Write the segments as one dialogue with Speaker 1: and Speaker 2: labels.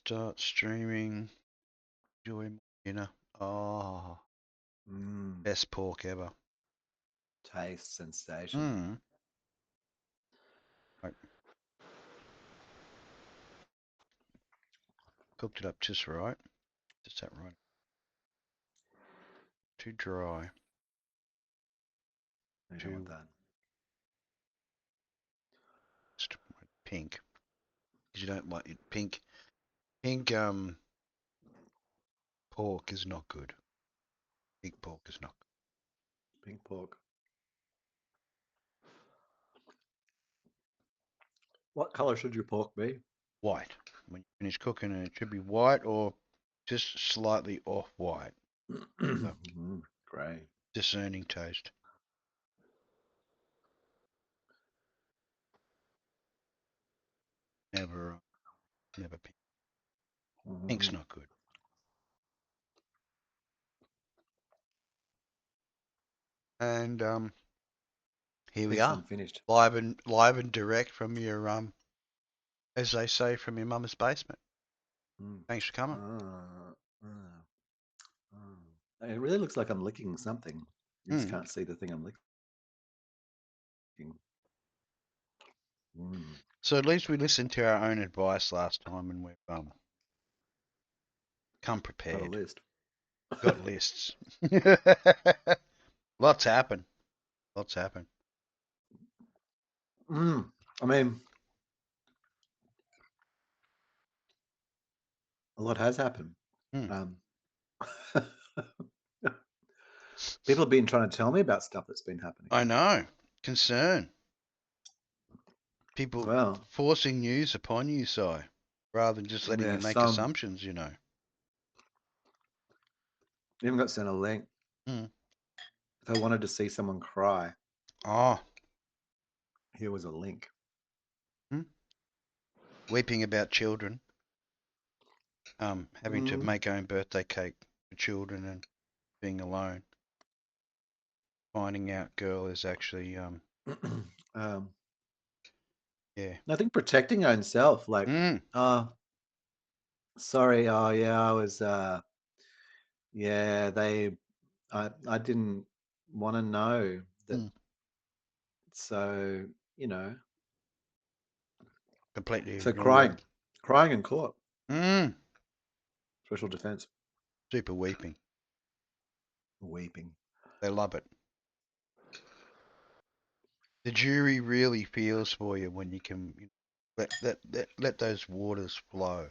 Speaker 1: Start streaming. Enjoy my dinner. Oh, best pork ever.
Speaker 2: Taste sensation.
Speaker 1: Right. Cooked it up just right. Just that right. Too dry.
Speaker 2: You don't want that.
Speaker 1: Pink. Because you don't like it. Pink pork is not good. Pink pork is not good.
Speaker 2: Pink pork. What color should your pork be?
Speaker 1: White. When you finish cooking it, should be white or just slightly off white.
Speaker 2: Grey.
Speaker 1: Discerning taste. Never pink. Pink's not good. And here we are,
Speaker 2: unfinished.
Speaker 1: live and direct from your as they say, from your mum's basement. Thanks for coming.
Speaker 2: It really looks like I'm licking something. You just can't see the thing I'm licking.
Speaker 1: So at least we listened to our own advice last time, and we've come prepared.
Speaker 2: Got a list.
Speaker 1: Got lists. Lots happen.
Speaker 2: I mean, a lot has happened. People have been trying to tell me about stuff that's been happening.
Speaker 1: I know. Concern. People forcing news upon you, Si, rather than just letting you make assumptions, you know.
Speaker 2: Even got sent a link. If I wanted to see someone cry. Here was a link.
Speaker 1: Weeping about children. Having to make own birthday cake for children and being alone. Finding out girl is actually yeah.
Speaker 2: I think protecting own self, like sorry, I was I didn't want to know that. So, you know.
Speaker 1: Completely.
Speaker 2: So crying in court. Special defense.
Speaker 1: Super weeping. They love it. The jury really feels for you when you can let those waters flow.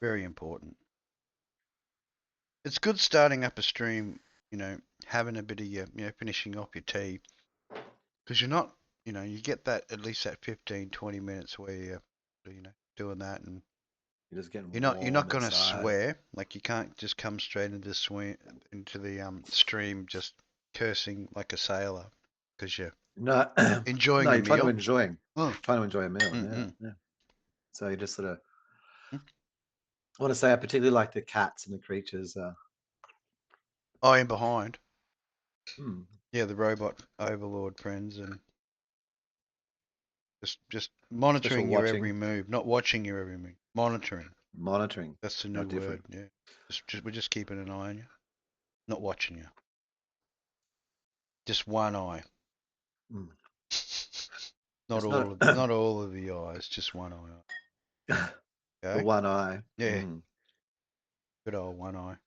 Speaker 1: Very important. It's good starting up a stream, you know, having a bit of your, you know, finishing off your tea, because you're not, you know, you get that at least that 15, 20 minutes where you're, you know, doing that, and
Speaker 2: you're just getting
Speaker 1: you're not going to swear. Like, you can't just come straight into the stream just cursing like a sailor because you're enjoying a meal.
Speaker 2: Trying to enjoy a meal. Yeah. So you just sort of. I want to say I particularly like the cats and the creatures.
Speaker 1: In behind. Yeah, the robot overlord friends, and just monitoring your every move, not watching your every move, monitoring. That's the new word. Yeah, we're just keeping an eye on you, not watching you. Just one eye. Not all of the eyes, just one eye.
Speaker 2: Okay? The one eye.
Speaker 1: Yeah. Good old one eye.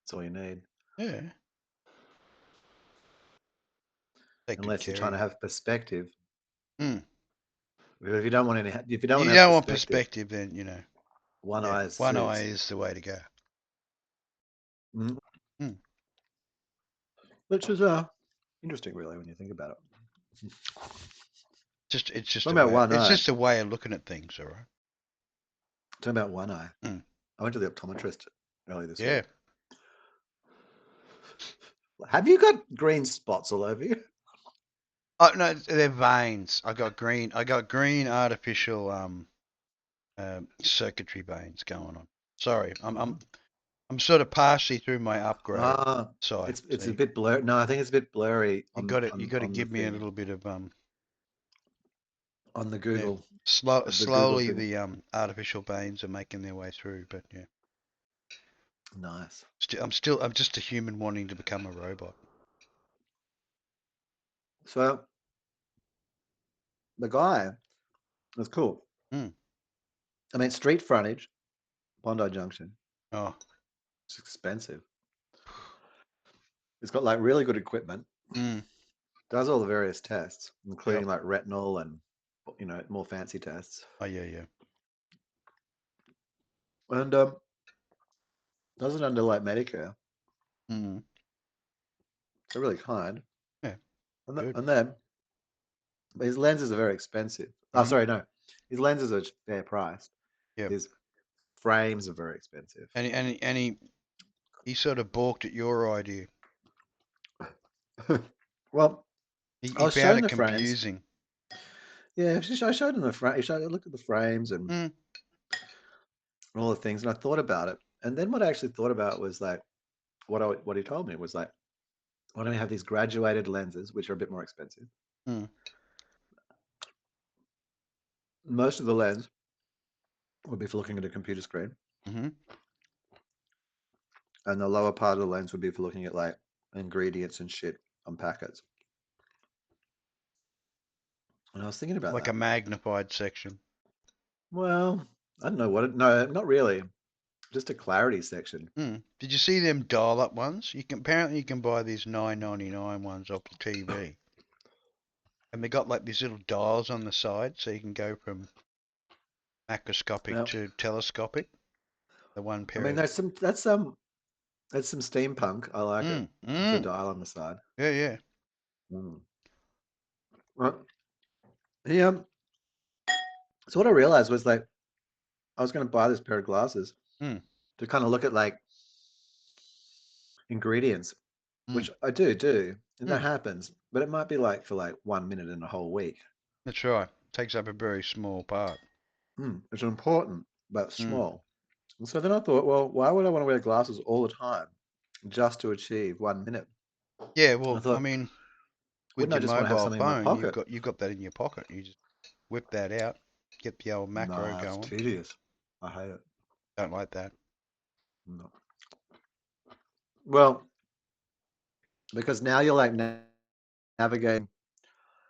Speaker 2: That's all you need.
Speaker 1: Yeah.
Speaker 2: Unless you're trying to have perspective.
Speaker 1: If
Speaker 2: you don't want
Speaker 1: perspective, then, you know,
Speaker 2: one eye is
Speaker 1: the way to go.
Speaker 2: Which is interesting, really, when you think about it.
Speaker 1: It's just a way of looking at things, all right?
Speaker 2: Talking about one eye. I went to the optometrist earlier this week.
Speaker 1: Yeah.
Speaker 2: Have you got green spots all over you?
Speaker 1: Oh no, they're veins. I got green artificial circuitry veins going on. Sorry, I'm I'm sort of partially through my upgrade side.
Speaker 2: It's
Speaker 1: See?
Speaker 2: a bit blurry. No, I think it's a bit blurry
Speaker 1: You
Speaker 2: on
Speaker 1: got it. You got to
Speaker 2: on the
Speaker 1: give me a
Speaker 2: thing,
Speaker 1: little bit of
Speaker 2: on the
Speaker 1: yeah.
Speaker 2: Google
Speaker 1: Slowly
Speaker 2: thing.
Speaker 1: the artificial veins are making their way through, but yeah.
Speaker 2: Nice.
Speaker 1: I'm just a human wanting to become a robot.
Speaker 2: So the guy was cool.
Speaker 1: Mm.
Speaker 2: I mean, street frontage, Bondi Junction.
Speaker 1: Oh.
Speaker 2: It's expensive. It's got like really good equipment.
Speaker 1: Mm.
Speaker 2: Does all the various tests, including
Speaker 1: Yep.
Speaker 2: like retinal and more fancy tests.
Speaker 1: Oh yeah, yeah.
Speaker 2: And does it under like Medicare.
Speaker 1: Mm.
Speaker 2: They're really kind.
Speaker 1: Yeah.
Speaker 2: And,
Speaker 1: Good.
Speaker 2: and then his lenses are very expensive. Oh,
Speaker 1: Mm-hmm.
Speaker 2: sorry, no. His lenses are fair priced.
Speaker 1: Yep.
Speaker 2: His frames are very expensive.
Speaker 1: And he sort of balked at your idea.
Speaker 2: Well, I
Speaker 1: He
Speaker 2: was
Speaker 1: found
Speaker 2: showing
Speaker 1: it
Speaker 2: the frames.
Speaker 1: confusing.
Speaker 2: Yeah, I showed him the frame. I looked at the frames and
Speaker 1: Mm.
Speaker 2: all the things, and I thought about it. And then what I actually thought about was like what he told me was like, why don't we have these graduated lenses, which are a bit more expensive?
Speaker 1: Mm.
Speaker 2: Most of the lens would be for looking at a computer screen,
Speaker 1: Mm-hmm.
Speaker 2: and the lower part of the lens would be for looking at like ingredients and shit on packets. And I was thinking about
Speaker 1: Like
Speaker 2: that.
Speaker 1: a magnified section.
Speaker 2: Well, I don't know what it. No, not really. Just a clarity section.
Speaker 1: Mm. Did you see them dial-up ones? Apparently you can buy these $9.99 ones off the TV, and they got like these little dials on the side, so you can go from macroscopic
Speaker 2: Well,
Speaker 1: to telescopic. The one
Speaker 2: I
Speaker 1: pair
Speaker 2: mean,
Speaker 1: of
Speaker 2: that's some steampunk. I like it. It's a
Speaker 1: mm.
Speaker 2: dial on the side.
Speaker 1: Yeah, yeah.
Speaker 2: Mm. Well, yeah. So what I realized was like I was going to buy this pair of glasses
Speaker 1: Mm.
Speaker 2: to kind of look at like ingredients,
Speaker 1: Mm.
Speaker 2: which I do, and that
Speaker 1: Mm.
Speaker 2: happens. But it might be like for like 1 minute in a whole week.
Speaker 1: That's right. Takes up a very small part.
Speaker 2: It's important, but
Speaker 1: Mm.
Speaker 2: small. And so then I thought, well, why would I want to wear glasses all the time just to achieve 1 minute?
Speaker 1: Yeah,
Speaker 2: I
Speaker 1: well, I
Speaker 2: thought,
Speaker 1: mean, with
Speaker 2: wouldn't I
Speaker 1: your
Speaker 2: just want to have
Speaker 1: mobile
Speaker 2: something in my
Speaker 1: phone,
Speaker 2: pocket?
Speaker 1: you've got that in your pocket. You just whip that out, get the old macro
Speaker 2: Nah, it's
Speaker 1: going.
Speaker 2: tedious. I hate it.
Speaker 1: Don't like that.
Speaker 2: No. Well, because now you're like navigating.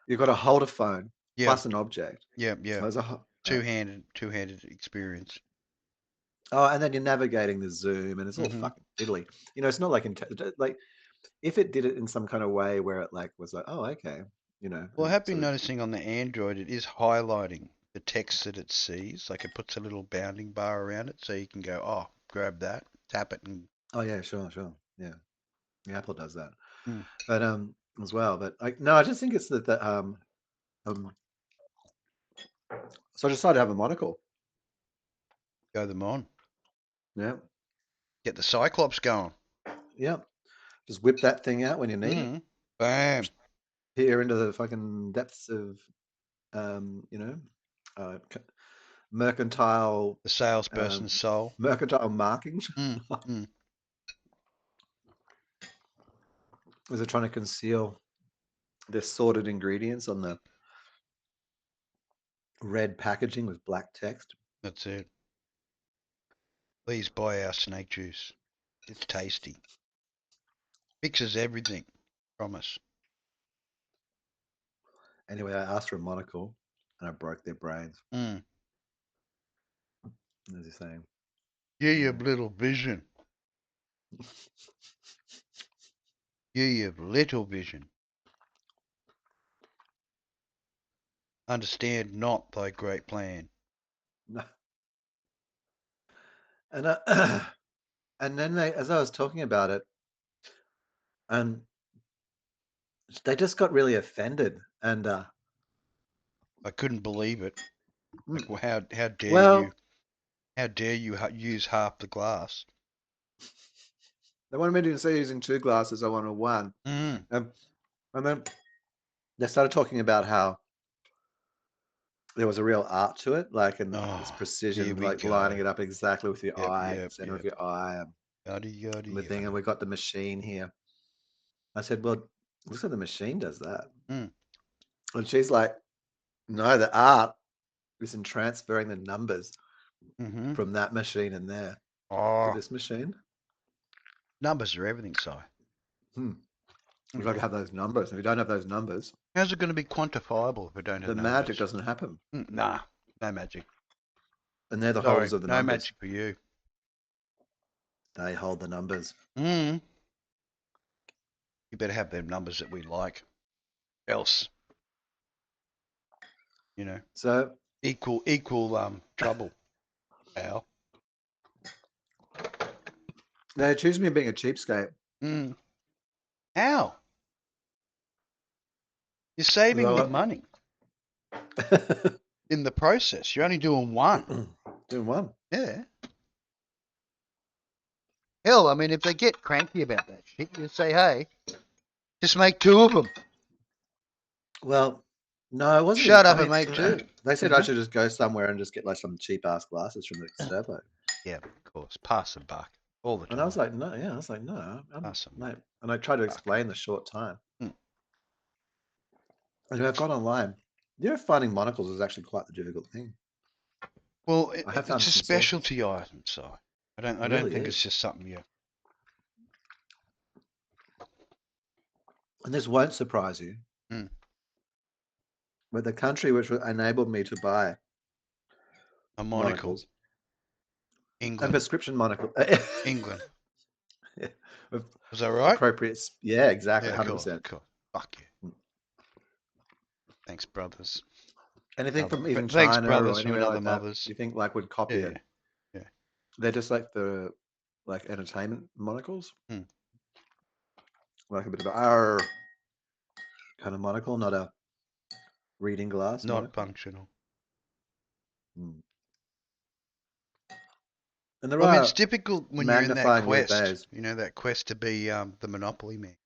Speaker 2: You've got to hold a phone
Speaker 1: Yeah,
Speaker 2: plus an object.
Speaker 1: yeah,
Speaker 2: So
Speaker 1: yeah.
Speaker 2: there's a
Speaker 1: Two-handed experience.
Speaker 2: and then you're navigating the zoom, and it's all
Speaker 1: Mm-hmm.
Speaker 2: fucking fiddly. It's not like like if it did it in some kind of way where it like was like, oh, okay,
Speaker 1: Well, I
Speaker 2: and
Speaker 1: have been
Speaker 2: sort of.
Speaker 1: noticing on the Android it is highlighting the text that it sees. Like it puts a little bounding bar around it so you can go, oh, grab that, tap it, and
Speaker 2: Oh yeah, sure, yeah. The Apple does that,
Speaker 1: mm,
Speaker 2: but as well. But no, I just think it's that um. So I decided to have a monocle.
Speaker 1: go them on.
Speaker 2: Yeah,
Speaker 1: Get the Cyclops going.
Speaker 2: yeah. Just whip that thing out when you need it.
Speaker 1: Mm. Bam.
Speaker 2: Peer into the fucking depths of um, you know, uh, mercantile
Speaker 1: The salesperson's soul.
Speaker 2: mercantile markings.
Speaker 1: Mm. Mm.
Speaker 2: Is it trying to conceal the sorted ingredients on the red packaging with black text?
Speaker 1: That's it. Please buy our snake juice. It's tasty. Fixes everything. Promise.
Speaker 2: Anyway, I asked for a monocle and I broke their brains.
Speaker 1: Mm.
Speaker 2: As you're saying.
Speaker 1: Yeah, you have little vision. You have little vision. Understand not thy great plan.
Speaker 2: No. And and then as I was talking about it, and they just got really offended. And
Speaker 1: I couldn't believe it. Like, well, how dare you?
Speaker 2: well,
Speaker 1: How dare you use half the glass?
Speaker 2: they wanted me to instead of using two glasses, I wanted one.
Speaker 1: Mm.
Speaker 2: And then they started talking about how there was a real art to it, like, and it's
Speaker 1: Oh, here
Speaker 2: precision,
Speaker 1: we
Speaker 2: like
Speaker 1: go.
Speaker 2: lining it up exactly with your
Speaker 1: Yep,
Speaker 2: eye,
Speaker 1: yep,
Speaker 2: center of
Speaker 1: yep.
Speaker 2: your eye.
Speaker 1: Yada yada
Speaker 2: the thing, and
Speaker 1: yada.
Speaker 2: we got the machine here. I said, well, looks like the machine does that.
Speaker 1: Mm.
Speaker 2: And she's like, no, the art is in transferring the numbers
Speaker 1: Mm-hmm.
Speaker 2: from that machine in there to
Speaker 1: Oh,
Speaker 2: this machine.
Speaker 1: numbers are everything, Si.
Speaker 2: We've got to have those numbers. If you don't have those numbers,
Speaker 1: How's it going to be quantifiable if we don't
Speaker 2: the
Speaker 1: have
Speaker 2: magic
Speaker 1: numbers?
Speaker 2: doesn't happen.
Speaker 1: Nah, no magic.
Speaker 2: And they're the
Speaker 1: Sorry,
Speaker 2: holders of the
Speaker 1: no
Speaker 2: numbers.
Speaker 1: magic for you.
Speaker 2: They hold the numbers.
Speaker 1: You better have them numbers that we like. Else,
Speaker 2: So
Speaker 1: equal trouble, Al.
Speaker 2: they accuse me of being a cheapskate.
Speaker 1: How? You're saving me money in the process. You're only doing one.
Speaker 2: Doing one.
Speaker 1: Yeah. Hell, I mean, if they get cranky about that shit, you say, hey, just make two of them.
Speaker 2: Well, no, it wasn't.
Speaker 1: Shut up and make two.
Speaker 2: They said I should just go somewhere and just get like some cheap ass glasses from the Servo.
Speaker 1: Yeah, of course. Pass the buck all the time.
Speaker 2: And I was like, no, yeah, I was like, no, mate. And I tried to explain the short time. And I've gone online. Finding monocles is actually quite the difficult thing.
Speaker 1: Well, it's a specialty item, so I don't think it's just something you.
Speaker 2: And this won't surprise you. But the country which enabled me to buy
Speaker 1: a monocle,
Speaker 2: England, a prescription monocle,
Speaker 1: England.
Speaker 2: Yeah.
Speaker 1: Was that right?
Speaker 2: Appropriate. Yeah, exactly. 100%.
Speaker 1: Cool. Fuck you. Thanks, brothers.
Speaker 2: Anything from even China or anywhere like that, you think like would copy it?
Speaker 1: Yeah.
Speaker 2: They're just like the entertainment monocles. Like a bit of a kind of monocle, not a reading glass.
Speaker 1: Not functional.
Speaker 2: And there are
Speaker 1: it's difficult when you're in that quest. You know, that quest to be the Monopoly man.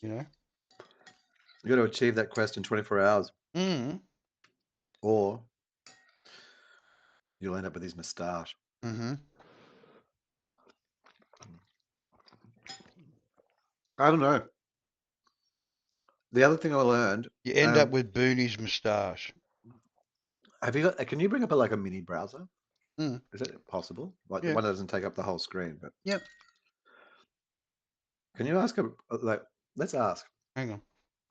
Speaker 1: You know?
Speaker 2: You got to achieve that quest in 24 hours. Or you'll end up with his moustache. I don't know. The other thing I learned,
Speaker 1: you end up with Booney's moustache.
Speaker 2: Have you got? Can you bring up a mini browser? Is it possible? Like the one that doesn't take up the whole screen, but
Speaker 1: yep.
Speaker 2: Can you ask him? Let's ask.
Speaker 1: Hang on.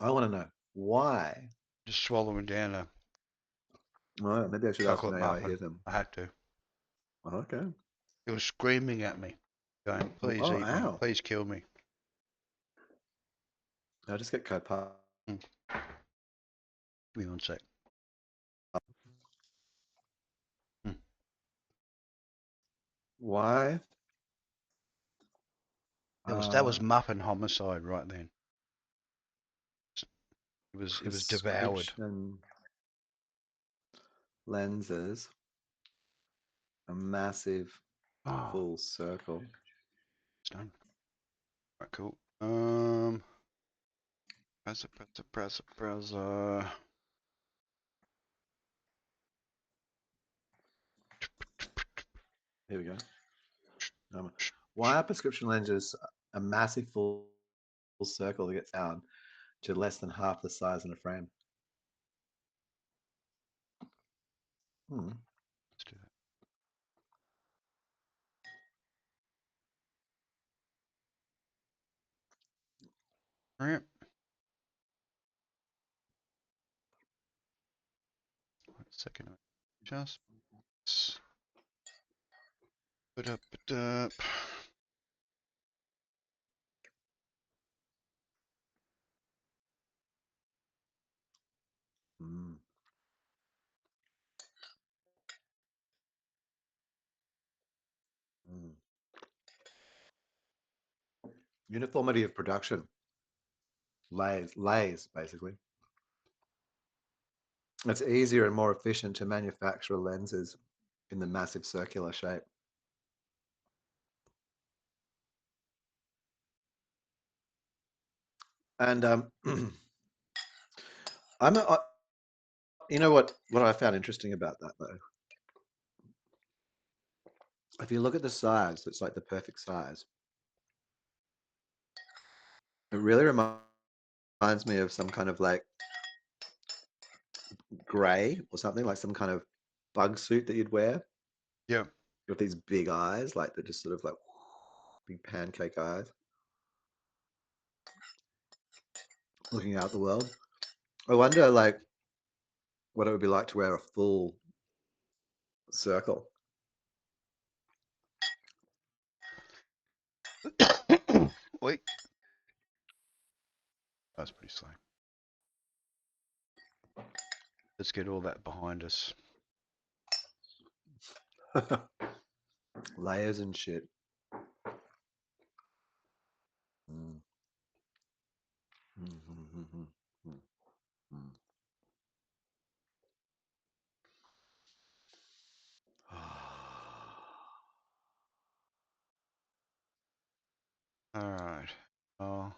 Speaker 2: I want to know why.
Speaker 1: Just swallowing down a.
Speaker 2: Well, maybe I should ask him how I hear them.
Speaker 1: I had to.
Speaker 2: Okay.
Speaker 1: It was screaming at me, going, "Please eat me! Please kill me!"
Speaker 2: I'll just get COPILOT.
Speaker 1: Give me 1 sec.
Speaker 2: Why?
Speaker 1: That was muffin homicide right then. It was devoured.
Speaker 2: Lenses. A massive full circle.
Speaker 1: It's done. All right, cool. Browser.
Speaker 2: Here we go. Why are prescription lenses a massive full circle that gets down to less than half the size in a frame?
Speaker 1: Let's do that. All right. Second. Just put up.
Speaker 2: Uniformity of production. Layers, basically. It's easier and more efficient to manufacture lenses in the massive circular shape. And you know what I found interesting about that though If you look at the size, it's like the perfect size. It really reminds me of some kind of like gray or something, like some kind of bug suit that you'd wear.
Speaker 1: Yeah.
Speaker 2: With these big eyes, like they're just sort of like big pancake eyes, looking out at the world. I wonder, like, what it would be like to wear a full circle.
Speaker 1: Wait. That's pretty slow. Let's get all that behind us.
Speaker 2: Layers and shit. Mm.
Speaker 1: All right. Oh,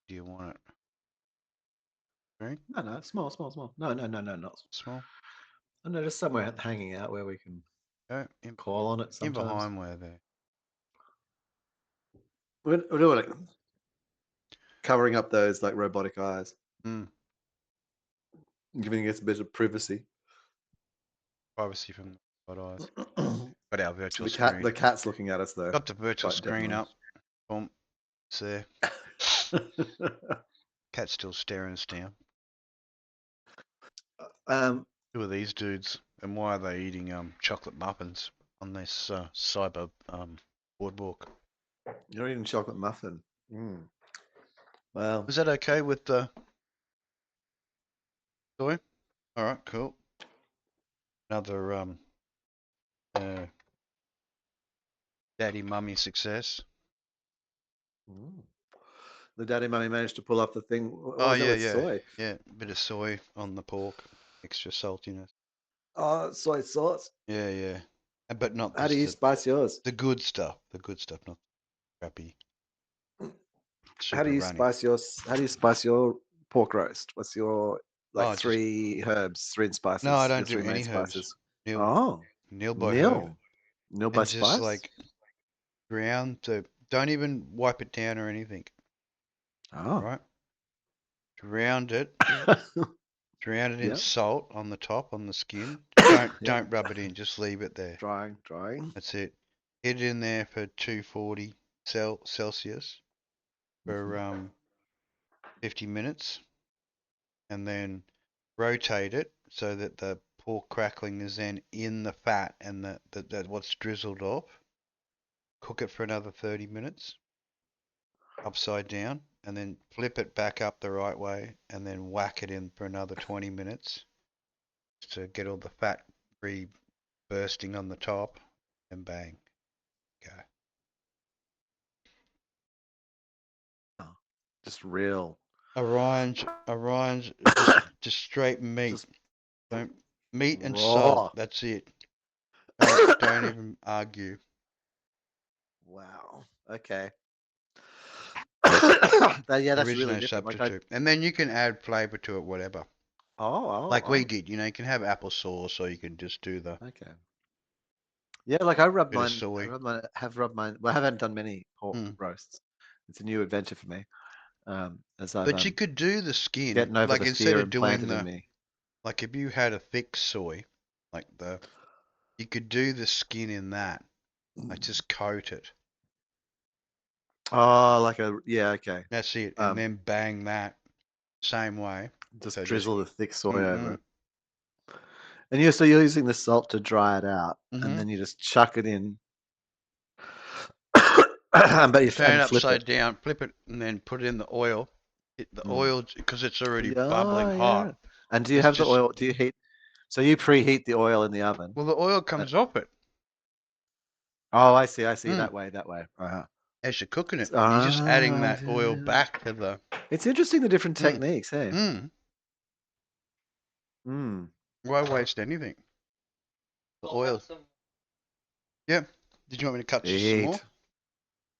Speaker 1: do you want it? Drink?
Speaker 2: No, small, small, small. No, not
Speaker 1: Small?
Speaker 2: oh, no, just somewhere hanging out where we can
Speaker 1: Go
Speaker 2: call on it
Speaker 1: in
Speaker 2: sometimes.
Speaker 1: behind where there.
Speaker 2: We're doing it, covering up those like robotic eyes,
Speaker 1: Mm.
Speaker 2: giving us a bit of privacy.
Speaker 1: Privacy from the side eyes. Got our virtual
Speaker 2: The
Speaker 1: screen.
Speaker 2: cat's looking at us though.
Speaker 1: Got the virtual
Speaker 2: Quite
Speaker 1: screen
Speaker 2: definitely.
Speaker 1: up. Boom. It's there. Cat's still staring us down. Who are these dudes? And why are they eating chocolate muffins on this cyber boardwalk?
Speaker 2: You're eating chocolate muffin. Well,
Speaker 1: Is that okay with the soy? All right, cool. Another daddy mummy success.
Speaker 2: the daddy mummy managed to pull off the thing. What
Speaker 1: Oh
Speaker 2: was that
Speaker 1: yeah,
Speaker 2: with
Speaker 1: yeah,
Speaker 2: soy?
Speaker 1: yeah. Bit of soy on the pork, extra saltiness.
Speaker 2: Oh, soy sauce.
Speaker 1: Yeah, yeah. But not
Speaker 2: How do
Speaker 1: just
Speaker 2: you spice yours?
Speaker 1: the good stuff. The good stuff, not the crappy
Speaker 2: How do
Speaker 1: super
Speaker 2: you
Speaker 1: runny.
Speaker 2: spice yours? How do you spice your pork roast? What's your like
Speaker 1: Oh, just
Speaker 2: three herbs, three
Speaker 1: no. I
Speaker 2: spices, your
Speaker 1: don't do
Speaker 2: three main
Speaker 1: any herbs.
Speaker 2: spices?
Speaker 1: Nil,
Speaker 2: Oh,
Speaker 1: nil by herb,
Speaker 2: nil, nil by
Speaker 1: and just
Speaker 2: spice.
Speaker 1: like ground. So don't even wipe it down or anything.
Speaker 2: Oh,
Speaker 1: Right? Drown it. Drown it in
Speaker 2: yep,
Speaker 1: salt on the top on the skin.
Speaker 2: yep.
Speaker 1: Don't rub it in. Just leave it there.
Speaker 2: Drying.
Speaker 1: That's it. Hit it in there for 240 Celsius for 50 minutes, and then rotate it so that the pork crackling is then in the fat and that what's drizzled off. Cook it for another 30 minutes, upside down, and then flip it back up the right way, and then whack it in for another 20 minutes to get all the fat bursting on the top, and bang, go.
Speaker 2: Just real.
Speaker 1: Orion's just straight meat.
Speaker 2: Just
Speaker 1: Don't meat and salt.
Speaker 2: raw.
Speaker 1: That's it. Don't even argue.
Speaker 2: Wow. Okay. Yeah,
Speaker 1: There
Speaker 2: that's
Speaker 1: is
Speaker 2: really
Speaker 1: no
Speaker 2: different. Like I.
Speaker 1: substitute. And then you can add flavor to it, whatever. Like we
Speaker 2: Oh.
Speaker 1: did, you can have applesauce, or you can just do the
Speaker 2: Okay. Yeah, like I rub
Speaker 1: bit of
Speaker 2: mine.
Speaker 1: soy.
Speaker 2: Have rubbed mine. Well, I haven't done many pork
Speaker 1: Mm.
Speaker 2: roasts. It's a new adventure for me. As I've
Speaker 1: But you could do the skin,
Speaker 2: getting over
Speaker 1: like
Speaker 2: the
Speaker 1: instead
Speaker 2: fear
Speaker 1: of doing
Speaker 2: implanted in
Speaker 1: the,
Speaker 2: me.
Speaker 1: like if you had a thick soy, like you could do the skin in that, like just coat it.
Speaker 2: Oh, like a yeah, okay.
Speaker 1: That's it, and
Speaker 2: Um,
Speaker 1: then bang that same way.
Speaker 2: just
Speaker 1: So just
Speaker 2: drizzle the thick soy over
Speaker 1: mm-mm,
Speaker 2: it. And you're using the salt to dry it out, and
Speaker 1: mm-hmm.
Speaker 2: then you just chuck it in. But you
Speaker 1: Turn
Speaker 2: and
Speaker 1: it
Speaker 2: flip it.
Speaker 1: upside down, flip it, and then put it in the oil. The
Speaker 2: Mm.
Speaker 1: oil, because it's already bubbling
Speaker 2: Yeah, yeah.
Speaker 1: hot.
Speaker 2: And do you
Speaker 1: It's
Speaker 2: have the
Speaker 1: just
Speaker 2: oil? Do you heat? So you preheat the oil in the oven.
Speaker 1: well, the oil
Speaker 2: Uh,
Speaker 1: comes off it.
Speaker 2: oh, I see. I see.
Speaker 1: Mm.
Speaker 2: That way. That way. Uh-huh.
Speaker 1: As you're cooking it, you're just adding
Speaker 2: Ah,
Speaker 1: that oil back to the.
Speaker 2: it's interesting the different
Speaker 1: Mm,
Speaker 2: techniques. Hey.
Speaker 1: mm.
Speaker 2: Mm.
Speaker 1: Why waste anything? The oil. Yeah. Did you want me to cut just some more?
Speaker 2: Eat,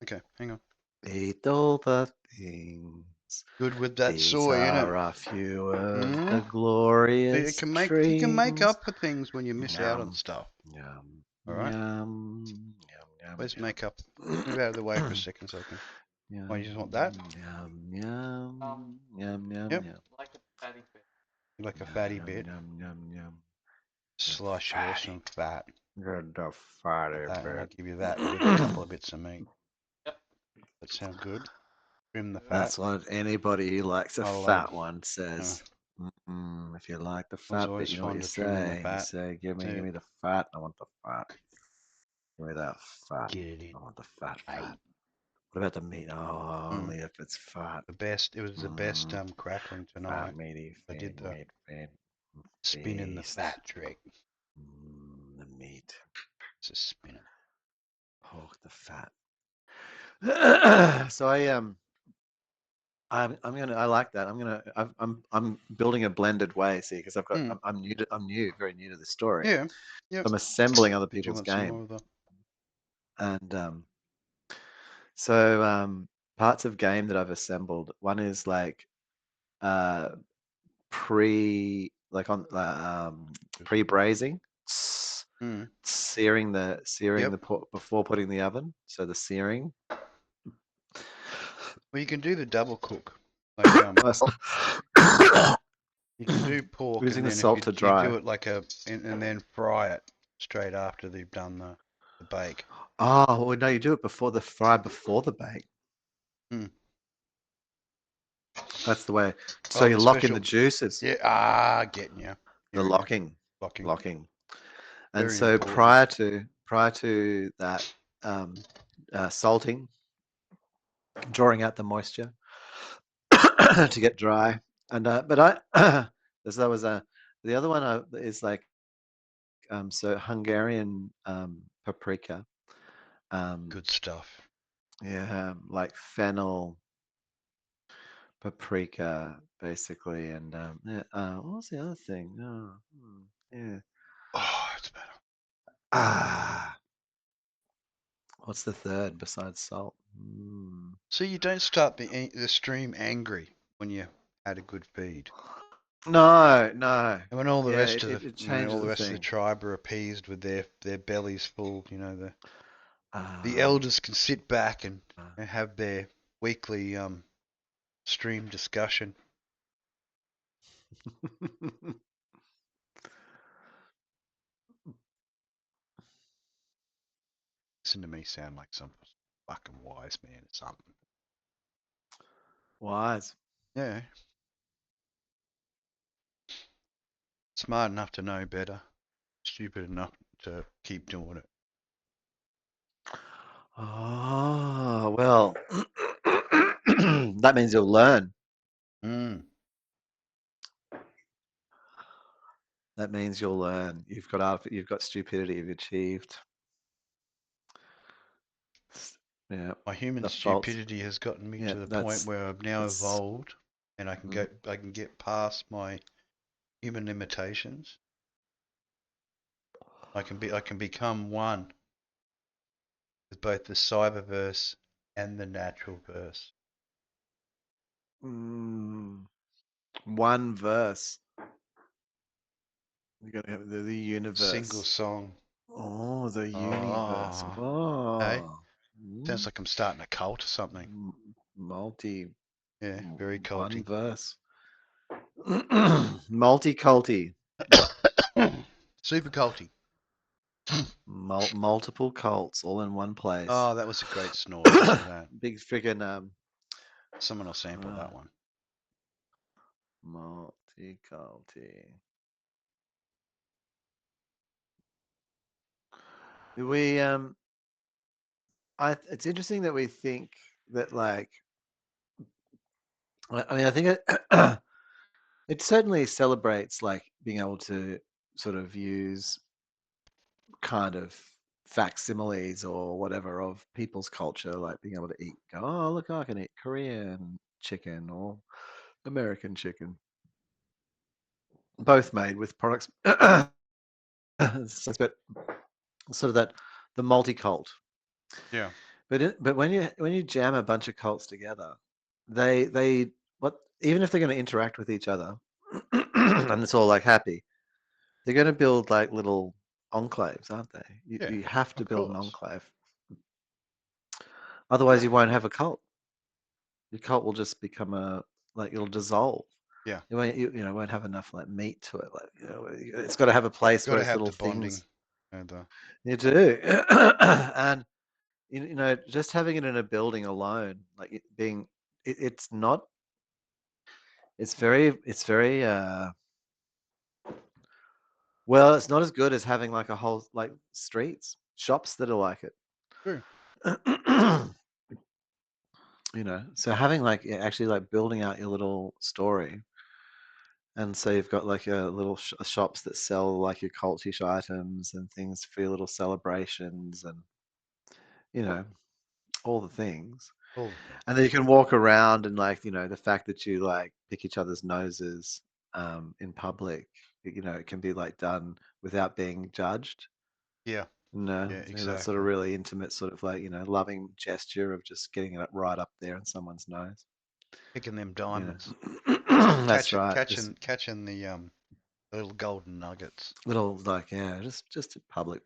Speaker 1: Okay, hang on.
Speaker 2: eat all the things. dreams.
Speaker 1: Good with that
Speaker 2: These
Speaker 1: soy, innit?
Speaker 2: are a few of
Speaker 1: Mm?
Speaker 2: the
Speaker 1: See,
Speaker 2: glorious
Speaker 1: you can make
Speaker 2: dreams.
Speaker 1: up for things when you miss out on
Speaker 2: Yum,
Speaker 1: stuff.
Speaker 2: yum,
Speaker 1: All right.
Speaker 2: yum, yum,
Speaker 1: Where's
Speaker 2: yum,
Speaker 1: makeup?
Speaker 2: yum.
Speaker 1: Move out of the way for a second so I can. Oh, you
Speaker 2: Yum,
Speaker 1: just want that?
Speaker 2: yum, yum, yum, yum,
Speaker 1: Yep.
Speaker 2: yum.
Speaker 1: You like a
Speaker 2: Yum,
Speaker 1: fatty
Speaker 2: yum,
Speaker 1: bit?
Speaker 2: yum, yum, yum.
Speaker 1: Slice you with some fat.
Speaker 2: Good the fatty
Speaker 1: That, and I'll
Speaker 2: bit.
Speaker 1: give you that with a couple of bits of meat. That sound good. Trim the fat.
Speaker 2: That's what anybody who likes a
Speaker 1: I love.
Speaker 2: fat one says. If you like the
Speaker 1: I was
Speaker 2: fat bit,
Speaker 1: always
Speaker 2: you know what
Speaker 1: fond
Speaker 2: you
Speaker 1: of trimming the
Speaker 2: say. You
Speaker 1: fat.
Speaker 2: say, give
Speaker 1: Yeah.
Speaker 2: me the fat. I want the fat. Give me that fat.
Speaker 1: Get it in.
Speaker 2: I want the fat.
Speaker 1: Mate.
Speaker 2: What about the meat? Oh, only if it's fat.
Speaker 1: The best. It was the best crackling
Speaker 2: Fat,
Speaker 1: tonight.
Speaker 2: meaty,
Speaker 1: I did the
Speaker 2: meat,
Speaker 1: spinning the
Speaker 2: feast.
Speaker 1: fat trick.
Speaker 2: The meat.
Speaker 1: It's a spinning.
Speaker 2: Pork, the fat. So I like that. I'm building a blended way, see, because I'm very new to the story.
Speaker 1: Yeah. Yep.
Speaker 2: I'm assembling other
Speaker 1: Do you
Speaker 2: people's
Speaker 1: want some more
Speaker 2: game.
Speaker 1: of the?
Speaker 2: And so parts of game that I've assembled, one is like pre-braising, searing the pork before putting the oven. So the searing.
Speaker 1: Well, you can do the double cook. Like you can do pork
Speaker 2: using
Speaker 1: and
Speaker 2: the
Speaker 1: then
Speaker 2: salt
Speaker 1: if
Speaker 2: to
Speaker 1: you
Speaker 2: dry.
Speaker 1: do it like and then fry it straight after you've done the bake.
Speaker 2: Oh, well, no, you do it before the bake. That's the way. So you lock in the juices.
Speaker 1: Yeah, getting you.
Speaker 2: The locking.
Speaker 1: Locking.
Speaker 2: And
Speaker 1: Very
Speaker 2: so
Speaker 1: important.
Speaker 2: prior to that, salting, drawing out the moisture to get dry. And but there was the other one is like so Hungarian paprika.
Speaker 1: Good stuff.
Speaker 2: Yeah, like fennel, paprika, basically, and what was the other thing? Yeah.
Speaker 1: Oh, it's better.
Speaker 2: What's the third besides salt?
Speaker 1: So you don't start the stream angry when you had a good feed.
Speaker 2: No.
Speaker 1: And when all the
Speaker 2: Yeah,
Speaker 1: rest of
Speaker 2: it
Speaker 1: all
Speaker 2: changes
Speaker 1: the
Speaker 2: the
Speaker 1: rest of the
Speaker 2: thing.
Speaker 1: tribe are appeased with their bellies full, the
Speaker 2: Um,
Speaker 1: elders can sit back and have their weekly stream discussion. Listen to me sound like some fucking wise man or something.
Speaker 2: Wise.
Speaker 1: Yeah. Smart enough to know better. Stupid enough to keep doing it.
Speaker 2: Oh, well, that means you'll learn. That means you'll learn. You've got stupidity you've achieved. Yeah.
Speaker 1: My human
Speaker 2: The faults.
Speaker 1: stupidity has gotten me
Speaker 2: Yeah,
Speaker 1: to the point where I've now
Speaker 2: that's
Speaker 1: evolved and I can get past my human limitations. I can become one with both the cyberverse and the natural verse.
Speaker 2: one verse. You're gonna have the
Speaker 1: Single
Speaker 2: universe.
Speaker 1: song.
Speaker 2: Oh, the universe.
Speaker 1: Oh, hey,
Speaker 2: Oh.
Speaker 1: sounds like I'm starting a cult or something. Yeah, very
Speaker 2: One
Speaker 1: culty.
Speaker 2: verse. Multi-culty.
Speaker 1: Super culty.
Speaker 2: Multiple cults all in one place.
Speaker 1: Oh, that was a great snort. Listen to that.
Speaker 2: Big friggin'
Speaker 1: Someone will sample that one.
Speaker 2: multi-culty. It's interesting that we think that, like, I mean, I think it certainly celebrates like being able to sort of use kind of facsimiles or whatever of people's culture, like being able to oh, look, I can eat Korean chicken or American chicken, both made with products, but sort of that the multi-cult.
Speaker 1: Yeah.
Speaker 2: But when you jam a bunch of cults together, they even if they're going to interact with each other, and it's all like happy, they're going to build like little enclaves, aren't they?
Speaker 1: Yeah,
Speaker 2: You have to
Speaker 1: of
Speaker 2: build an
Speaker 1: course.
Speaker 2: enclave, otherwise you won't have a cult. Your cult will just become it'll dissolve.
Speaker 1: Yeah,
Speaker 2: Won't have enough like meat to it. Like it's got to have a place
Speaker 1: got
Speaker 2: where
Speaker 1: to
Speaker 2: its
Speaker 1: have
Speaker 2: little
Speaker 1: the bonding.
Speaker 2: things.
Speaker 1: And
Speaker 2: You do, and just having it in a building alone, like it's not. It's very. Well, it's not as good as having like a whole like streets, shops that are like it.
Speaker 1: true.
Speaker 2: So having like actually like building out your little story, and so you've got like a little shops that sell like your cultish items and things for your little celebrations and you know all the things.
Speaker 1: All the things.
Speaker 2: And then you can walk around and like the fact that you like pick each other's noses in public, it can be like done without being judged.
Speaker 1: Yeah, yeah,
Speaker 2: That sort of
Speaker 1: exactly.
Speaker 2: really intimate sort of like loving gesture of just getting it right up there in someone's nose.
Speaker 1: Picking them
Speaker 2: You
Speaker 1: diamonds,
Speaker 2: know, that's right. Just
Speaker 1: catching the little golden nuggets.
Speaker 2: little like just a public,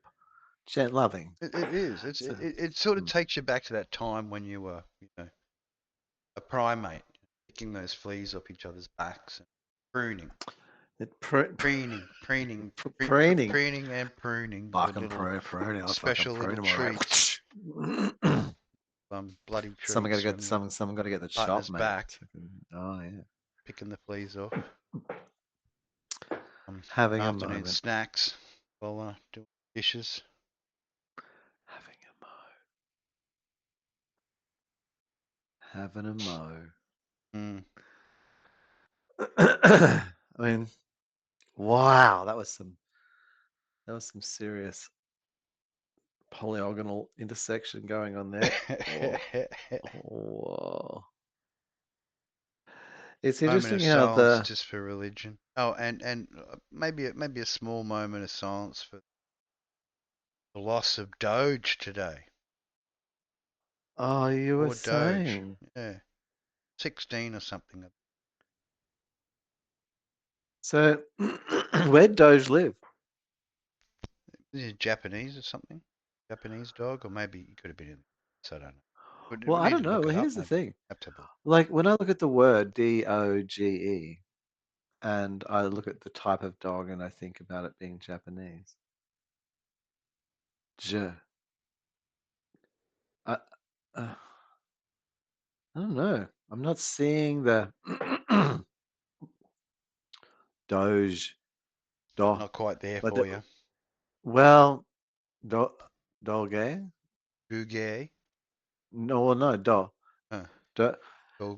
Speaker 2: loving.
Speaker 1: It is.
Speaker 2: So
Speaker 1: It sort of
Speaker 2: mm,
Speaker 1: takes you back to that time when you were, a primate, picking those fleas off each other's backs and pruning,
Speaker 2: it preening,
Speaker 1: preening and pruning the
Speaker 2: fucking
Speaker 1: little
Speaker 2: pruning. I fucking
Speaker 1: special little
Speaker 2: prune them
Speaker 1: treats,
Speaker 2: away.
Speaker 1: bloody
Speaker 2: Someone got to
Speaker 1: treats
Speaker 2: get
Speaker 1: from your
Speaker 2: someone got to get the chop,
Speaker 1: partner's
Speaker 2: mate.
Speaker 1: back,
Speaker 2: Oh yeah,
Speaker 1: picking the fleas off.
Speaker 2: having a
Speaker 1: Afternoon
Speaker 2: moment,
Speaker 1: snacks while doing dishes.
Speaker 2: having a mo, having a mo.
Speaker 1: Mm.
Speaker 2: I mean, wow, that was some serious polygonal intersection going on there. Oh, whoa. It's
Speaker 1: Moment
Speaker 2: interesting
Speaker 1: of
Speaker 2: how
Speaker 1: silence
Speaker 2: the
Speaker 1: just for religion. Oh, and maybe a small moment of silence for the loss of Doge today.
Speaker 2: you were
Speaker 1: Or Doge.
Speaker 2: saying.
Speaker 1: Yeah. 16 or something.
Speaker 2: So where'd Doge live?
Speaker 1: Is he Japanese or something? Japanese dog? Or maybe he could have been in. So I don't know.
Speaker 2: Well,
Speaker 1: We
Speaker 2: I
Speaker 1: need
Speaker 2: don't
Speaker 1: to
Speaker 2: know.
Speaker 1: look
Speaker 2: Well,
Speaker 1: it up
Speaker 2: here's the
Speaker 1: maybe.
Speaker 2: thing.
Speaker 1: Have to have a look.
Speaker 2: Like when I look at the word Doge, and I look at the type of dog and I think about it being Japanese. Je. I, uh, I don't know. I'm not seeing the Doge. Do.
Speaker 1: Not quite there
Speaker 2: Like
Speaker 1: for you.
Speaker 2: well, do, doge?
Speaker 1: Guge.
Speaker 2: No, well, no, do.
Speaker 1: Huh.
Speaker 2: Do.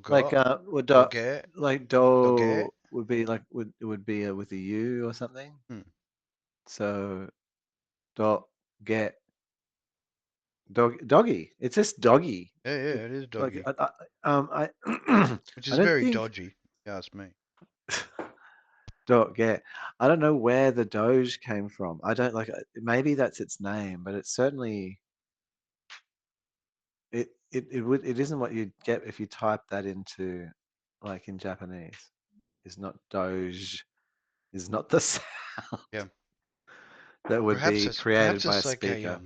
Speaker 2: Like
Speaker 1: Doga.
Speaker 2: would do,
Speaker 1: Doge.
Speaker 2: like
Speaker 1: Doge.
Speaker 2: do would be like would be with a U or something.
Speaker 1: Hmm.
Speaker 2: So do get doggy. It's just doggy.
Speaker 1: Yeah, yeah,
Speaker 2: It,
Speaker 1: it is
Speaker 2: like
Speaker 1: doggy.
Speaker 2: I
Speaker 1: Which
Speaker 2: I
Speaker 1: is
Speaker 2: don't
Speaker 1: very
Speaker 2: think
Speaker 1: dodgy, if you ask me.
Speaker 2: do get. I don't know where the Doge came from. I don't like. Maybe that's its name, but it's certainly it isn't what you'd get if you type that into like in Japanese. Is not Doge. Is not the sound
Speaker 1: Yeah.
Speaker 2: that would be created
Speaker 1: Perhaps
Speaker 2: by a
Speaker 1: it's like a
Speaker 2: speaker.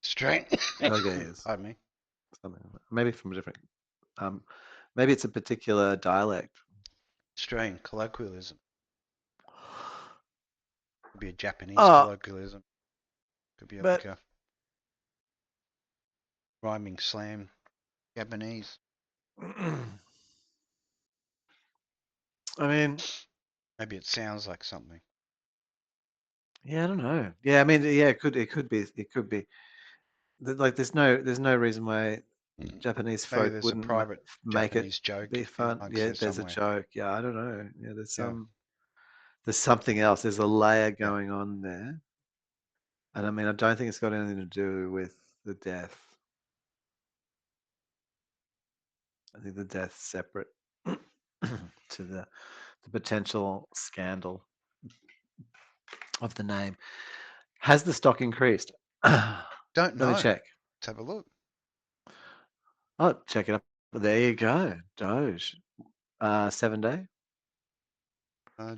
Speaker 1: strain.
Speaker 2: Doge is
Speaker 1: Pardon me.
Speaker 2: something like that. Maybe from a different. Um, maybe it's a particular dialect.
Speaker 1: Strain colloquialism. Could be a Japanese
Speaker 2: Oh,
Speaker 1: colloquialism. Could be like
Speaker 2: but
Speaker 1: a rhyming slam Japanese.
Speaker 2: I mean,
Speaker 1: Maybe it sounds like something.
Speaker 2: yeah, I don't know. Yeah, I mean, yeah, it could be. Like, there's no reason why
Speaker 1: Mm.
Speaker 2: Japanese
Speaker 1: Maybe
Speaker 2: folk
Speaker 1: there's a
Speaker 2: wouldn't
Speaker 1: private
Speaker 2: make it
Speaker 1: Japanese joke
Speaker 2: be fun.
Speaker 1: amongst
Speaker 2: Yeah,
Speaker 1: there
Speaker 2: there's a
Speaker 1: somewhere.
Speaker 2: joke. Yeah, I don't know. Yeah,
Speaker 1: Yeah.
Speaker 2: there's something else. There's a layer
Speaker 1: Yeah.
Speaker 2: going on there, and I mean, I don't think it's got anything to do with the death. I think the death's separate to the potential scandal of the name. Has the stock increased? Let
Speaker 1: Don't
Speaker 2: me
Speaker 1: know.
Speaker 2: check.
Speaker 1: Let's have a look.
Speaker 2: Oh, check it up. Well, there you go. Doge. 7-day.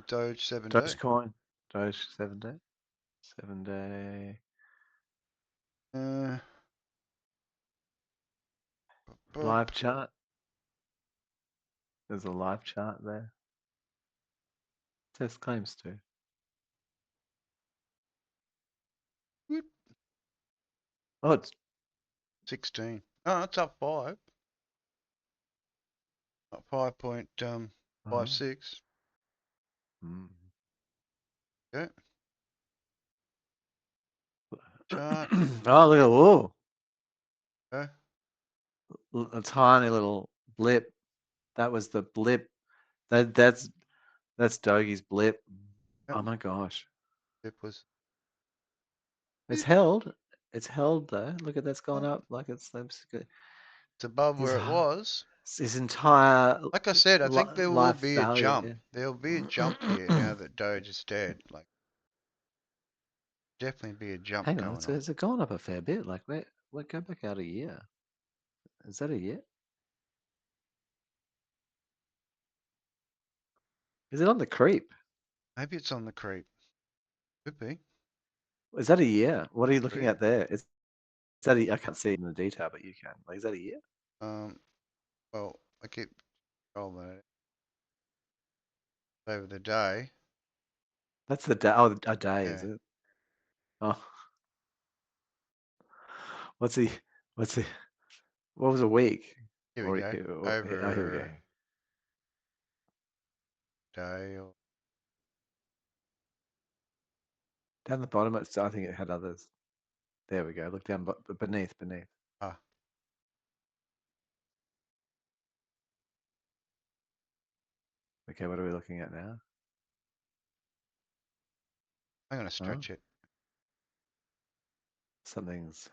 Speaker 1: Doge 7-day.
Speaker 2: Dogecoin. Doge 7-day. 7-day.
Speaker 1: Uh,
Speaker 2: Live chart. There's a live chart there. Test claims too.
Speaker 1: whoop,
Speaker 2: Oh, it's
Speaker 1: 16. Oh, it's up 5. Up 5.56.
Speaker 2: mm.
Speaker 1: Yeah. Chart.
Speaker 2: Oh, look at whoa.
Speaker 1: Yeah.
Speaker 2: A tiny little blip. That was the blip. That's Doggy's blip.
Speaker 1: Yep.
Speaker 2: Oh my gosh.
Speaker 1: It was.
Speaker 2: It's held. It's held though. Look at that's gone
Speaker 1: Oh,
Speaker 2: up like it's
Speaker 1: it's above
Speaker 2: his
Speaker 1: where it was.
Speaker 2: his entire
Speaker 1: Like I said, I think there will
Speaker 2: life
Speaker 1: be a jump.
Speaker 2: value.
Speaker 1: There'll be a jump here
Speaker 2: Yeah.
Speaker 1: now that Doge is dead. Like, definitely be a jump
Speaker 2: Hang on,
Speaker 1: going on.
Speaker 2: it's gone up a fair bit. Like wait, go back out a year. Is that a year? Is it on the creep?
Speaker 1: Maybe it's on the creep. Could be.
Speaker 2: Is that a year? What are you looking
Speaker 1: Be.
Speaker 2: at there? Is that I can't see it in the detail, but you can. Like, is that a year?
Speaker 1: Um. Well, I keep rolling it over the day.
Speaker 2: That's the day. Oh, a day, is
Speaker 1: Yeah.
Speaker 2: it? Oh, what's the what's the what was a week?
Speaker 1: Here we
Speaker 2: Or
Speaker 1: go.
Speaker 2: oh, here we go.
Speaker 1: Over day or
Speaker 2: Down the bottom, I think it had others. There we go. Look down, but beneath.
Speaker 1: ah.
Speaker 2: Okay, what are we looking at now?
Speaker 1: I'm gonna
Speaker 2: Oh,
Speaker 1: stretch it.
Speaker 2: something's.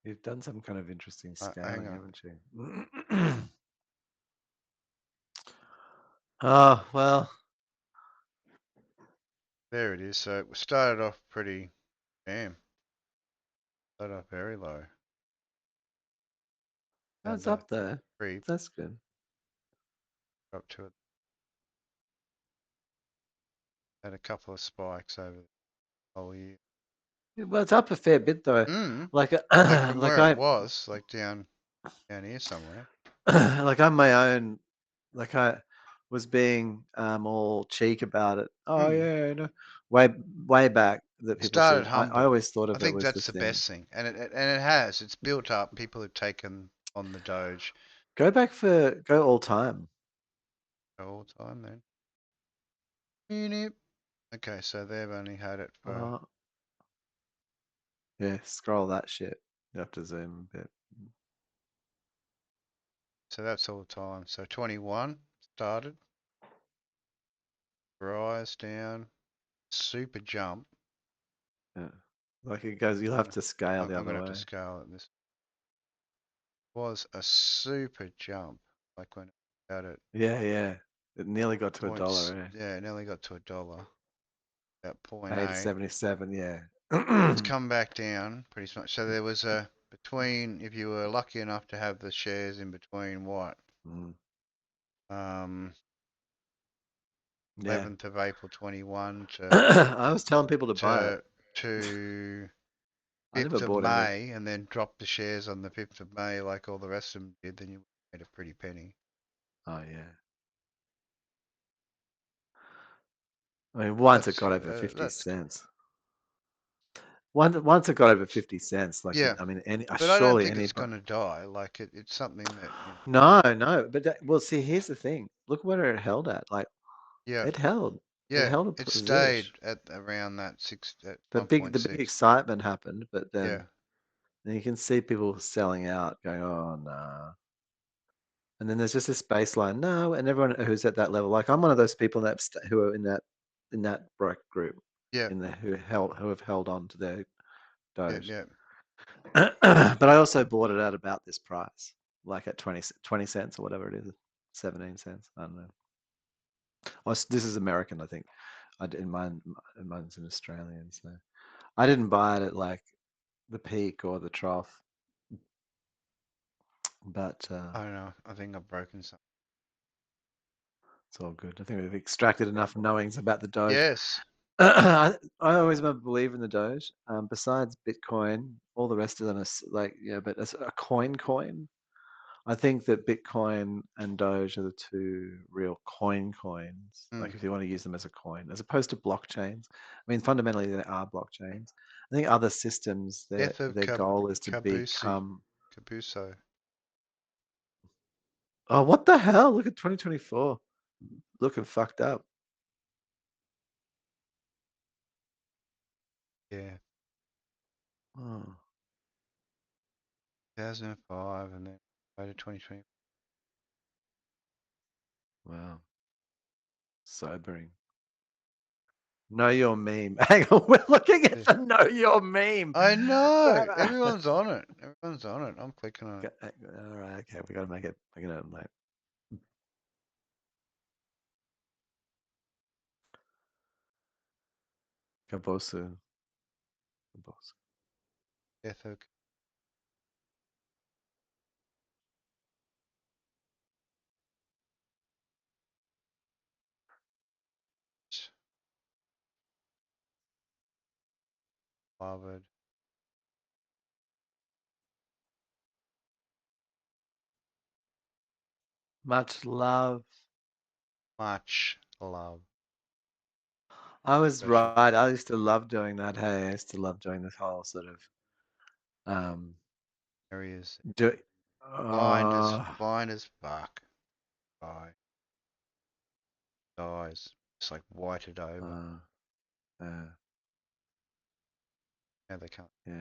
Speaker 2: You've done some kind of interesting
Speaker 1: Hang
Speaker 2: scaling,
Speaker 1: on.
Speaker 2: haven't you? Oh well,
Speaker 1: There it is. So it started off pretty. Damn. Started off very low. Had
Speaker 2: that's
Speaker 1: the
Speaker 2: up there.
Speaker 1: creep
Speaker 2: That's good.
Speaker 1: up to it. Had a couple of spikes over the whole year.
Speaker 2: Well, it's up a fair bit though.
Speaker 1: Mm.
Speaker 2: Like,
Speaker 1: Like from
Speaker 2: like
Speaker 1: where it
Speaker 2: I,
Speaker 1: was, like down here somewhere.
Speaker 2: like I'm my own. Like I was being all cheek about it. Oh
Speaker 1: Mm.
Speaker 2: yeah, no. way way back that people
Speaker 1: Started
Speaker 2: should. I
Speaker 1: humble.
Speaker 2: always thought
Speaker 1: I
Speaker 2: of it
Speaker 1: think
Speaker 2: was the
Speaker 1: that's the
Speaker 2: thing.
Speaker 1: best thing, and it has. It's built up. People have taken on the Doge
Speaker 2: Go all time.
Speaker 1: all the time. Then. Beep. Okay, so they've only had it for.
Speaker 2: Uh, yeah, scroll that shit. You have to zoom a bit.
Speaker 1: So that's all the time. So 21 started, rise down, super jump.
Speaker 2: Yeah. Like it goes. You'll have to scale the
Speaker 1: I'm
Speaker 2: other
Speaker 1: gonna have to
Speaker 2: way.
Speaker 1: scale it. This was a super jump, like when it had it
Speaker 2: Yeah, yeah. It nearly got to a
Speaker 1: points.
Speaker 2: dollar.
Speaker 1: Yeah, it nearly got to $1 at point
Speaker 2: Eh?
Speaker 1: 0.8.
Speaker 2: 8.77. Yeah.
Speaker 1: It's come back down pretty much. So there was a between, if you were lucky enough to have the shares in between what,
Speaker 2: Mm,
Speaker 1: um,
Speaker 2: yeah.
Speaker 1: 11th of April 21
Speaker 2: I was telling people to buy it.
Speaker 1: to to
Speaker 2: I never
Speaker 1: 5th of
Speaker 2: bought any.
Speaker 1: May, and then drop the shares on the 5th of May like all the rest of them did, then you made a pretty penny.
Speaker 2: Oh yeah. I mean, once it
Speaker 1: That's
Speaker 2: got over 50
Speaker 1: that's cool.
Speaker 2: cents. Once it got over 50 cents, like
Speaker 1: Yeah,
Speaker 2: I mean,
Speaker 1: but I don't
Speaker 2: surely
Speaker 1: think
Speaker 2: any.
Speaker 1: it's gonna die. Like it's something that
Speaker 2: No, no. But well, see, here's the thing. Look where it held at. Like
Speaker 1: yeah,
Speaker 2: it held. It
Speaker 1: yeah,
Speaker 2: held a
Speaker 1: it
Speaker 2: position.
Speaker 1: stayed at around that six at
Speaker 2: The big
Speaker 1: 1.6.
Speaker 2: excitement happened, but
Speaker 1: Yeah,
Speaker 2: then you can see people selling out, going, "Oh no." And then there's just this baseline, no, and everyone who's at that level, like I'm one of those people who are in that group,
Speaker 1: yeah,
Speaker 2: who have held on to their
Speaker 1: yeah,
Speaker 2: Doge.
Speaker 1: yeah.
Speaker 2: But I also bought it at about this price. like at 20 cents or whatever it is, 17 cents. I don't know. Oh, this is American, I think. I did mine's in Australian, so I didn't buy it at like the peak or the trough, but
Speaker 1: I don't know. I think I've broken something.
Speaker 2: it's all good. I think we've extracted enough knowings about the Doge.
Speaker 1: Yes.
Speaker 2: I always believe in the Doge. Besides Bitcoin, all the rest of them are like, yeah, but as a coin. I think that Bitcoin and Doge are the two real coins.
Speaker 1: Mm.
Speaker 2: Like if you want to use them as a coin, as opposed to blockchains. I mean, fundamentally they are blockchains. I think other systems,
Speaker 1: Death of
Speaker 2: their goal is to
Speaker 1: Cabusi.
Speaker 2: become.
Speaker 1: Cabuso.
Speaker 2: Oh, what the hell? Look at 2024, looking fucked up.
Speaker 1: Yeah.
Speaker 2: Oh,
Speaker 1: 2005 and then go to 2020.
Speaker 2: wow, sobering. Know your meme. Hang on, we're looking at the know your meme.
Speaker 1: I know. Everyone's on it. Everyone's on it. I'm clicking on it.
Speaker 2: All right, okay, we gotta make it like Kabosu.
Speaker 1: Death of Harvard.
Speaker 2: Much love.
Speaker 1: Much love.
Speaker 2: I was
Speaker 1: Special.
Speaker 2: right. I used to love doing that. Hey, I used to love doing this whole sort of um
Speaker 1: Areas.
Speaker 2: do
Speaker 1: Blind as fuck. Bye. Dies. It's like whited over.
Speaker 2: uh, uh,
Speaker 1: Now they can't.
Speaker 2: yeah.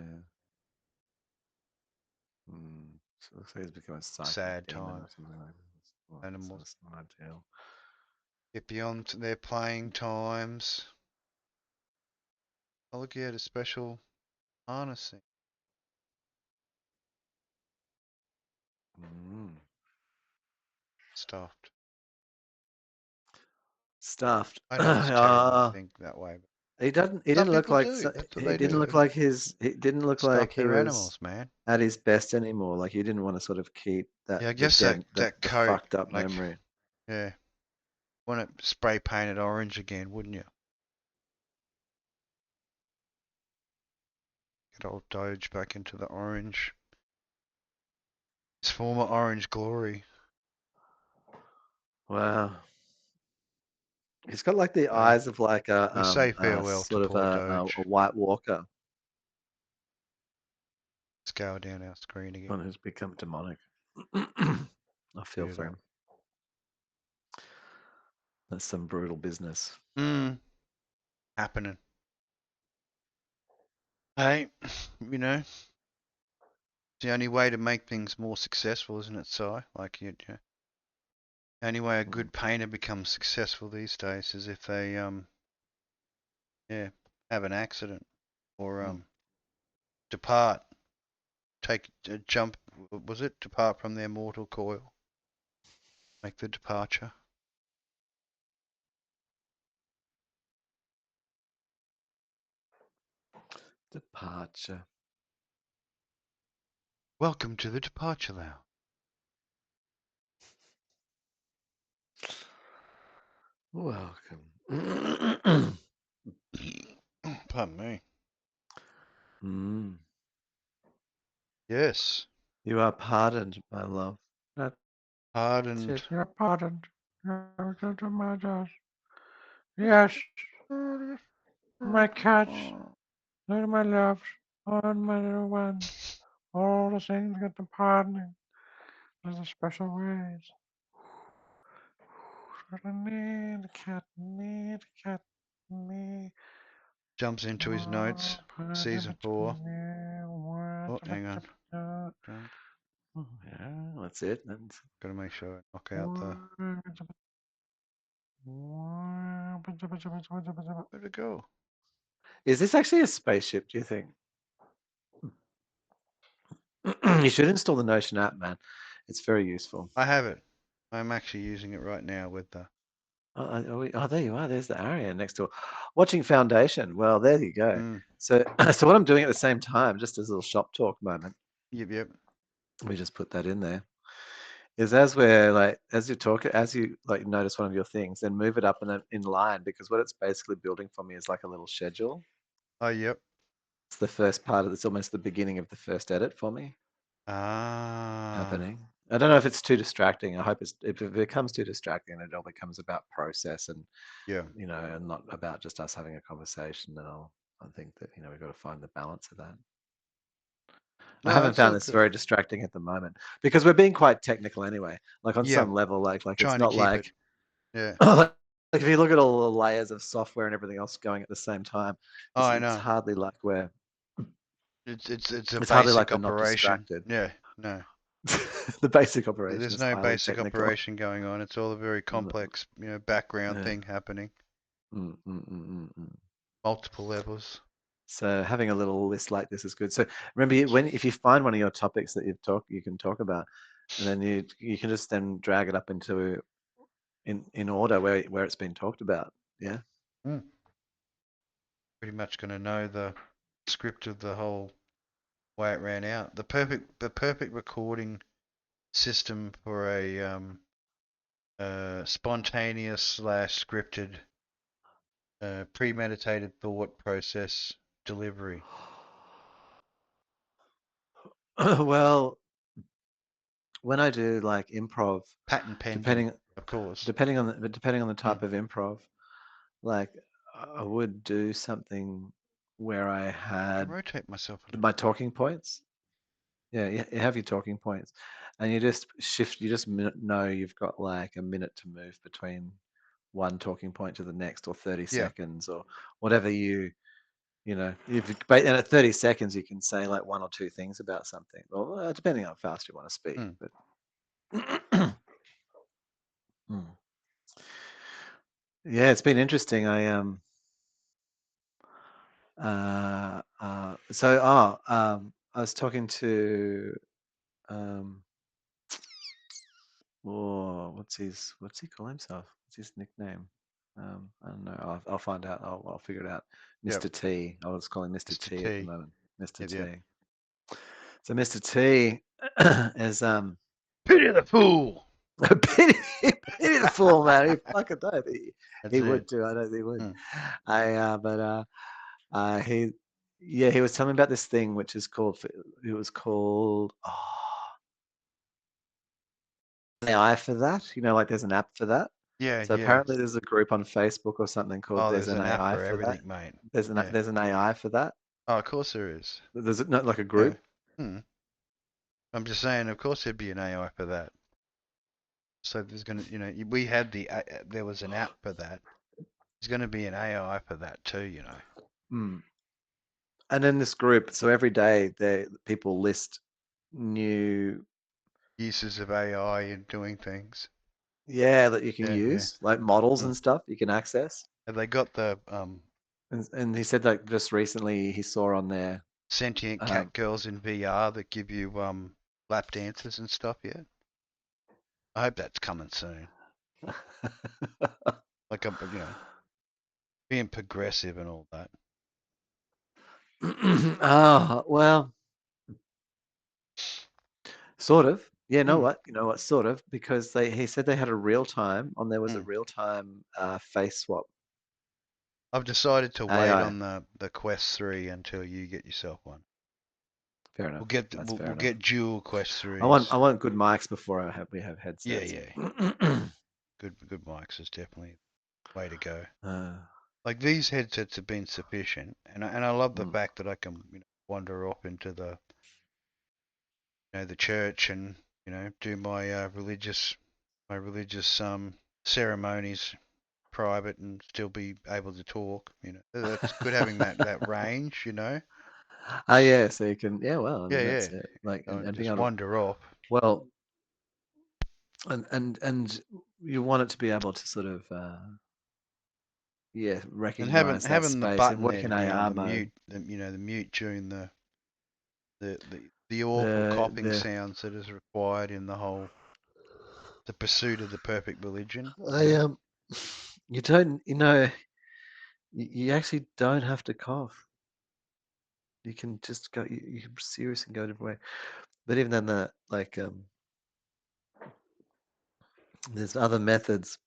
Speaker 2: So it looks like he's become a psychic
Speaker 1: Sad
Speaker 2: demon
Speaker 1: time.
Speaker 2: or something like that. Well,
Speaker 1: Animals.
Speaker 2: that's not ideal.
Speaker 1: Get beyond their playing times. Oh, look, he had a special harnessing.
Speaker 2: Mm.
Speaker 1: Stuffed.
Speaker 2: Stuffed.
Speaker 1: I know it's terrible to think that way, but
Speaker 2: He doesn't. He
Speaker 1: some
Speaker 2: didn't look
Speaker 1: people
Speaker 2: like.
Speaker 1: do. That's what
Speaker 2: He
Speaker 1: they
Speaker 2: didn't
Speaker 1: do.
Speaker 2: look like his. He didn't look like
Speaker 1: Stuff
Speaker 2: he
Speaker 1: their
Speaker 2: was
Speaker 1: animals, man.
Speaker 2: at his best anymore. Like you didn't want to sort of keep that
Speaker 1: Yeah, I
Speaker 2: the
Speaker 1: guess that
Speaker 2: dead
Speaker 1: that
Speaker 2: the
Speaker 1: coat,
Speaker 2: fucked up
Speaker 1: like,
Speaker 2: memory.
Speaker 1: yeah, want it spray painted orange again, wouldn't you? Get old Doge back into the orange. His former orange glory.
Speaker 2: Wow. He's got like the
Speaker 1: So
Speaker 2: eyes of like
Speaker 1: we say
Speaker 2: a
Speaker 1: farewell to
Speaker 2: sort of
Speaker 1: poor Doge.
Speaker 2: a White Walker.
Speaker 1: Scale down our screen again.
Speaker 2: One who's become demonic. I feel
Speaker 1: Speed it
Speaker 2: for
Speaker 1: up.
Speaker 2: him. That's some brutal business.
Speaker 1: Happening. Hey, you know, it's the only way to make things more successful, isn't it, Si? Like, the only way a
Speaker 2: Mm.
Speaker 1: good painter becomes successful these days is if they, yeah, have an accident or,
Speaker 2: Mm.
Speaker 1: depart, take a jump, was it? Depart from their mortal coil. Make the departure.
Speaker 2: Departure.
Speaker 1: Welcome to the departure lounge.
Speaker 2: Welcome.
Speaker 1: Pardon me.
Speaker 2: Mm.
Speaker 1: Yes.
Speaker 2: You are pardoned, my love. That's
Speaker 1: Pardoned.
Speaker 2: it. You're pardoned. Yes, my cats, they're my loves, all my little ones, all the things get the pardoning. There's a special ways. Need a cat, need a cat, me.
Speaker 1: Jumps into his notes. Season 4. Oh, hang on.
Speaker 2: Yeah, that's it. That's...
Speaker 1: Gotta make sure I knock out the. Where'd it go?
Speaker 2: Is this actually a spaceship, do you think? You should install the Notion app, man. It's very useful.
Speaker 1: I have it. I'm actually using it right now with the.
Speaker 2: Oh, there you are. There's the Aria next door. Watching Foundation. Well, there you go.
Speaker 1: Mm,
Speaker 2: So, so what I'm doing at the same time, just as a little shop talk moment,
Speaker 1: yep, yep.
Speaker 2: we just put that in there, is as we're like, as you talk, as you like notice one of your things, then move it up in line, because what it's basically building for me is like a little schedule.
Speaker 1: Oh, yep.
Speaker 2: It's the first part of it's almost the beginning of the first edit for me
Speaker 1: Ah,
Speaker 2: happening. I don't know if it's too distracting. I hope if it becomes too distracting, it all becomes about process and
Speaker 1: yeah.
Speaker 2: and not about just us having a conversation. And I think that we've got to find the balance of that. I
Speaker 1: No,
Speaker 2: haven't
Speaker 1: it's all
Speaker 2: found this
Speaker 1: good.
Speaker 2: very distracting at the moment because we're being quite technical anyway. Like on
Speaker 1: Yeah,
Speaker 2: some level, like it's
Speaker 1: trying to
Speaker 2: not
Speaker 1: keep it.
Speaker 2: like
Speaker 1: Yeah.
Speaker 2: like if you look at all the layers of software and everything else going at the same time,
Speaker 1: Oh, I
Speaker 2: it's
Speaker 1: know.
Speaker 2: hardly like
Speaker 1: It's a
Speaker 2: it's hardly
Speaker 1: basic
Speaker 2: like we're not
Speaker 1: operation.
Speaker 2: distracted.
Speaker 1: Yeah. No,
Speaker 2: The basic operation
Speaker 1: there's
Speaker 2: is
Speaker 1: no
Speaker 2: highly
Speaker 1: basic
Speaker 2: technical.
Speaker 1: operation going on. It's all a very complex, background
Speaker 2: Yeah.
Speaker 1: thing happening.
Speaker 2: Mm.
Speaker 1: Multiple levels.
Speaker 2: So having a little list like this is good. So remember, if you find one of your topics that you can talk about, and then you can just then drag it up into in order where it's been talked about. Yeah.
Speaker 1: Mm. Pretty much going to know the script of the whole way it ran out. The perfect recording system for a spontaneous slash scripted premeditated thought process delivery.
Speaker 2: Well, when I do like improv,
Speaker 1: Patent pending,
Speaker 2: depending
Speaker 1: of course.
Speaker 2: depending on the
Speaker 1: Mm.
Speaker 2: type of improv, like I would do something where I
Speaker 1: Can I
Speaker 2: had
Speaker 1: rotate myself a little
Speaker 2: my
Speaker 1: bit?
Speaker 2: talking points. Yeah, you have your talking points, and you just shift. You just know you've got like a minute to move between one talking point to the next, or 30
Speaker 1: Yeah.
Speaker 2: seconds, or whatever if and at 30 seconds you can say like one or two things about something, well, depending on how fast you want to speak.
Speaker 1: Mm.
Speaker 2: But Hmm. Yeah, it's been interesting. I was talking to um, what's he call himself? What's his nickname? I don't know. I'll find out. I'll figure it out.
Speaker 1: Yep.
Speaker 2: Mr. T. I was calling Mr.
Speaker 1: Mr.
Speaker 2: T at the
Speaker 1: T.
Speaker 2: moment. Mr.
Speaker 1: Yep. Yep.
Speaker 2: T. So Mr. T is
Speaker 1: Pity the fool.
Speaker 2: pity, pity the fool, man. He fucking does.
Speaker 1: That's
Speaker 2: He
Speaker 1: it.
Speaker 2: would too. I know he would.
Speaker 1: Mm.
Speaker 2: He he was telling me about this thing which is called it was called AI for that. Like there's an app for that.
Speaker 1: Yeah.
Speaker 2: So
Speaker 1: Yeah.
Speaker 2: apparently there's a group on Facebook or something called
Speaker 1: Oh,
Speaker 2: There's
Speaker 1: there's
Speaker 2: an
Speaker 1: an app
Speaker 2: AI
Speaker 1: for
Speaker 2: for that.
Speaker 1: everything, mate.
Speaker 2: There's
Speaker 1: Yeah.
Speaker 2: an AI for that.
Speaker 1: Oh, of course there is.
Speaker 2: There's not like a
Speaker 1: Yeah.
Speaker 2: group.
Speaker 1: Hmm. I'm just saying, of course there'd be an AI for that. So there's gonna, we had there was an app for that. There's gonna be an AI for that too.
Speaker 2: Mm. And in this group, so every day people list new
Speaker 1: Uses of AI in doing things.
Speaker 2: that you can
Speaker 1: Yeah, yeah.
Speaker 2: use, like models
Speaker 1: Mm.
Speaker 2: and stuff you can access.
Speaker 1: Have they got the
Speaker 2: And he said that just recently he saw on there.
Speaker 1: sentient
Speaker 2: Um,
Speaker 1: cat girls in VR that give you lap dances and stuff yet? I hope that's coming soon. Like being progressive and all that.
Speaker 2: well, sort of. Yeah,
Speaker 1: Mm.
Speaker 2: you know what, sort of, because he said they had a real time there was a
Speaker 1: Mm.
Speaker 2: real time face swap
Speaker 1: I've decided to wait
Speaker 2: AI.
Speaker 1: on the Quest 3 until you get yourself one.
Speaker 2: Fair
Speaker 1: We'll
Speaker 2: enough.
Speaker 1: get
Speaker 2: That's
Speaker 1: we'll,
Speaker 2: fair
Speaker 1: we'll
Speaker 2: enough.
Speaker 1: get dual Quest 3s.
Speaker 2: I want good mics before we have
Speaker 1: Yeah,
Speaker 2: headsets.
Speaker 1: yeah. Good mics is definitely the way to go.
Speaker 2: uh,
Speaker 1: Like these headsets have been sufficient, and I love the
Speaker 2: mm,
Speaker 1: fact that I can wander off into the church and do my religious ceremonies private and still be able to talk. That's good having that range.
Speaker 2: oh yeah, so you can well, I
Speaker 1: Yeah,
Speaker 2: mean
Speaker 1: yeah.
Speaker 2: that's it. Like and being
Speaker 1: Just
Speaker 2: able to
Speaker 1: wander off
Speaker 2: well and you want it to be able to sort of
Speaker 1: and having
Speaker 2: recognize that
Speaker 1: having the
Speaker 2: space and
Speaker 1: button
Speaker 2: work
Speaker 1: there
Speaker 2: in
Speaker 1: to be on
Speaker 2: AR
Speaker 1: the
Speaker 2: mode.
Speaker 1: mute, the mute during the the awful coughing
Speaker 2: the
Speaker 1: sounds that is required in the pursuit of the perfect religion. You
Speaker 2: I
Speaker 1: know,
Speaker 2: you don't you actually don't have to cough. You can just go. You can seriously go a different way. But even then, there's other methods.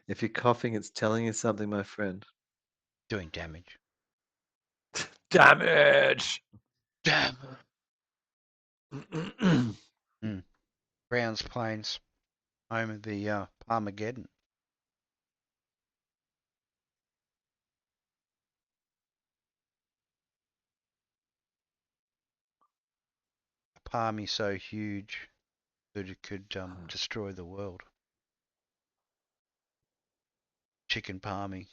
Speaker 2: If you're coughing, it's telling you something, my friend.
Speaker 1: doing damage.
Speaker 2: Damage.
Speaker 1: Damn. Mm. Browns Plains, home of the Armageddon. A palmy so huge that it could destroy the world. Chicken palmy,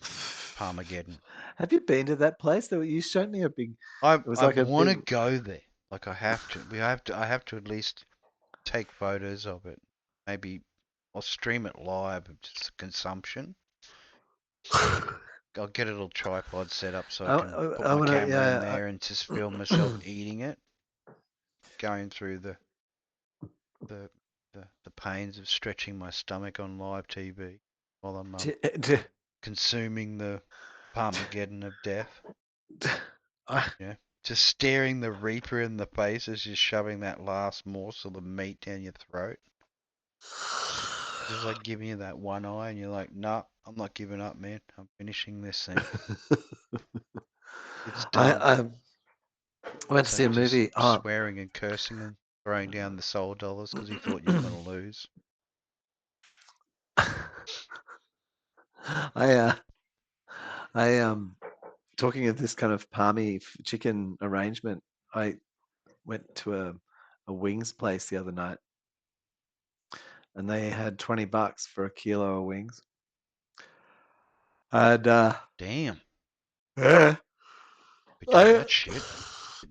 Speaker 1: Parmageddon.
Speaker 2: Have you been to that place? You showed me a big.
Speaker 1: I
Speaker 2: It was
Speaker 1: I
Speaker 2: like a
Speaker 1: want
Speaker 2: big.
Speaker 1: to go there. Like I have to. We have to. I have to at least take photos of it. Maybe I'll stream it live of just consumption. I'll get a little tripod set up so I can put
Speaker 2: I
Speaker 1: my
Speaker 2: want to.
Speaker 1: camera in
Speaker 2: Yeah.
Speaker 1: there and just film myself eating it, going through the the pains of stretching my stomach on live TV while I'm consuming the Parmageddon of death.
Speaker 2: I,
Speaker 1: Yeah, just staring the Reaper in the face as you're shoving that last morsel of meat down your throat. Just like giving you that one eye, and you're like, nah, I'm not giving up, man. I'm finishing this thing. It's
Speaker 2: I,
Speaker 1: done.
Speaker 2: I went to
Speaker 1: So
Speaker 2: see a
Speaker 1: just
Speaker 2: movie. Oh,
Speaker 1: swearing and cursing and throwing down the soul dollars because he thought you were going to lose.
Speaker 2: I talking of this kind of palmy chicken arrangement. I went to a wings place the other night, and they had $20 for a kilo of wings. And
Speaker 1: Damn,
Speaker 2: yeah,
Speaker 1: be doing
Speaker 2: I
Speaker 1: that shit.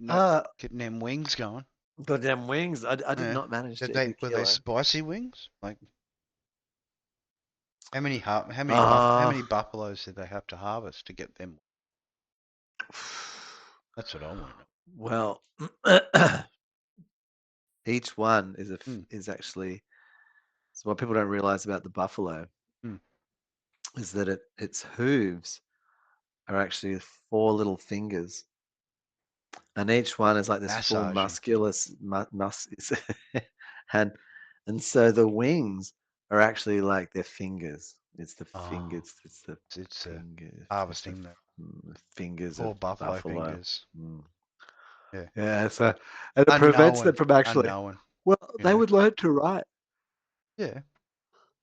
Speaker 2: uh,
Speaker 1: Getting them wings going.
Speaker 2: goddamn wings. I did
Speaker 1: Yeah.
Speaker 2: not manage
Speaker 1: Did
Speaker 2: to eat
Speaker 1: they
Speaker 2: a
Speaker 1: were they
Speaker 2: kilo.
Speaker 1: spicy wings? Like how
Speaker 2: Uh
Speaker 1: many buffaloes did they have to harvest to get them? That's what I want to know.
Speaker 2: well, each one
Speaker 1: Hmm.
Speaker 2: is actually. So what people don't realize about the buffalo
Speaker 1: Hmm.
Speaker 2: is that its hooves are actually four little fingers, and each one is like this full
Speaker 1: Massaging.
Speaker 2: musculus and and so the wings are actually like their fingers. It's the
Speaker 1: Oh,
Speaker 2: fingers. It's the
Speaker 1: it's
Speaker 2: fingers. It's the
Speaker 1: harvesting the
Speaker 2: fingers of
Speaker 1: poor buffalo
Speaker 2: buffalo.
Speaker 1: fingers.
Speaker 2: Mm.
Speaker 1: Yeah.
Speaker 2: Yeah, so and it prevents them
Speaker 1: Unknown.
Speaker 2: from actually.
Speaker 1: Unknown.
Speaker 2: Well,
Speaker 1: You
Speaker 2: they
Speaker 1: know.
Speaker 2: would learn to write.
Speaker 1: Yeah.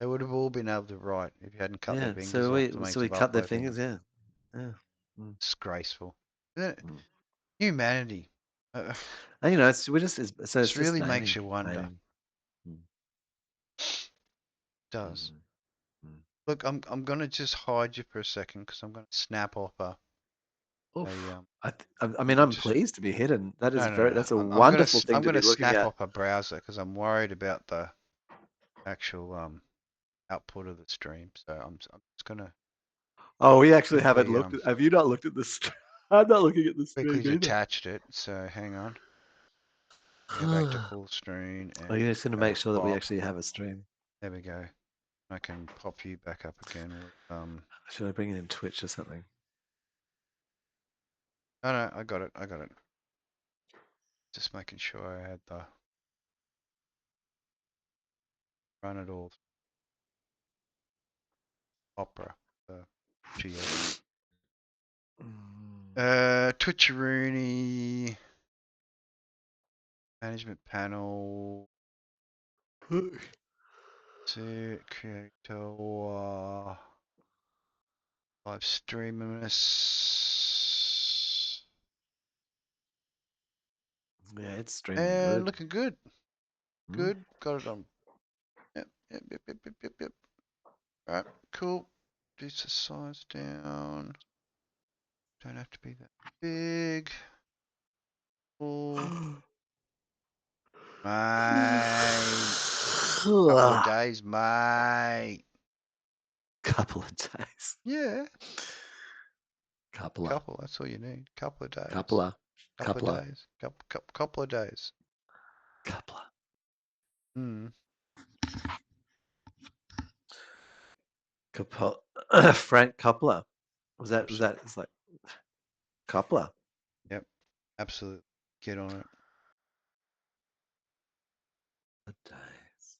Speaker 1: They would have all been able to write if you hadn't cut their
Speaker 2: Yeah,
Speaker 1: fingers off to make
Speaker 2: so
Speaker 1: the
Speaker 2: we cut their
Speaker 1: buffalo
Speaker 2: fingers.
Speaker 1: fingers.
Speaker 2: Yeah, yeah. Mm,
Speaker 1: Disgraceful. Isn't it?
Speaker 2: mm.
Speaker 1: Humanity.
Speaker 2: And it's
Speaker 1: This
Speaker 2: just
Speaker 1: really makes
Speaker 2: naming,
Speaker 1: you wonder.
Speaker 2: naming. Mm,
Speaker 1: It does.
Speaker 2: mm, mm.
Speaker 1: Look, I'm gonna just hide you for a second because I'm gonna snap off a
Speaker 2: Oof. I mean, I'm
Speaker 1: just
Speaker 2: pleased to be hidden. That is
Speaker 1: no.
Speaker 2: that's a
Speaker 1: I'm gonna
Speaker 2: wonderful
Speaker 1: I'm
Speaker 2: thing to
Speaker 1: gonna
Speaker 2: be looking
Speaker 1: snap
Speaker 2: at.
Speaker 1: off a browser because I'm worried about the actual output of the stream. So I'm just gonna
Speaker 2: Oh, we actually haven't
Speaker 1: quickly
Speaker 2: looked at. Have you not looked at the stream? I'm not looking at the stream
Speaker 1: quickly
Speaker 2: either.
Speaker 1: attached it. So hang on. Go back to full screen
Speaker 2: Are
Speaker 1: and
Speaker 2: you just going to
Speaker 1: go
Speaker 2: make sure that we
Speaker 1: pop.
Speaker 2: actually have a stream?
Speaker 1: There we go. I can pop you back up again with
Speaker 2: Should I bring it in Twitch or something?
Speaker 1: oh no, I got it. I got it. Just making sure I had the run it all Opera. GS.
Speaker 2: Mm.
Speaker 1: Twitcheroony management panel. Creator live streamers.
Speaker 2: Yeah, it's streaming good.
Speaker 1: Looking good.
Speaker 2: Mm.
Speaker 1: Good. Got it on. Yep. Yep. Yep. Yep. Yep. Yep. Yep. All right. Cool. Reduce the size down. Don't have to be that big. Cool. Mate. Couple of days, mate.
Speaker 2: Couple of days.
Speaker 1: Yeah.
Speaker 2: Couple of.
Speaker 1: Couple. That's all you need. Couple of
Speaker 2: Couple
Speaker 1: days.
Speaker 2: of.
Speaker 1: Couple of
Speaker 2: Couple of.
Speaker 1: days. Couple of days.
Speaker 2: Coupler.
Speaker 1: Mm,
Speaker 2: Frank Coupler. Was that
Speaker 1: absolutely.
Speaker 2: it's like Coupler?
Speaker 1: Yep. Absolutely. Get on it.
Speaker 2: The days.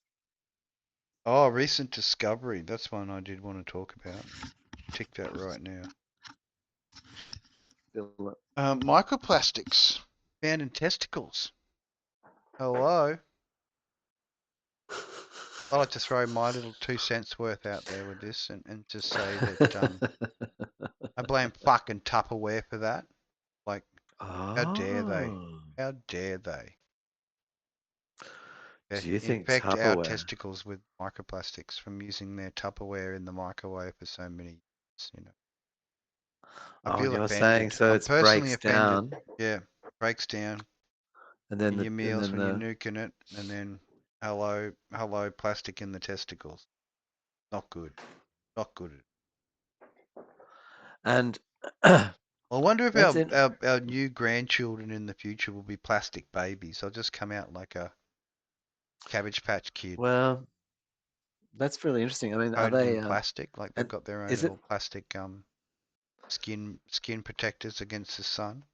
Speaker 1: Oh, recent discovery. That's one I did want to talk about. Tick that right now.
Speaker 2: Feel it.
Speaker 1: Microplastics found in testicles. Hello. I like to throw my little 2 cents worth out there with this and just say that I blame fucking Tupperware for that. Like, how dare they?
Speaker 2: Oh.
Speaker 1: How dare they?
Speaker 2: Do you think
Speaker 1: Infect our
Speaker 2: Tupperware?
Speaker 1: testicles with microplastics from using their Tupperware in the microwave for so many years, you know. I
Speaker 2: Oh, and
Speaker 1: feel
Speaker 2: you're saying
Speaker 1: offended.
Speaker 2: so
Speaker 1: I'm
Speaker 2: it
Speaker 1: personally
Speaker 2: breaks
Speaker 1: offended.
Speaker 2: down,
Speaker 1: Yeah, breaks down
Speaker 2: and then
Speaker 1: in your
Speaker 2: and
Speaker 1: meals
Speaker 2: then
Speaker 1: when you're
Speaker 2: the
Speaker 1: nuking it, and then hello, plastic in the testicles. Not good. Not good.
Speaker 2: and
Speaker 1: I wonder if
Speaker 2: that's it.
Speaker 1: our new grandchildren in the future will be plastic babies. They'll just come out like a Cabbage Patch Kid,
Speaker 2: Well, that's really interesting. I mean, are
Speaker 1: coated
Speaker 2: they?
Speaker 1: in plastic. Like they've
Speaker 2: And
Speaker 1: got their own
Speaker 2: is it?
Speaker 1: little plastic skin protectors against the sun,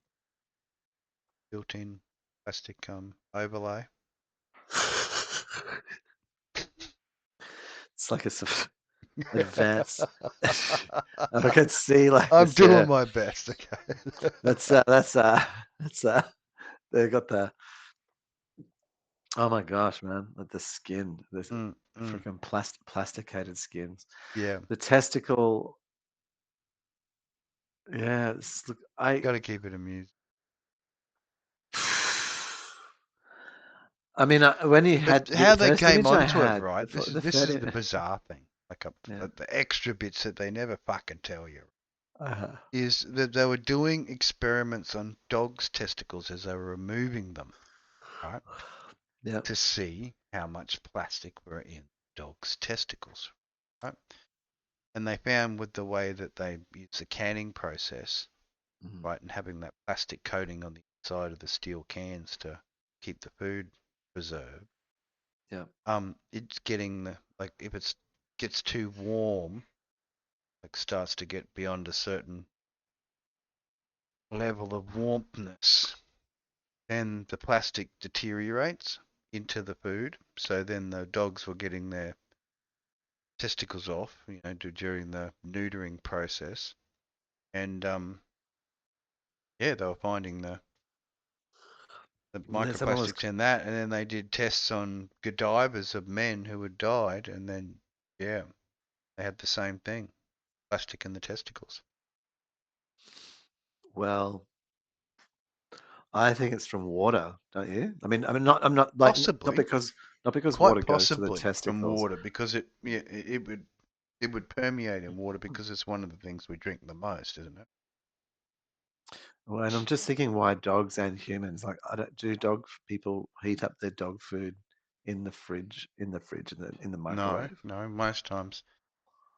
Speaker 1: built-in plastic overlay.
Speaker 2: It's like a sort of advanced. I can see like
Speaker 1: I'm
Speaker 2: this.
Speaker 1: doing my best. Okay.
Speaker 2: That's they got the. Oh my gosh, man! Like the skin, this
Speaker 1: mm, mm,
Speaker 2: freaking plasticated skins.
Speaker 1: yeah,
Speaker 2: The testicle. Yeah, look, I.
Speaker 1: got to keep it amused.
Speaker 2: I mean, when you
Speaker 1: But
Speaker 2: had the
Speaker 1: how they
Speaker 2: first
Speaker 1: came
Speaker 2: image I
Speaker 1: onto it,
Speaker 2: had,
Speaker 1: right? This is
Speaker 2: the
Speaker 1: this
Speaker 2: third,
Speaker 1: is the bizarre thing. Like
Speaker 2: yeah,
Speaker 1: the extra bits that they never fucking tell you
Speaker 2: uh,
Speaker 1: is that they were doing experiments on dogs' testicles as they were removing them, right?
Speaker 2: yeah,
Speaker 1: To see how much plastic were in dogs' testicles, right? And they found with the way that they use the canning process,
Speaker 2: mhm,
Speaker 1: right, and having that plastic coating on the inside of the steel cans to keep the food preserved,
Speaker 2: yeah.
Speaker 1: it's getting the like if it's gets too warm, like starts to get beyond a certain level of warmthness, then the plastic deteriorates into the food. So then the dogs were getting their testicles off, during the neutering process, and yeah, they were finding the
Speaker 2: Yeah, someone was.
Speaker 1: microplastics in that, and then they did tests on cadavers of men who had died, and then yeah, they had the same thing, plastic in the testicles.
Speaker 2: Well, I think it's from water, don't you? Not. I'm not like
Speaker 1: Possibly,
Speaker 2: not because
Speaker 1: quite
Speaker 2: water goes to the
Speaker 1: possibly from
Speaker 2: testicles.
Speaker 1: water because it would permeate in water because it's one of the things we drink the most, isn't it?
Speaker 2: Well, and I'm just thinking why dogs and humans, like, do dog people heat up their dog food in the
Speaker 1: No,
Speaker 2: microwave?
Speaker 1: no, most times.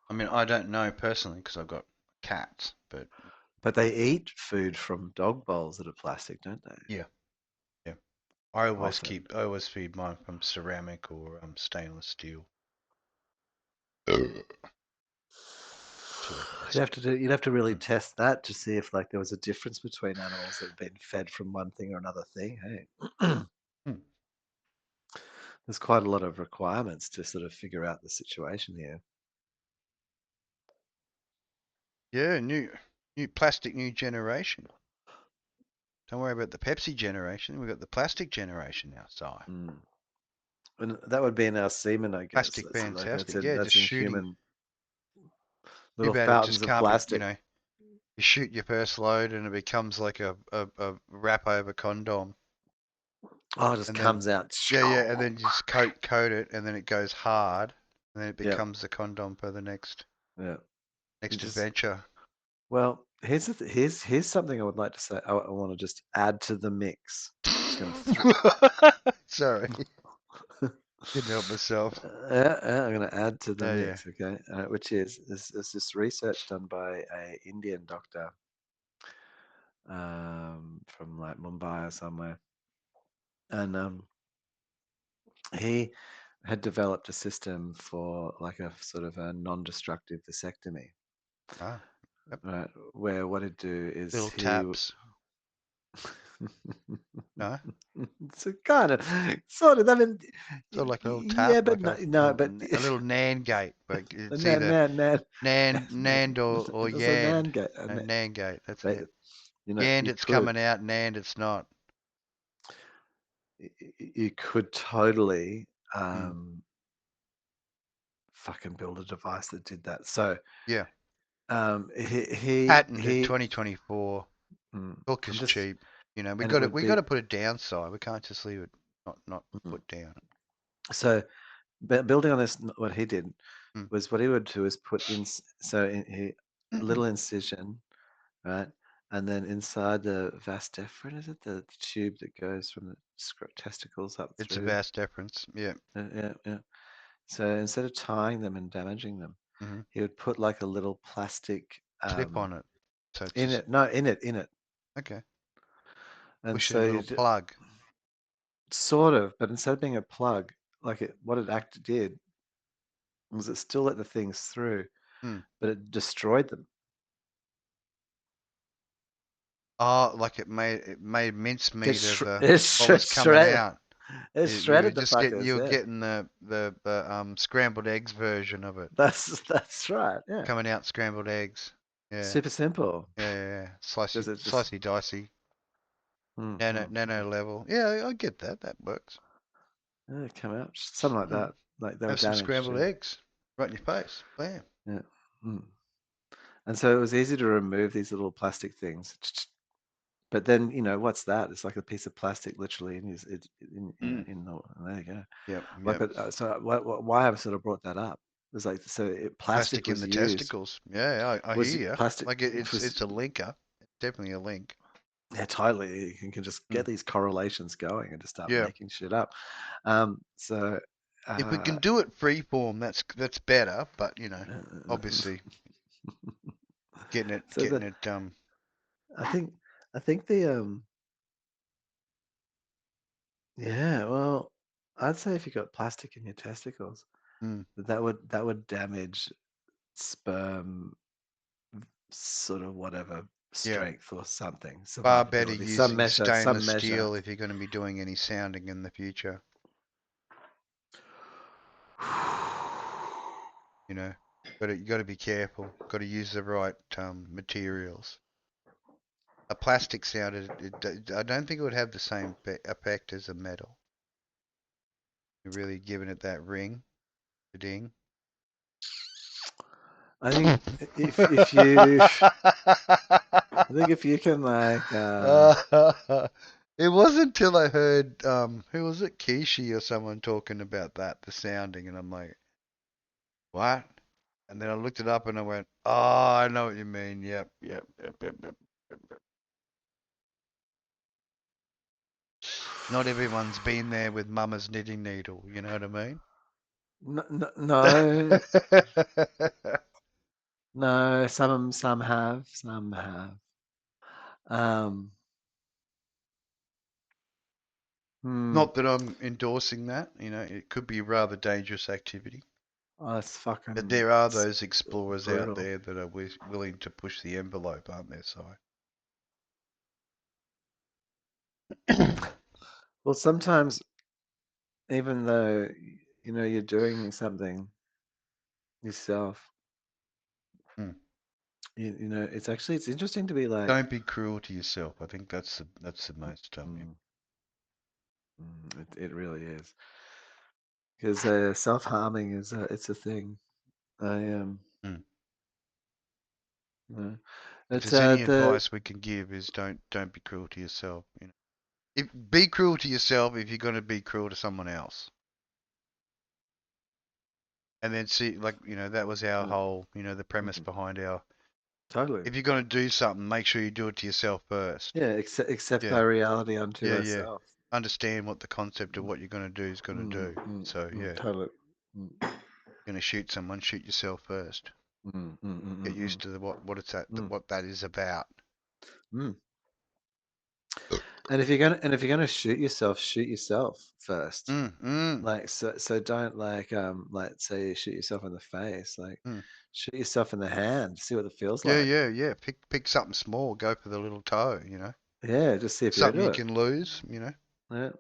Speaker 1: I mean, I don't know personally because I've got cats, but
Speaker 2: But they eat food from dog bowls that are plastic, don't they?
Speaker 1: yeah, yeah.
Speaker 2: Often.
Speaker 1: I always feed mine from ceramic or stainless steel. It's what I gotta say.
Speaker 2: You'd have to really
Speaker 1: Mm.
Speaker 2: test that to see if like there was a difference between animals that have been fed from one thing or another thing. Hey,
Speaker 1: Mm.
Speaker 2: there's quite a lot of requirements to sort of figure out the situation here.
Speaker 1: Yeah, new plastic new generation. Don't worry about the Pepsi generation. We've got the plastic generation now, Si.
Speaker 2: Mm. And that would be in our semen, I guess.
Speaker 1: Plastic fantastic.
Speaker 2: In
Speaker 1: Yeah, just shooting.
Speaker 2: human
Speaker 1: Too
Speaker 2: little
Speaker 1: bad it just
Speaker 2: fountains of
Speaker 1: can't be,
Speaker 2: plastic.
Speaker 1: you shoot your first load and it becomes like a wrap over condom.
Speaker 2: Oh, it just
Speaker 1: And then,
Speaker 2: comes out.
Speaker 1: yeah, and then you just coat it and then it goes hard and then it
Speaker 2: Yeah,
Speaker 1: becomes the condom for the
Speaker 2: yeah. You
Speaker 1: next
Speaker 2: just
Speaker 1: adventure.
Speaker 2: well, here's something I would like to say. I want to just add to the mix. Just going to
Speaker 1: Sorry, couldn't help myself.
Speaker 2: I'm going to add to the
Speaker 1: Oh yeah.
Speaker 2: mix, okay? Which is there's this research done by a Indian doctor from like Mumbai or somewhere, and he had developed a system for like a sort of a non-destructive vasectomy,
Speaker 1: Ah, yep.
Speaker 2: right? Where what he'd do is
Speaker 1: Little taps. No,
Speaker 2: it's a kind of sort of. I mean,
Speaker 1: sort of like a little
Speaker 2: yeah,
Speaker 1: tap,
Speaker 2: but
Speaker 1: like
Speaker 2: no, no, but
Speaker 1: a little Nan gate. But it's
Speaker 2: nan,
Speaker 1: either
Speaker 2: nan, nan.
Speaker 1: Nand or
Speaker 2: There's a nan
Speaker 1: Yand.
Speaker 2: gate.
Speaker 1: No, Nan gate. That's
Speaker 2: But
Speaker 1: it. Yand,
Speaker 2: you
Speaker 1: it's
Speaker 2: could
Speaker 1: coming out. Nand, it's not.
Speaker 2: you could totally
Speaker 1: Mm.
Speaker 2: fucking build a device that did that. So
Speaker 1: Yeah. Patented
Speaker 2: he
Speaker 1: 2024. Book
Speaker 2: I'm
Speaker 1: is
Speaker 2: just
Speaker 1: cheap. You know,
Speaker 2: and it would
Speaker 1: we got
Speaker 2: be
Speaker 1: to put a downside. We can't just leave it not
Speaker 2: mm.
Speaker 1: put down.
Speaker 2: So building on this, what he did
Speaker 1: Mm.
Speaker 2: was what he would do is put in a little incision, right? And then inside the vas deferens, is it the tube that goes from the testicles up
Speaker 1: It's a
Speaker 2: through?
Speaker 1: vast difference. Yeah.
Speaker 2: Yeah, yeah. So instead of tying them and damaging them,
Speaker 1: Hmm.
Speaker 2: he would put like a little plastic
Speaker 1: Clip on it. So it's
Speaker 2: in
Speaker 1: just
Speaker 2: it. No, in it.
Speaker 1: okay.
Speaker 2: And
Speaker 1: Push in a
Speaker 2: so
Speaker 1: little plug.
Speaker 2: sort of, but instead of being a plug, what it actually did was it still let the things through,
Speaker 1: Hmm.
Speaker 2: but it destroyed them.
Speaker 1: Oh, like it made mincemeat of
Speaker 2: It
Speaker 1: what was coming
Speaker 2: shredded.
Speaker 1: out.
Speaker 2: It
Speaker 1: You were
Speaker 2: shredded the
Speaker 1: just getting
Speaker 2: fuckers.
Speaker 1: you were
Speaker 2: Yeah,
Speaker 1: getting the scrambled eggs version of it
Speaker 2: that's right. Yeah,
Speaker 1: coming out scrambled eggs. Yeah.
Speaker 2: super simple
Speaker 1: Yeah.
Speaker 2: because it just
Speaker 1: Slicey dicey.
Speaker 2: mm, mm,
Speaker 1: Nano level. Yeah, I get that. That works.
Speaker 2: yeah, it came out something like
Speaker 1: Hmm.
Speaker 2: that. Like they were
Speaker 1: Have some
Speaker 2: damaged
Speaker 1: scrambled
Speaker 2: too.
Speaker 1: eggs right in your face. Bam.
Speaker 2: Yeah. Mm. And so it was easy to remove these little plastic things. But then, what's that? It's like a piece of plastic, literally, in his, it,
Speaker 1: Mm.
Speaker 2: in the. There you go.
Speaker 1: Yep,
Speaker 2: Like,
Speaker 1: yep.
Speaker 2: but so why I've sort of brought that up is like, so plastic
Speaker 1: Plastic in
Speaker 2: was
Speaker 1: the
Speaker 2: used,
Speaker 1: testicles. Yeah, I hear you.
Speaker 2: plastic
Speaker 1: Like
Speaker 2: was,
Speaker 1: it's a linker. It's definitely a link.
Speaker 2: yeah, totally. You can just
Speaker 1: Mm.
Speaker 2: get these correlations going and just start
Speaker 1: Yeah.
Speaker 2: making shit up. So,
Speaker 1: If we
Speaker 2: uh,
Speaker 1: can do it freeform, that's better. But obviously
Speaker 2: so
Speaker 1: getting it
Speaker 2: I think, I think yeah, well, I'd say if you got plastic in your testicles,
Speaker 1: mm,
Speaker 2: that would damage sperm sort of whatever
Speaker 1: yeah.
Speaker 2: strength or something,
Speaker 1: Far better
Speaker 2: survivability,
Speaker 1: using stainless
Speaker 2: some measure.
Speaker 1: steel if you're going to be doing any sounding in the future. You know, you got to be careful. Got to use the right materials. A plastic sound, I don't think it would have the same effect as a metal. You're really giving it that ring, the ding.
Speaker 2: I think if you I think if you can like
Speaker 1: It wasn't until I heard who was it, Kishi or someone talking about that, the sounding, and I'm like, what? And then I looked it up and I went, oh, I know what you mean. Yep. Not everyone's been there with mama's knitting needle, you know what I mean?
Speaker 2: no, no, some have. Um, hmm,
Speaker 1: Not that I'm endorsing that, it could be a rather dangerous activity.
Speaker 2: oh, it's
Speaker 1: But
Speaker 2: fucking
Speaker 1: there are those explorers out
Speaker 2: brutal.
Speaker 1: there that are willing to push the envelope, aren't there, Si?
Speaker 2: Well, sometimes even though you're doing something yourself,
Speaker 1: Hmm.
Speaker 2: it's interesting to be like,
Speaker 1: Don't be cruel to yourself. I think that's the most yeah.
Speaker 2: mm, it really is because self-harming is it's a thing. I
Speaker 1: Hmm.
Speaker 2: uh,
Speaker 1: If
Speaker 2: it's
Speaker 1: there's any
Speaker 2: the
Speaker 1: advice we can give is don't be cruel to yourself. Be cruel to yourself if you're going to be cruel to someone else. And then see, like, that was our
Speaker 2: uh,
Speaker 1: whole, the premise behind our.
Speaker 2: totally.
Speaker 1: If you're going to do something, make sure you do it to yourself first.
Speaker 2: Yeah, accept
Speaker 1: Yeah,
Speaker 2: thy reality unto
Speaker 1: yeah.
Speaker 2: thyself.
Speaker 1: Understand what the concept of what you're going to do is going to do. So, yeah,
Speaker 2: Totally. Mm,
Speaker 1: you're going to shoot someone, shoot yourself first. Get used to what it's
Speaker 2: mm,
Speaker 1: what that is about.
Speaker 2: mm. And if you're gonna shoot yourself first.
Speaker 1: Mm, mm,
Speaker 2: Like so don't like say you shoot yourself in the face, like
Speaker 1: mm.
Speaker 2: shoot yourself in the hand, see what it feels
Speaker 1: Yeah,
Speaker 2: like.
Speaker 1: yeah, yeah. Pick something small. Go for the little toe.
Speaker 2: Yeah, just see if you're
Speaker 1: Something
Speaker 2: into
Speaker 1: you
Speaker 2: it.
Speaker 1: can lose.
Speaker 2: Yeah.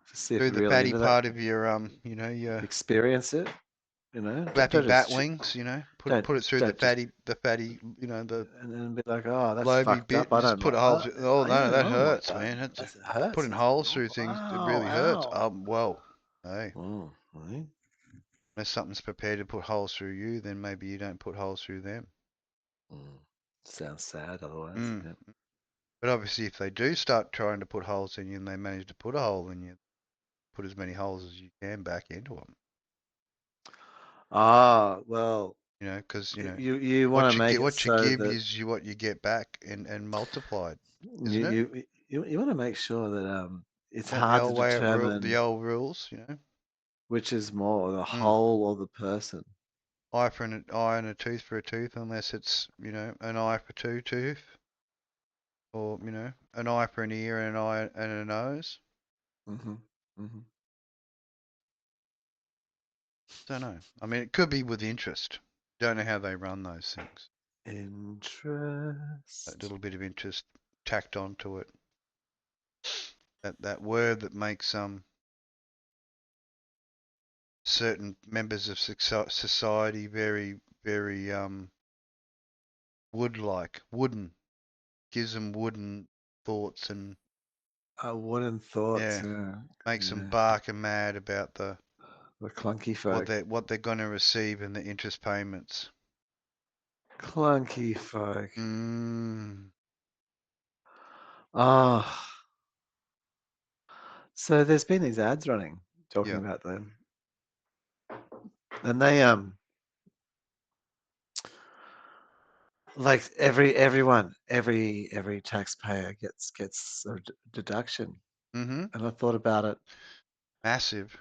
Speaker 2: Just see if
Speaker 1: Do
Speaker 2: you're
Speaker 1: the
Speaker 2: really
Speaker 1: fatty
Speaker 2: into that.
Speaker 1: part of your your
Speaker 2: Experience it,
Speaker 1: flappy
Speaker 2: don't
Speaker 1: bat
Speaker 2: just
Speaker 1: wings.
Speaker 2: don't
Speaker 1: Put it through
Speaker 2: don't just
Speaker 1: the fatty. The
Speaker 2: and then be like, oh, that's
Speaker 1: loby
Speaker 2: fucked
Speaker 1: bit.
Speaker 2: up. I
Speaker 1: Just
Speaker 2: don't
Speaker 1: put
Speaker 2: mind.
Speaker 1: a hole through. Oh
Speaker 2: I
Speaker 1: no,
Speaker 2: don't
Speaker 1: that
Speaker 2: know like
Speaker 1: hurts,
Speaker 2: that.
Speaker 1: man.
Speaker 2: It hurts.
Speaker 1: Putting
Speaker 2: Is it?
Speaker 1: holes
Speaker 2: Oh,
Speaker 1: through things, it
Speaker 2: ow,
Speaker 1: really hurts.
Speaker 2: ow.
Speaker 1: Well, hey,
Speaker 2: Right.
Speaker 1: if something's prepared to put holes through you, then maybe you don't put holes through them.
Speaker 2: Mm. Sounds sad otherwise.
Speaker 1: Mm.
Speaker 2: Yeah.
Speaker 1: But obviously, if they do start trying to put holes in you and they manage to put a hole in you, put as many holes as you can back into them.
Speaker 2: Ah, well,
Speaker 1: Because
Speaker 2: you want to make it
Speaker 1: what you
Speaker 2: so
Speaker 1: give
Speaker 2: that
Speaker 1: is what you get back and multiplied,
Speaker 2: you
Speaker 1: isn't it?
Speaker 2: you want to make sure that it's
Speaker 1: That the
Speaker 2: hard to
Speaker 1: old way the
Speaker 2: determine
Speaker 1: old rules.
Speaker 2: which is more, the
Speaker 1: Mm.
Speaker 2: whole or the person.
Speaker 1: Eye for an eye and a tooth for a tooth, unless it's an eye for two tooth, or an eye for an ear and an eye and a nose.
Speaker 2: Hmm. Hmm.
Speaker 1: Don't know. I mean, it could be with interest. Don't know how they run those things. That
Speaker 2: Interest.
Speaker 1: little bit of interest tacked onto it. That word that makes certain members of society very very wooden, gives them wooden thoughts and
Speaker 2: Wooden thoughts.
Speaker 1: yeah,
Speaker 2: Yeah,
Speaker 1: makes them
Speaker 2: yeah.
Speaker 1: bark and mad about
Speaker 2: The clunky folk.
Speaker 1: what they're going to receive in the interest payments.
Speaker 2: Clunky folk.
Speaker 1: Mm,
Speaker 2: Ah, so there's been these ads running talking
Speaker 1: yeah.
Speaker 2: about them, and they like every taxpayer gets a deduction.
Speaker 1: Mm-hmm.
Speaker 2: And I thought about it.
Speaker 1: Massive,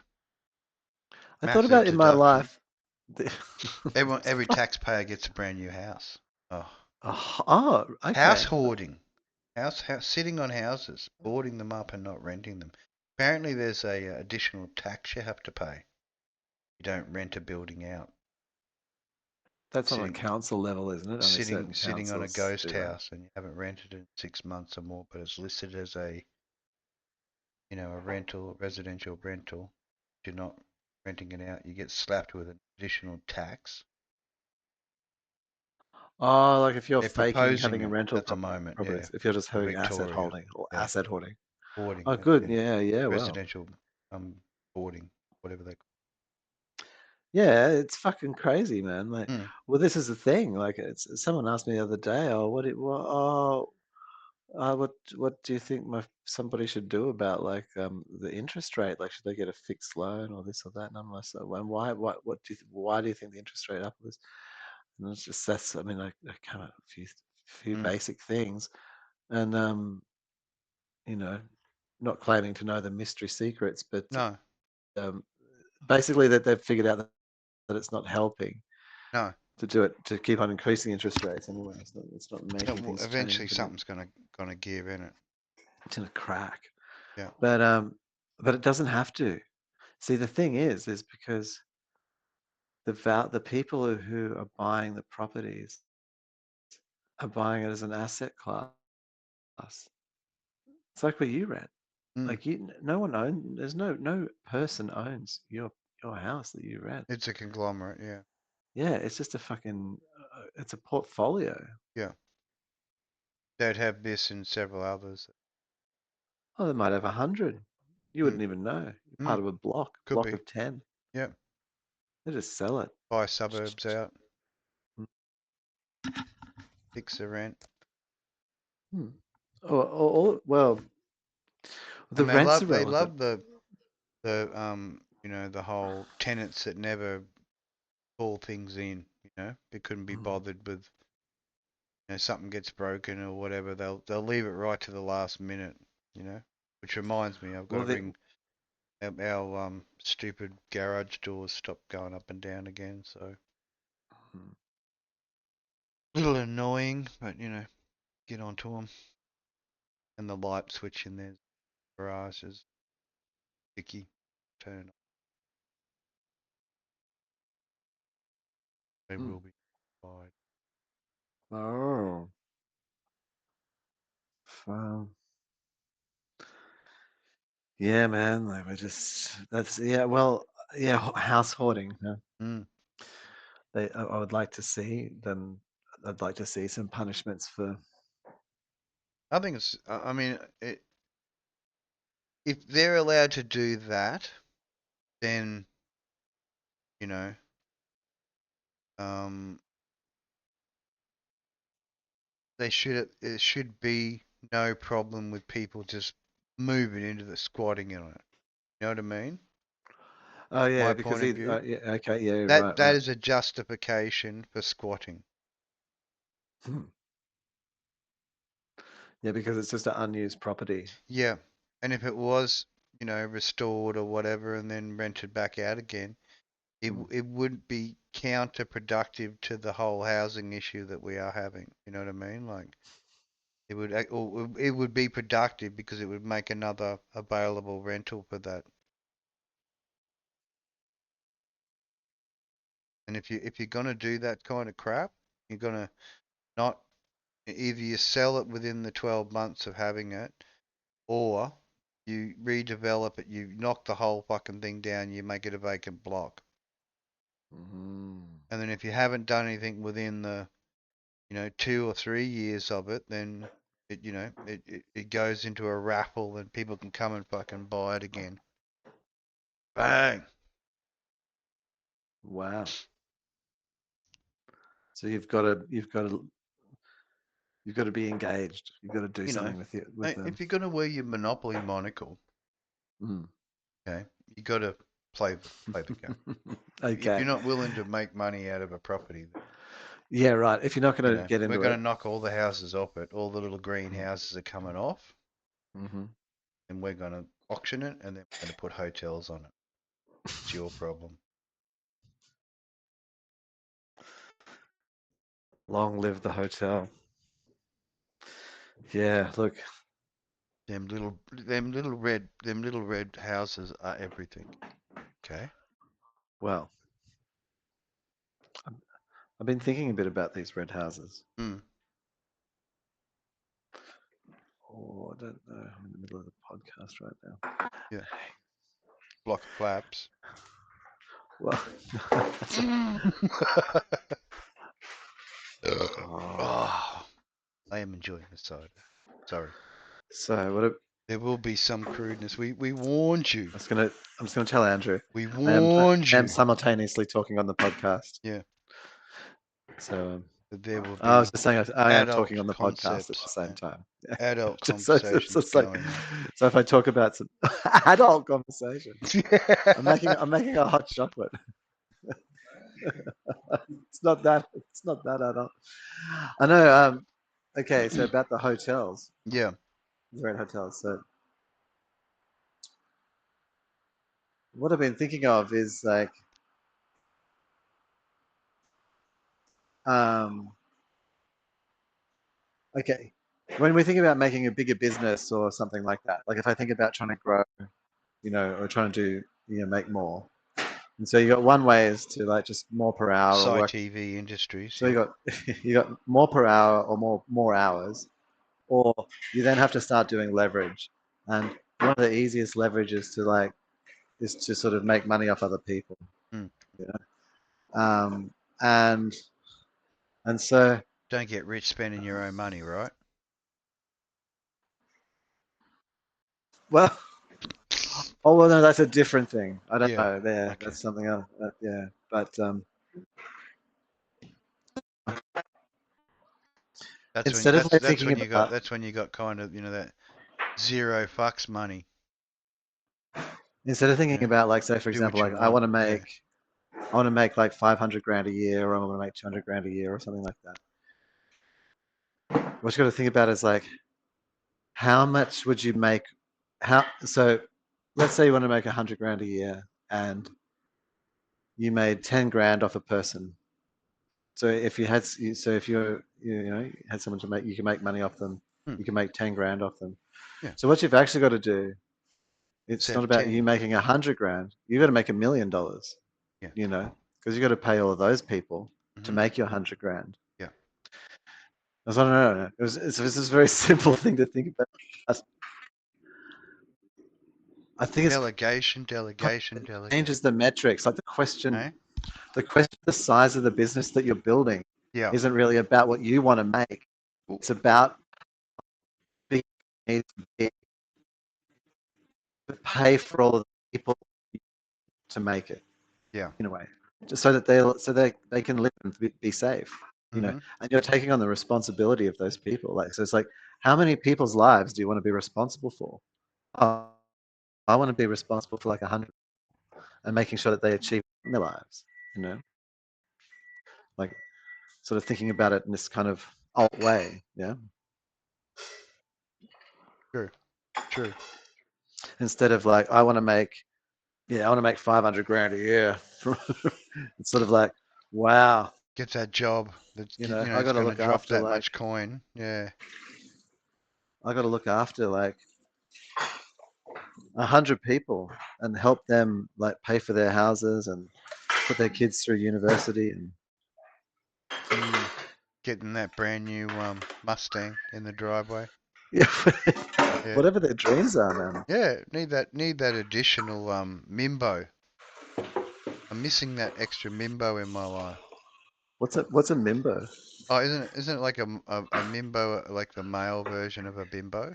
Speaker 2: I thought
Speaker 1: massive
Speaker 2: about it in my
Speaker 1: deduction.
Speaker 2: life.
Speaker 1: Every taxpayer gets a brand new house. Oh,
Speaker 2: Oh,
Speaker 1: house
Speaker 2: okay.
Speaker 1: hoarding. House sitting on houses, boarding them up and not renting them. Apparently, there's a additional tax you have to pay. You don't rent a building out.
Speaker 2: That's on a
Speaker 1: Sitting
Speaker 2: council level, isn't it? Only certain
Speaker 1: sitting on a
Speaker 2: councils
Speaker 1: ghost
Speaker 2: do that.
Speaker 1: house and you haven't rented it in 6 months or more, but it's listed as a rental, residential rental. If you're not renting it out, you get slapped with an additional tax.
Speaker 2: Oh, like if you're
Speaker 1: They're
Speaker 2: faking
Speaker 1: proposing
Speaker 2: having a
Speaker 1: it
Speaker 2: rental
Speaker 1: at the moment, yeah,
Speaker 2: properties, if you're just
Speaker 1: for
Speaker 2: having asset
Speaker 1: Victoria,
Speaker 2: holding or
Speaker 1: yeah,
Speaker 2: asset hoarding.
Speaker 1: boarding,
Speaker 2: Oh, good.
Speaker 1: yeah,
Speaker 2: Yeah, yeah, well.
Speaker 1: residential boarding, whatever they
Speaker 2: Yeah, it's fucking crazy, man. Like,
Speaker 1: call it.
Speaker 2: well, this is the thing. Like, it's someone asked me the other day, oh, what do you think somebody should do about like the interest rate? Like, should they get a fixed loan or this or that? And I'm like, so, and why do you think the interest rate up is? And it's just that's I mean, I kind of few
Speaker 1: Mm.
Speaker 2: basic things, and you know, not claiming to know the mystery secrets, but
Speaker 1: No,
Speaker 2: um, basically that they've figured out that it's not helping
Speaker 1: no.
Speaker 2: to do it to keep on increasing interest rates anyway. It's not making
Speaker 1: Well,
Speaker 2: things
Speaker 1: eventually
Speaker 2: change, and
Speaker 1: something's gonna give in it.
Speaker 2: it's in a crack.
Speaker 1: Yeah.
Speaker 2: But it doesn't have to. See, the thing is because the people who are buying the properties are buying it as an asset class. It's like where you rent.
Speaker 1: Mm.
Speaker 2: Like no one owns. There's no person owns your house that you rent.
Speaker 1: It's a conglomerate. Yeah.
Speaker 2: Yeah, it's just a fucking. It's a portfolio.
Speaker 1: Yeah. They'd have this and several others.
Speaker 2: Oh, they might have 100. You
Speaker 1: Mm.
Speaker 2: wouldn't even know. You're part
Speaker 1: Mm.
Speaker 2: of a
Speaker 1: Could
Speaker 2: block
Speaker 1: be.
Speaker 2: of 10.
Speaker 1: Yeah.
Speaker 2: They just sell it.
Speaker 1: Buy suburbs out, fix the rent.
Speaker 2: Hmm. Well, the
Speaker 1: And they
Speaker 2: rent's
Speaker 1: love
Speaker 2: irrelevant.
Speaker 1: the whole tenants that never call things in. They couldn't be
Speaker 2: Hmm.
Speaker 1: bothered with something gets broken or whatever. They'll leave it right to the last minute. Which reminds me, I've got
Speaker 2: Well,
Speaker 1: to ring our stupid garage doors stop going up and down again. So
Speaker 2: hmm.
Speaker 1: a little annoying, but get onto them. And the light switch in there. garages, sticky, turn on. They
Speaker 2: Hmm.
Speaker 1: will be wide.
Speaker 2: Oh. Um, yeah, man. Like we're just that's yeah. Well, yeah. House hoarding. Yeah.
Speaker 1: Mm.
Speaker 2: I would like to see them. I'd like to see some punishments for.
Speaker 1: I think it's. I mean, if they're allowed to do that, then you know, um, they should. It should be no problem with people just moving into the squatting on it. You know what I mean?
Speaker 2: Oh yeah,
Speaker 1: My
Speaker 2: because
Speaker 1: point of view.
Speaker 2: yeah. Okay. Yeah.
Speaker 1: That
Speaker 2: Right.
Speaker 1: that
Speaker 2: Right.
Speaker 1: is a justification for squatting.
Speaker 2: Hmm. Yeah, because it's just an unused property.
Speaker 1: Yeah, and if it was, restored or whatever, and then rented back out again,
Speaker 2: Hmm.
Speaker 1: it would be counterproductive to the whole housing issue that we are having. You know what I mean? Like or it would be productive because it would make another available rental for that. And if you're gonna do that kind of crap, you're gonna not either you sell it within the 12 months of having it, or you redevelop it, you knock the whole fucking thing down, you make it a vacant block.
Speaker 2: Hmm.
Speaker 1: And then if you haven't done anything within the, 2 or 3 years of it, then it goes into a raffle and people can come and fucking buy it again. Bang.
Speaker 2: Wow. So you've got to be engaged. You've got to do
Speaker 1: You know,
Speaker 2: something with them.
Speaker 1: if you're gonna wear your Monopoly monocle,
Speaker 2: Mm.
Speaker 1: okay, you got to play the game. If
Speaker 2: Okay.
Speaker 1: you're not willing to make money out of a property, then,
Speaker 2: Yeah, right. If you're not going to get
Speaker 1: we're
Speaker 2: into
Speaker 1: gonna
Speaker 2: it.
Speaker 1: knock all the houses off it. All the little green houses are coming off,
Speaker 2: Mm-hmm.
Speaker 1: and we're gonna auction it, and then we're gonna put hotels on it. It's your problem.
Speaker 2: Long live the hotel. Yeah, look.
Speaker 1: Them little red houses are everything. Okay.
Speaker 2: Well, I've been thinking a bit about these red houses.
Speaker 1: Mm.
Speaker 2: Oh, I don't know. I'm in the middle of the podcast right now.
Speaker 1: Yeah. Block of flaps.
Speaker 2: Well, oh.
Speaker 1: Oh, I am enjoying the cider. Sorry.
Speaker 2: So what?
Speaker 1: There will be some crudeness. We warned you.
Speaker 2: I'm just gonna tell Andrew.
Speaker 1: We
Speaker 2: I
Speaker 1: warned
Speaker 2: am
Speaker 1: you.
Speaker 2: simultaneously talking on the podcast.
Speaker 1: Yeah.
Speaker 2: So
Speaker 1: That there will
Speaker 2: I was
Speaker 1: be
Speaker 2: just saying I am talking
Speaker 1: adult
Speaker 2: on the podcast at the
Speaker 1: concepts.
Speaker 2: same
Speaker 1: Yeah.
Speaker 2: time. Yeah.
Speaker 1: Adult
Speaker 2: Just so
Speaker 1: conversations
Speaker 2: it's like
Speaker 1: going on.
Speaker 2: so if I talk about some adult conversations, I'm making a hot chocolate. It's not that adult. I know. Okay, so about the hotels,
Speaker 1: Yeah.
Speaker 2: the red hotels. So what I've been thinking of is like, um, okay, when we think about making a bigger business or something like that, like if I think about trying to grow, or trying to do, make more. And so you got one way is to like just more per hour or
Speaker 1: Sci
Speaker 2: work.
Speaker 1: TV industries.
Speaker 2: So you
Speaker 1: Yeah.
Speaker 2: got you got more per hour or more hours, or you then have to start doing leverage. And one of the easiest leverages is to sort of make money off other people.
Speaker 1: Mm.
Speaker 2: You know? And so
Speaker 1: Don't get rich spending your own money, right?
Speaker 2: well, oh well, no, that's a different thing. I don't
Speaker 1: Yeah.
Speaker 2: know. There,
Speaker 1: Okay.
Speaker 2: that's something else. Yeah, but
Speaker 1: That's when
Speaker 2: instead of
Speaker 1: that's
Speaker 2: like
Speaker 1: that's
Speaker 2: thinking
Speaker 1: when you got
Speaker 2: about
Speaker 1: that's when you got kind of that zero fucks money.
Speaker 2: instead of
Speaker 1: You
Speaker 2: thinking
Speaker 1: know,
Speaker 2: about like say for
Speaker 1: do
Speaker 2: example
Speaker 1: what you
Speaker 2: like I
Speaker 1: want.
Speaker 2: want to
Speaker 1: Yeah.
Speaker 2: make I want to make like 500 grand a year, or I want to make 200 grand a year, or something like that. What you got to think about is like, how much would you make? So let's say you want to make 100 grand a year, and you made 10 grand off a person. So if you had someone to make, you can make money off them.
Speaker 1: Hmm.
Speaker 2: You can make 10 grand off them.
Speaker 1: Yeah.
Speaker 2: So what you've actually got to do It's not about you
Speaker 1: $17.
Speaker 2: making $100,000. You got to make $1 million,
Speaker 1: Yeah.
Speaker 2: you know, because you got to pay all of those people to
Speaker 1: Mm-hmm.
Speaker 2: make your $100,000.
Speaker 1: Yeah.
Speaker 2: I don't know. It's this is a very simple thing to think about. I think it's
Speaker 1: Delegation.
Speaker 2: changes the metrics. Like
Speaker 1: Eh?
Speaker 2: the question, the size of the business that you're building
Speaker 1: Yeah.
Speaker 2: isn't really about what you want to make.
Speaker 1: Ooh.
Speaker 2: It's about being able to pay for all of the people to make it.
Speaker 1: Yeah.
Speaker 2: In a way, just so that they can live and be safe. You know,
Speaker 1: Mm-hmm.
Speaker 2: and you're taking on the responsibility of those people. Like, so it's like, how many people's lives do you want to be responsible for? Oh, I want to be responsible for like 100, and making sure that they achieve their lives. You know, like sort of thinking about it in this kind of alt way. Yeah.
Speaker 1: True. True.
Speaker 2: Instead of like, I want to make 500,000 a year. It's sort of like, wow,
Speaker 1: Get that job that's
Speaker 2: you know, I
Speaker 1: it's
Speaker 2: got to
Speaker 1: going to
Speaker 2: look
Speaker 1: drop
Speaker 2: after
Speaker 1: that
Speaker 2: like,
Speaker 1: much coin. Yeah.
Speaker 2: I got to look after like 100 people and help them like pay for their houses and put their kids through university and
Speaker 1: Mm. Getting that brand new Mustang in the driveway.
Speaker 2: yeah,
Speaker 1: Yeah.
Speaker 2: whatever their dreams are, man.
Speaker 1: Yeah. Need that additional Mimbo. I'm missing that extra Mimbo in my life.
Speaker 2: What's a mimbo?
Speaker 1: Oh, isn't it like a Mimbo like the male version of a bimbo?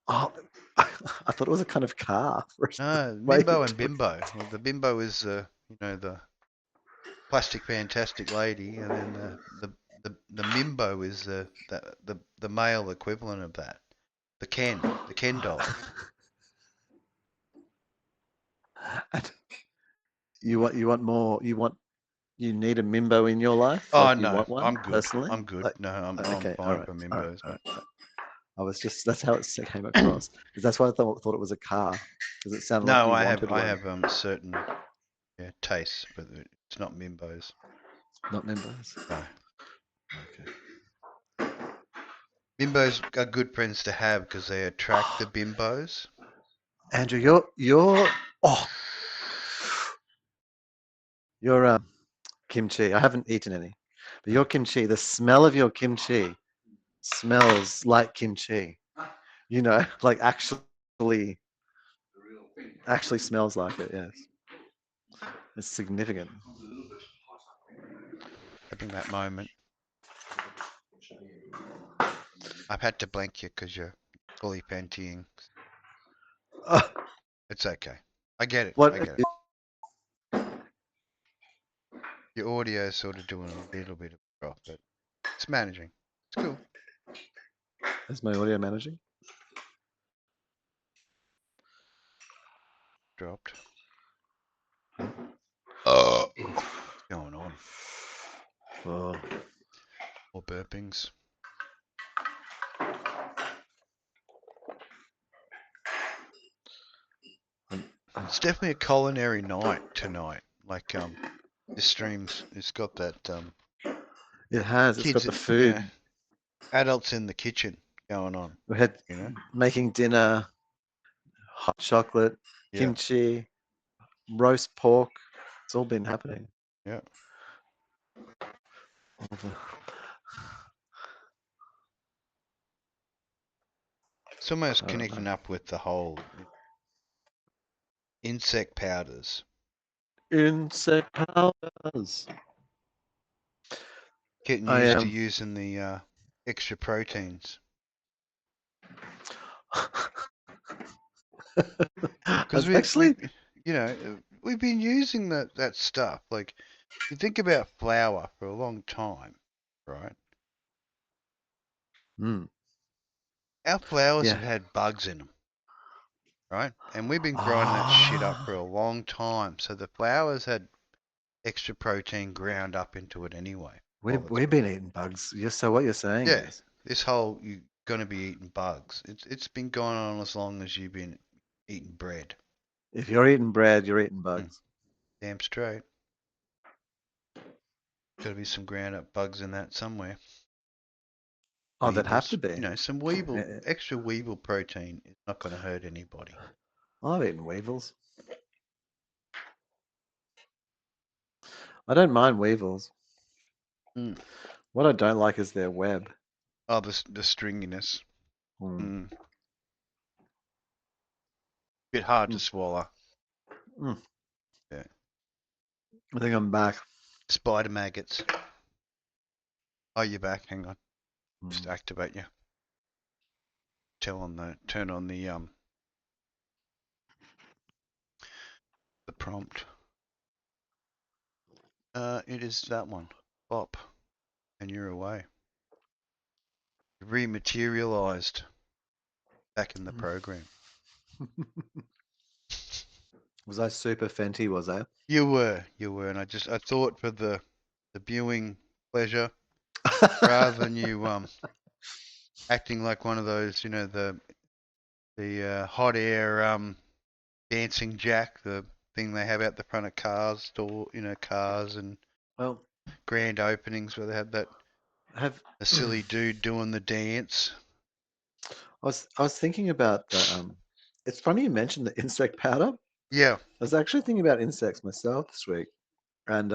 Speaker 2: Oh, I thought it was a kind of car.
Speaker 1: No,
Speaker 2: Way you're
Speaker 1: Mimbo and
Speaker 2: talking.
Speaker 1: Bimbo. Well, the Bimbo is the plastic fantastic lady, and then the Mimbo is the male equivalent of that. The Ken doll.
Speaker 2: You want more. You need a mimbo in your life.
Speaker 1: Oh
Speaker 2: Like you
Speaker 1: no,
Speaker 2: want one
Speaker 1: I'm good.
Speaker 2: personally.
Speaker 1: I'm good.
Speaker 2: Like
Speaker 1: No, I'm
Speaker 2: okay, all
Speaker 1: fine
Speaker 2: right,
Speaker 1: for
Speaker 2: all right,
Speaker 1: Mimbos,
Speaker 2: all
Speaker 1: mate.
Speaker 2: right. I was just that's how it came across. Because that's why I thought it was a car. Because it sounded like
Speaker 1: No,
Speaker 2: you
Speaker 1: I have
Speaker 2: wanted
Speaker 1: I
Speaker 2: one,
Speaker 1: have certain tastes, but it's not Mimbos.
Speaker 2: not mimbos.
Speaker 1: No,
Speaker 2: Okay.
Speaker 1: Bimbos are good friends to have because they attract the bimbos.
Speaker 2: Andrew, oh your kimchi. I haven't eaten any, but your kimchi. The smell of your kimchi smells like kimchi. You know, like actually smells like it. Yes, it's significant.
Speaker 1: Having that moment. I've had to blank you because you're fully pantying.
Speaker 2: Uh,
Speaker 1: It's okay. I get it. I
Speaker 2: what
Speaker 1: get it. Your audio is sort of doing a little bit of a drop, but it's managing. It's cool.
Speaker 2: is my audio managing?
Speaker 1: Dropped. What's going on?
Speaker 2: Oh.
Speaker 1: More burpings. It's definitely a culinary night tonight. Like this stream's it's got that
Speaker 2: It has. It's got
Speaker 1: kids,
Speaker 2: the food.
Speaker 1: adults in the kitchen going on.
Speaker 2: We had
Speaker 1: You know.
Speaker 2: making dinner, hot chocolate,
Speaker 1: Yeah.
Speaker 2: kimchi, roast pork. It's all been happening.
Speaker 1: Yeah. It's almost
Speaker 2: I don't know.
Speaker 1: connecting up with the whole insect powders.
Speaker 2: Insect powders.
Speaker 1: Getting
Speaker 2: I
Speaker 1: used to
Speaker 2: am.
Speaker 1: using the extra proteins. Because
Speaker 2: I've
Speaker 1: we
Speaker 2: actually.
Speaker 1: we've been using that stuff. Like you think about flour for a long time, right?
Speaker 2: Mm,
Speaker 1: Our flowers
Speaker 2: yeah.
Speaker 1: have had bugs in them, right? And we've been grinding that shit up for
Speaker 2: Ah,
Speaker 1: a long time. So the flowers had extra protein ground up into it anyway. All the
Speaker 2: we've
Speaker 1: time.
Speaker 2: been eating bugs. So what you're saying
Speaker 1: Yeah,
Speaker 2: is,
Speaker 1: this whole you gonna be eating bugs. It's been going on as long as you've been eating bread.
Speaker 2: if you're eating bread, you're eating
Speaker 1: Hmm,
Speaker 2: bugs.
Speaker 1: damn straight. Got to be some ground up bugs in that somewhere.
Speaker 2: Oh, they'd have
Speaker 1: weevils.
Speaker 2: to be.
Speaker 1: You know, some extra weevil protein is not going to hurt anybody.
Speaker 2: I've eaten weevils. I don't mind weevils.
Speaker 1: Mm.
Speaker 2: What I don't like is their web.
Speaker 1: Oh, the stringiness.
Speaker 2: Mm.
Speaker 1: Bit hard to
Speaker 2: Mm.
Speaker 1: swallow.
Speaker 2: Mm.
Speaker 1: Yeah.
Speaker 2: I think I'm back.
Speaker 1: Spider maggots. Oh, you're back. Hang on. Just
Speaker 2: Mm.
Speaker 1: activate you. Turn on the prompt. It is that one. Bop. And you're away. Rematerialized back in the program.
Speaker 2: Was I super Fenty? Was I?
Speaker 1: You were, and I thought for the viewing pleasure, rather than you acting like one of those, you know, the hot air dancing jack, the thing they have out the front of cars, cars and
Speaker 2: Well,
Speaker 1: grand openings where they have that
Speaker 2: have
Speaker 1: a silly dude doing the dance.
Speaker 2: I was thinking about the it's funny you mentioned the insect powder.
Speaker 1: Yeah,
Speaker 2: I was actually thinking about insects myself this week and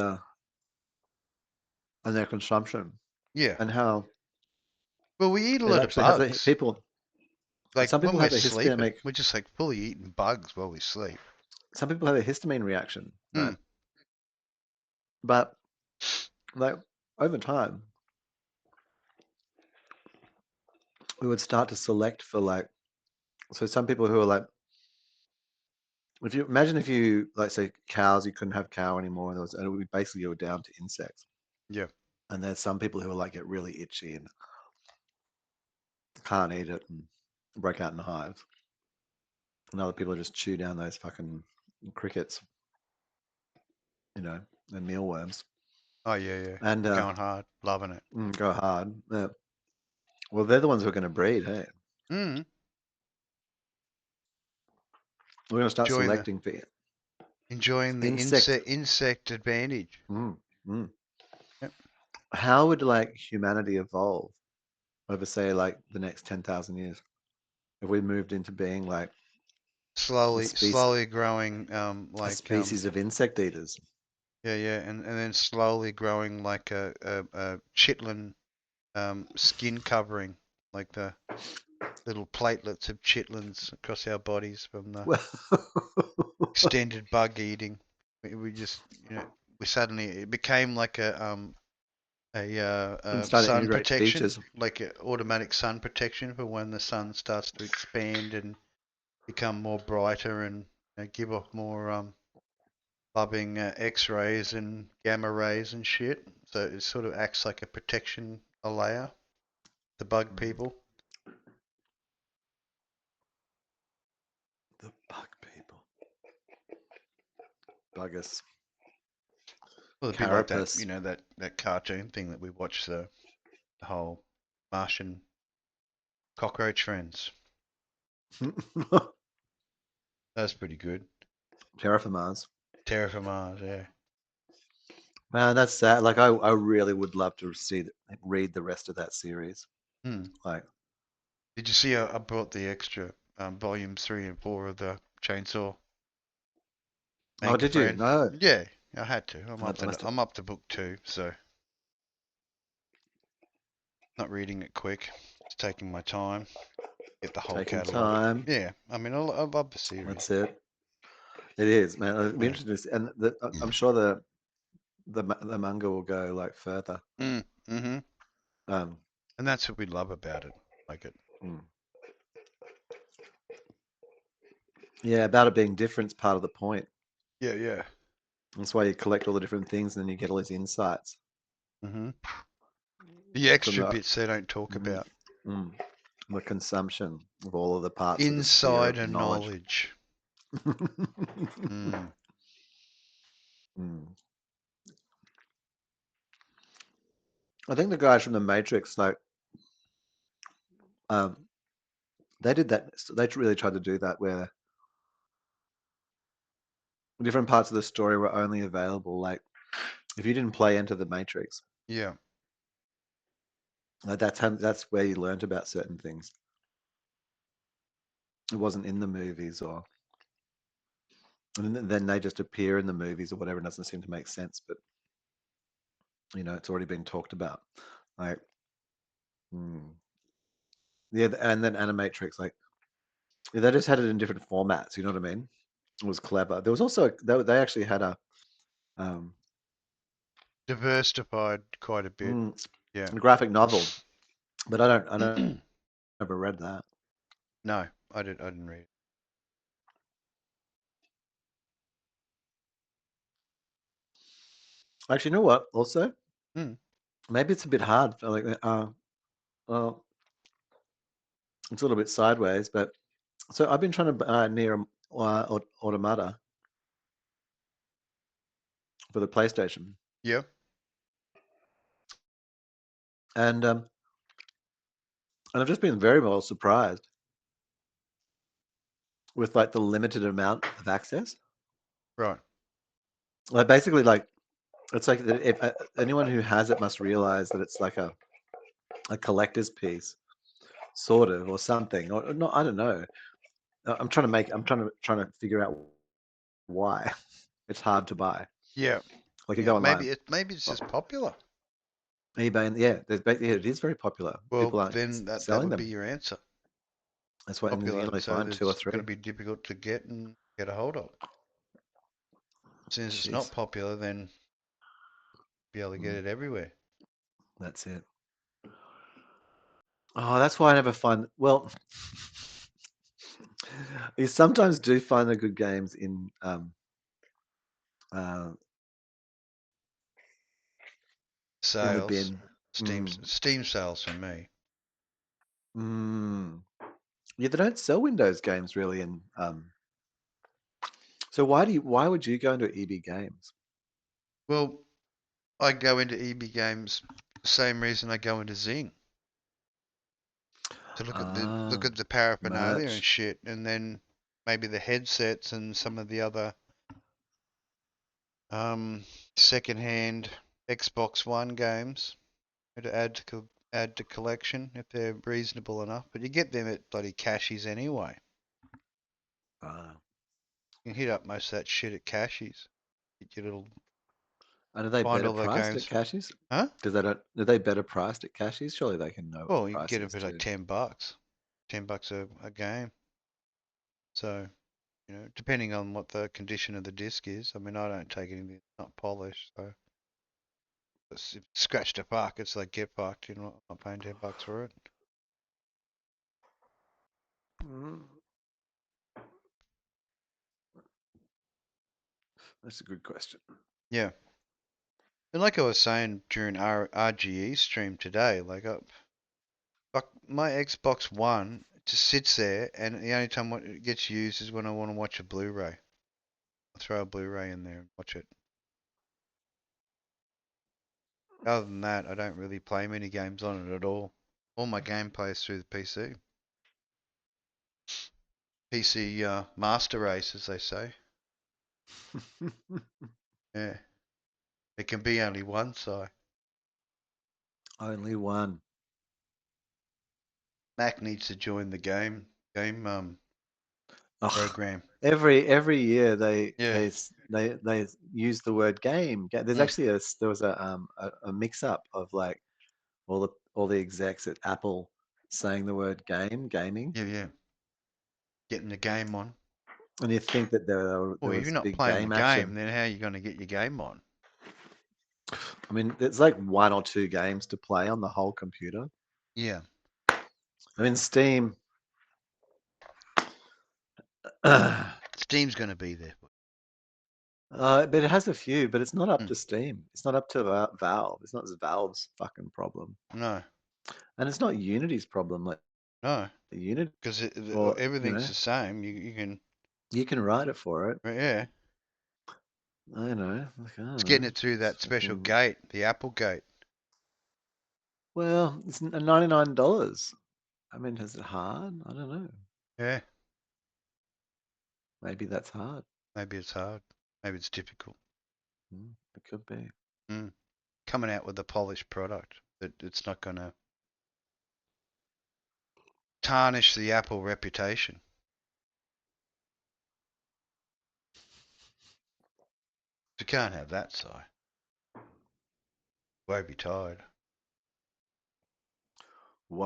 Speaker 2: their consumption
Speaker 1: yeah.
Speaker 2: and how
Speaker 1: Well, we eat a
Speaker 2: it
Speaker 1: lot of
Speaker 2: actually has a
Speaker 1: bugs.
Speaker 2: people
Speaker 1: Like
Speaker 2: some
Speaker 1: when
Speaker 2: people
Speaker 1: we're
Speaker 2: have a histamine
Speaker 1: sleeping, we're just like fully eating bugs while we sleep.
Speaker 2: some people have a histamine reaction, right?
Speaker 1: Hmm.
Speaker 2: But like over time we would start to select for like so some people who are like if you imagine if you like say cows you couldn't have cow anymore and it would basically go down to insects.
Speaker 1: Yeah.
Speaker 2: And there's some people who are like get really itchy and can't eat it and break out in hives. And other people just chew down those fucking crickets, you know, and mealworms.
Speaker 1: Oh yeah, yeah.
Speaker 2: And
Speaker 1: Going hard, loving it.
Speaker 2: go hard. Yeah. Well, they're the ones who are going to breed. Hey,
Speaker 1: Mm.
Speaker 2: we're going to start
Speaker 1: Enjoying the
Speaker 2: selecting for insect.
Speaker 1: insect advantage.
Speaker 2: Mm, mm.
Speaker 1: Yep.
Speaker 2: How would like humanity evolve over, say, like the next 10,000 years if we moved into being like
Speaker 1: Slowly growing,
Speaker 2: a
Speaker 1: like
Speaker 2: species of insect eaters?
Speaker 1: yeah, yeah, and then slowly growing like a chitlin skin covering, like the little platelets of chitlins across our bodies from the
Speaker 2: Well,
Speaker 1: extended bug eating. We just, you know, we suddenly it became like
Speaker 2: and start to
Speaker 1: sun
Speaker 2: integrate
Speaker 1: protection,
Speaker 2: features.
Speaker 1: like automatic sun protection for when the sun starts to expand and become more brighter and give off more bobbing X-rays and gamma rays and shit. So it sort of acts like a protection, a layer, to bug
Speaker 2: Mm.
Speaker 1: people.
Speaker 2: The bug people. Buggers.
Speaker 1: Well, it'd be like that,
Speaker 2: Carapace.
Speaker 1: that cartoon thing that we watched, the whole Martian cockroach friends. That's pretty good.
Speaker 2: Terraformars.
Speaker 1: Terra for Mars, yeah.
Speaker 2: Man, that's sad. Like I really would love to read the rest of that series.
Speaker 1: Hmm.
Speaker 2: Like,
Speaker 1: Did you see I brought the extra volumes 3 and 4 of the Chainsaw
Speaker 2: oh,
Speaker 1: Anchor
Speaker 2: did you?
Speaker 1: Friend?
Speaker 2: No.
Speaker 1: Yeah, I had to.
Speaker 2: I must have,
Speaker 1: I'm up to book 2, so not reading it quick. Just taking my time. Get the whole
Speaker 2: taken
Speaker 1: catalog.
Speaker 2: time.
Speaker 1: Yeah, I mean, I love the
Speaker 2: That's
Speaker 1: series.
Speaker 2: it. It is, man. It'd be
Speaker 1: Yeah.
Speaker 2: interesting to see. And I'm sure the manga will go like further.
Speaker 1: Mm-hmm.
Speaker 2: Um,
Speaker 1: And that's what we love about it. Like it.
Speaker 2: mm. Yeah, about it being different is part of the point.
Speaker 1: Yeah, yeah.
Speaker 2: That's why you collect all the different things and then you get all these insights
Speaker 1: Mm-hmm. The
Speaker 2: from
Speaker 1: extra
Speaker 2: the
Speaker 1: bits they don't talk
Speaker 2: mm,
Speaker 1: about.
Speaker 2: mm, the consumption of all of the parts of the sphere of
Speaker 1: Insider
Speaker 2: knowledge.
Speaker 1: knowledge. Mm.
Speaker 2: Mm. I think the guys from the Matrix, like, um, they did that. They really tried to do that, where different parts of the story were only available. Like, if you didn't play Enter the Matrix,
Speaker 1: Yeah.
Speaker 2: Like that's where you learnt about certain things. It wasn't in the movies, or and then they just appear in the movies or whatever. It doesn't seem to make sense, but it's already been talked about. Like, yeah, and then Animatrix, like, they just had it in different formats. You know what I mean? It was clever. There was also they actually had um,
Speaker 1: Diversified quite a bit. Yeah.
Speaker 2: a graphic novel, but I don't ever read that.
Speaker 1: No, I didn't read it.
Speaker 2: Actually, you know what? Also,
Speaker 1: Mm,
Speaker 2: maybe it's a bit hard. Like, well, it's a little bit sideways, but so I've been trying to near Automata for the PlayStation,
Speaker 1: yeah.
Speaker 2: and I've just been very well surprised with like the limited amount of access.
Speaker 1: Right.
Speaker 2: Like basically, like it's like if anyone who has it must realize that it's like a collector's piece, sort of, or something, or not. I don't know. I'm trying to figure out why it's hard to buy.
Speaker 1: Yeah.
Speaker 2: Like you
Speaker 1: Yeah.
Speaker 2: go online,
Speaker 1: Maybe it's just popular.
Speaker 2: eBay, and yeah, it is very popular.
Speaker 1: People
Speaker 2: People aren't
Speaker 1: then that
Speaker 2: selling
Speaker 1: would be
Speaker 2: them.
Speaker 1: your answer.
Speaker 2: That's why, and you can
Speaker 1: Popular,
Speaker 2: only
Speaker 1: so
Speaker 2: find two or
Speaker 1: it's going to
Speaker 2: three.
Speaker 1: be difficult to get and get a hold of. Since it's not
Speaker 2: Jeez.
Speaker 1: popular, then be able to get
Speaker 2: Mm,
Speaker 1: it everywhere.
Speaker 2: that's it. Oh, that's why I never find. Well, you sometimes do find the good games uh, in the
Speaker 1: Sales,
Speaker 2: bin. Mm,
Speaker 1: Steam sales for me.
Speaker 2: mm. Yeah, they don't sell Windows games really. And so why would you go into EB Games?
Speaker 1: Well, I go into EB Games the same reason I go into Zing to look
Speaker 2: Ah,
Speaker 1: at the paraphernalia and
Speaker 2: merch.
Speaker 1: shit, and then maybe the headsets and some of the other um, second-hand Xbox One games to add to collection if they're reasonable enough. But you get them at bloody cashies anyway.
Speaker 2: Ah.
Speaker 1: You can hit up most of that shit at cashies. Get your little
Speaker 2: And are they
Speaker 1: find
Speaker 2: better
Speaker 1: all the
Speaker 2: priced
Speaker 1: games
Speaker 2: at
Speaker 1: for,
Speaker 2: cashies?
Speaker 1: huh?
Speaker 2: Because they don't. Are they better priced at cashies? Surely they can know what the
Speaker 1: Well, you can
Speaker 2: price
Speaker 1: get them
Speaker 2: is
Speaker 1: for like
Speaker 2: too.
Speaker 1: $10, $10 a game. So depending on what the condition of the disc is. I mean, I don't take anything that's not polished, so if it's scratched a fuck, it's like get fucked. I'm not paying $10 for it.
Speaker 2: Mm, that's a good question.
Speaker 1: Yeah, and like I was saying during our RGE stream today, fuck, my Xbox One just sits there, and the only time it gets used is when I want to watch a Blu-ray. I'll throw a Blu-ray in there and watch it. Other than that, I don't really play many games on it at all. All my gameplay is through the PC. PC master race, as they say. Yeah, it can be only one, so
Speaker 2: Only one.
Speaker 1: Mac needs to join the game
Speaker 2: Oh,
Speaker 1: program.
Speaker 2: every year they
Speaker 1: Yeah.
Speaker 2: they s- they use the word game. There's
Speaker 1: Mm.
Speaker 2: actually there was a mix up of like all the execs at Apple saying the word gaming,
Speaker 1: Yeah, yeah. Getting the game on.
Speaker 2: and you think that there
Speaker 1: Well, if you're
Speaker 2: was
Speaker 1: not
Speaker 2: big
Speaker 1: playing the
Speaker 2: game
Speaker 1: game,
Speaker 2: action.
Speaker 1: then how are you going to get your game on?
Speaker 2: I mean, there's like one or two games to play on the whole computer.
Speaker 1: Yeah.
Speaker 2: I mean, Steam.
Speaker 1: Steam's going to be there.
Speaker 2: But it has a few, but it's not up
Speaker 1: Mm.
Speaker 2: to Steam. It's not up to Valve. It's not Valve's fucking problem,
Speaker 1: No,
Speaker 2: and it's not Unity's problem. Like
Speaker 1: no,
Speaker 2: Unity,
Speaker 1: because
Speaker 2: or
Speaker 1: everything's the same. You can,
Speaker 2: you can write it for it.
Speaker 1: yeah.
Speaker 2: I know, like I
Speaker 1: It's
Speaker 2: don't
Speaker 1: getting
Speaker 2: know.
Speaker 1: it through
Speaker 2: It's
Speaker 1: that special
Speaker 2: fucking
Speaker 1: gate, the Apple gate.
Speaker 2: well, it's $99. I mean, is it hard? I don't know.
Speaker 1: Yeah.
Speaker 2: Maybe that's hard.
Speaker 1: Maybe it's hard. Maybe it's difficult.
Speaker 2: It could be.
Speaker 1: Mm. Coming out with a polished product that it's not going to. tarnish the Apple reputation. You can't have that, Si. Woe betide.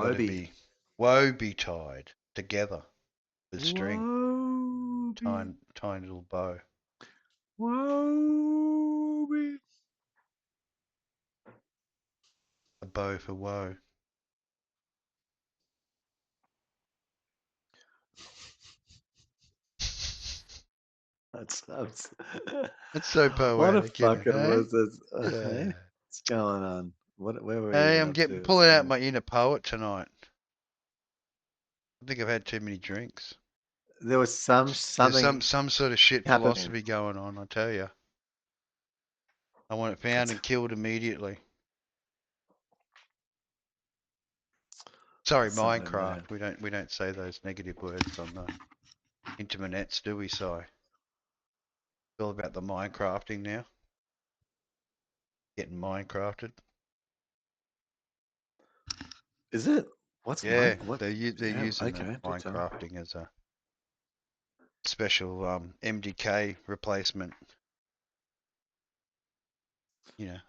Speaker 1: Got to
Speaker 2: Woby.
Speaker 1: be woe betide together with string,
Speaker 2: Woby.
Speaker 1: tiny little bow.
Speaker 2: Woby.
Speaker 1: A bow for woe.
Speaker 2: That's
Speaker 1: That's so
Speaker 2: what a
Speaker 1: poetic, isn't it?
Speaker 2: fucking
Speaker 1: Hey?
Speaker 2: was this?
Speaker 1: Yeah.
Speaker 2: Hey, what's going on? Where were we
Speaker 1: Hey,
Speaker 2: even
Speaker 1: I'm
Speaker 2: up
Speaker 1: getting
Speaker 2: to?
Speaker 1: pulling out my inner poet tonight. I think I've had too many drinks.
Speaker 2: There was
Speaker 1: There's
Speaker 2: something
Speaker 1: some sort of shit
Speaker 2: happening.
Speaker 1: philosophy going on, I tell you. I want it found
Speaker 2: It's,
Speaker 1: and killed immediately. Sorry,
Speaker 2: there's something in there.
Speaker 1: Minecraft. We don't say those negative words on the internets, do we, Si? It's all about the Minecrafting now. Getting Minecrafted.
Speaker 2: Is it? What's
Speaker 1: Yeah,
Speaker 2: mine? What?
Speaker 1: they're
Speaker 2: Yeah.
Speaker 1: using the
Speaker 2: Okay. Do tell.
Speaker 1: Minecrafting as a special MDK replacement.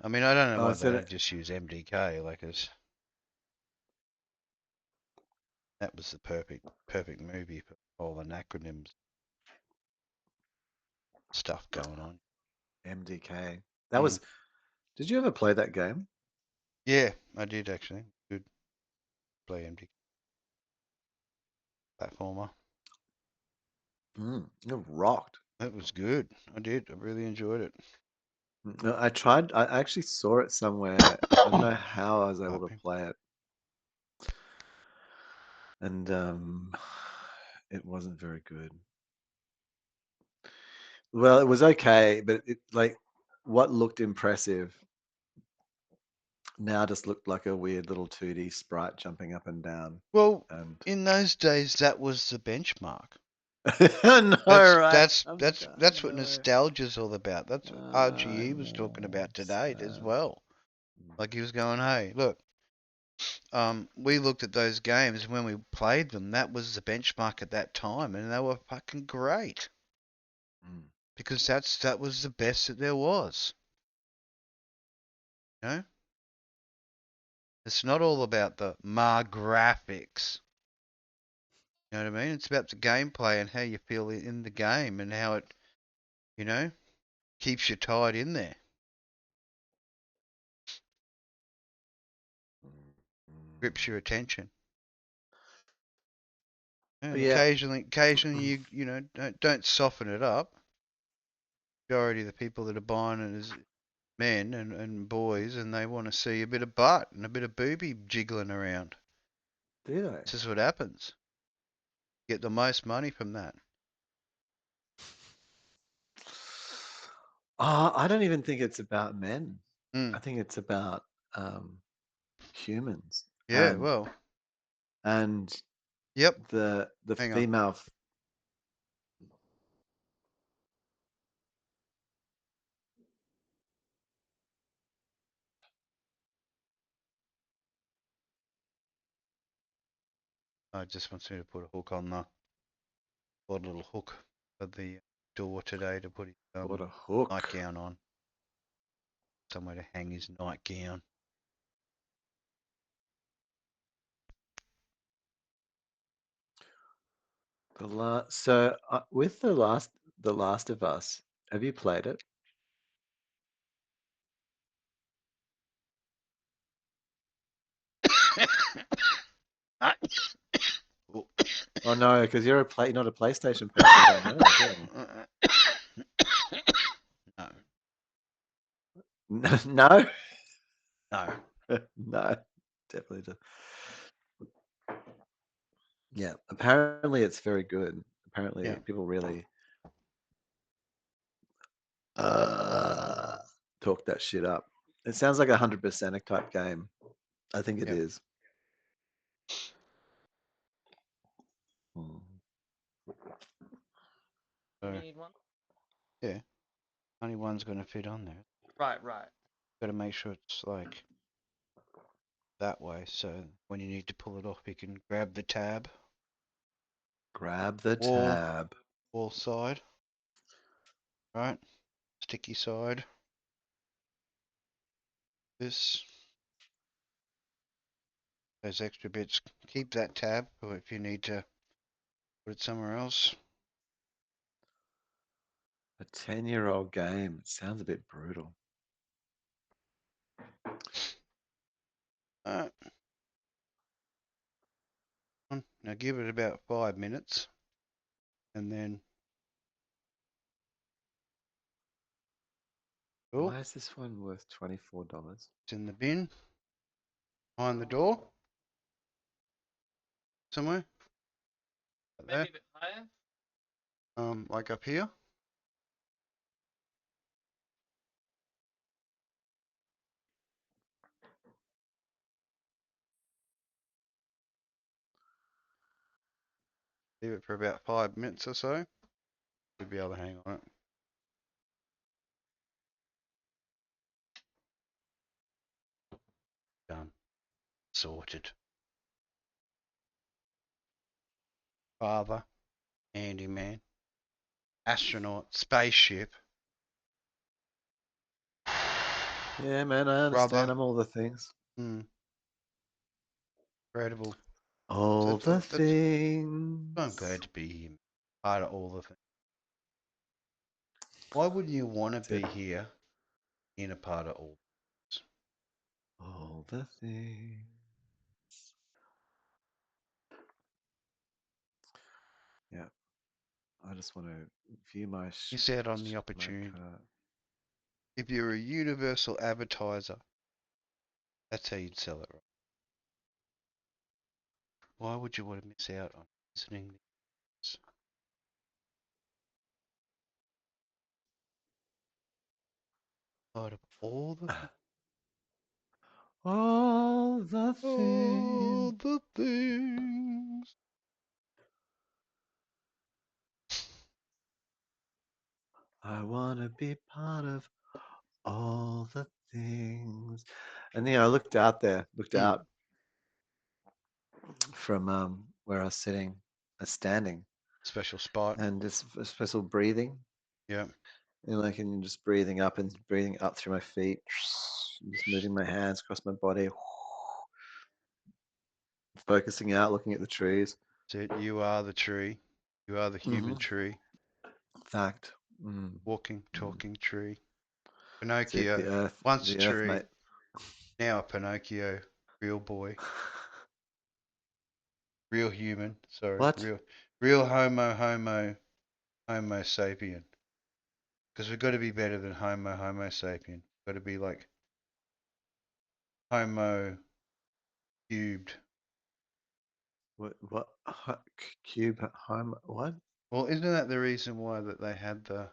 Speaker 1: I mean, I don't know
Speaker 2: Oh,
Speaker 1: why
Speaker 2: is
Speaker 1: they
Speaker 2: it?
Speaker 1: don't just use MDK. Like, that was the perfect movie for all the acronyms stuff going on.
Speaker 2: MDK. That
Speaker 1: Mm.
Speaker 2: was. Did you ever play that game?
Speaker 1: Yeah, I did actually. Good play MDK platformer.
Speaker 2: It rocked.
Speaker 1: That was good. I did. I really enjoyed it.
Speaker 2: No, I tried. I actually saw it somewhere. I don't know how I was able to
Speaker 1: Pardon me.
Speaker 2: play it, and it wasn't very good. Well, it was okay, but it like what looked impressive now just looked like a weird little 2D sprite jumping up and down.
Speaker 1: Well,
Speaker 2: And
Speaker 1: in those days, that was the benchmark.
Speaker 2: no,
Speaker 1: That's
Speaker 2: right?
Speaker 1: that's that's
Speaker 2: I
Speaker 1: that's what
Speaker 2: know.
Speaker 1: nostalgia's all about. That's what
Speaker 2: I
Speaker 1: RGE was talking
Speaker 2: know.
Speaker 1: about today as
Speaker 2: Sad.
Speaker 1: well. Like he was going, hey, look, we looked at those games when we played them. That was the benchmark at that time, and they were fucking great
Speaker 2: Mm.
Speaker 1: because that was the best that there was. You know, it's not all about the graphics. You know what I mean? It's about the gameplay and how you feel in the game and how it, you know, keeps you tied in there, grips your attention. And
Speaker 2: Yeah.
Speaker 1: occasionally don't soften it up. Majority of the people that are buying it is men and boys, and they want to see a bit of butt and a bit of booby jiggling around.
Speaker 2: Do they?
Speaker 1: This is what happens. Get the most money from that.
Speaker 2: I don't even think it's about men. I
Speaker 1: Mm.
Speaker 2: think it's about humans
Speaker 1: Yeah. Well.
Speaker 2: and
Speaker 1: Yep.
Speaker 2: the
Speaker 1: Hang on.
Speaker 2: female.
Speaker 1: I just wants me to put a hook on the, or a little hook for the door today to put his
Speaker 2: What a hook.
Speaker 1: nightgown on. Somewhere to hang his nightgown.
Speaker 2: So with the Last of Us, have you played it? Oh no, because you're not a PlayStation person. I know, do
Speaker 1: No.
Speaker 2: you? No,
Speaker 1: No.
Speaker 2: no, definitely. Yeah, apparently it's very good.
Speaker 1: Yeah.
Speaker 2: Apparently people really uh, talk that shit up. It sounds like 100% type game. I think it
Speaker 1: Yeah.
Speaker 2: is. Hmm.
Speaker 1: So,
Speaker 3: You need one?
Speaker 1: yeah. Only one's going to fit on there.
Speaker 3: Right, right.
Speaker 1: Got to make sure it's like that way. So when you need to pull it off, you can grab the tab,
Speaker 2: Grab the
Speaker 1: wall,
Speaker 2: tab.
Speaker 1: wall side, right? Sticky side. This, those extra bits. Keep that tab, or if you need to put it somewhere else.
Speaker 2: A 10-year-old game. It sounds a bit brutal.
Speaker 1: Alright. Now give it about 5 minutes, and then oh,
Speaker 2: Why is this one worth $24?
Speaker 1: it's in the bin behind the door somewhere. Maybe there. A bit higher. Like up here. Leave it for about 5 minutes or so. You'll be able to hang on it. Done. Sorted. Father, handyman, astronaut, spaceship,
Speaker 2: Yeah, man, I
Speaker 1: brother.
Speaker 2: understand. I'm all the things.
Speaker 1: Incredible.
Speaker 2: All
Speaker 1: That's
Speaker 2: the
Speaker 1: what. That's. I'm
Speaker 2: things.
Speaker 1: glad to be here. Part of all the things. Why wouldn't you want to
Speaker 2: That's
Speaker 1: be
Speaker 2: it.
Speaker 1: here in a part of all?
Speaker 2: All the things. Yeah. I just want to view my
Speaker 1: Miss out on the
Speaker 2: my
Speaker 1: opportunity.
Speaker 2: cart.
Speaker 1: If you're a universal advertiser, that's how you'd sell it, right? Why would you want to miss out on listening to this? Out of all the things,
Speaker 2: All the
Speaker 1: all
Speaker 2: things.
Speaker 1: the things.
Speaker 2: I want to be part of all the things. And I looked out there, looked
Speaker 1: Hmm.
Speaker 2: out from where I was sitting, standing,
Speaker 1: Special spot.
Speaker 2: and just a special breathing.
Speaker 1: Yeah.
Speaker 2: And just breathing up and breathing up through my feet, just moving my hands across my body, focusing out, looking at the trees.
Speaker 1: That's it. You are the tree. You are the human
Speaker 2: Mm-hmm.
Speaker 1: tree.
Speaker 2: Fact. Mm.
Speaker 1: Walking,
Speaker 2: Mm.
Speaker 1: talking tree.
Speaker 2: That's it.
Speaker 1: Pinocchio. Once a
Speaker 2: The earth,
Speaker 1: tree,
Speaker 2: mate.
Speaker 1: now a Pinocchio. Real boy. Real human. Sorry.
Speaker 2: What?
Speaker 1: Real homo sapien. Because we've got to be better than homo sapien. We've got to be like homo cubed.
Speaker 2: What? Cube home? What?
Speaker 1: Well, isn't that the reason why that they had the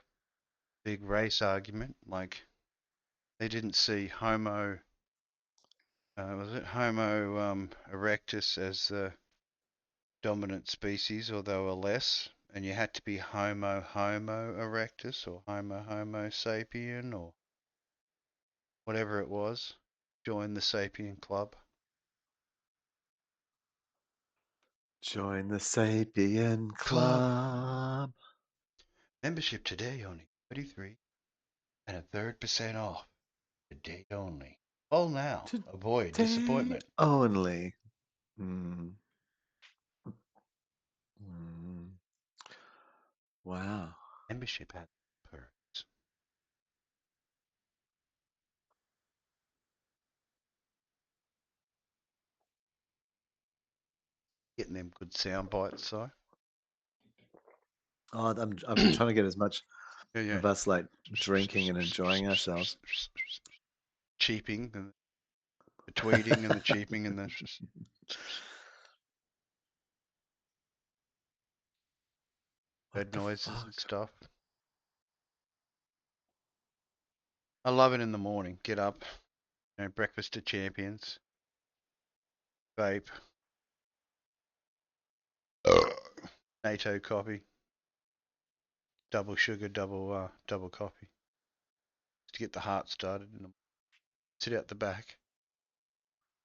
Speaker 1: big race argument? Like they didn't see was it Homo erectus as the dominant species, or they were less, and you had to be Homo erectus or Homo sapien or whatever it was. Join the sapien club.
Speaker 2: Join the Sapien
Speaker 1: Club
Speaker 2: Club.
Speaker 1: membership today only 33 and a third percent off. Today only. Call now. Avoid
Speaker 2: Today
Speaker 1: disappointment.
Speaker 2: only. Mm. Mm. Wow.
Speaker 1: Membership has perks. Getting them good sound bites, so.
Speaker 2: Oh, I'm trying to get as much
Speaker 1: Yeah, yeah.
Speaker 2: of us like drinking and enjoying ourselves.
Speaker 1: Cheeping and the tweeting and the cheeping and the
Speaker 2: What
Speaker 1: bird
Speaker 2: the
Speaker 1: noises and
Speaker 2: fuck?
Speaker 1: stuff. I love it in the morning. Get up, breakfast of champions, vape, NATO coffee, double sugar, double coffee, to get the heart started. And sit out the back,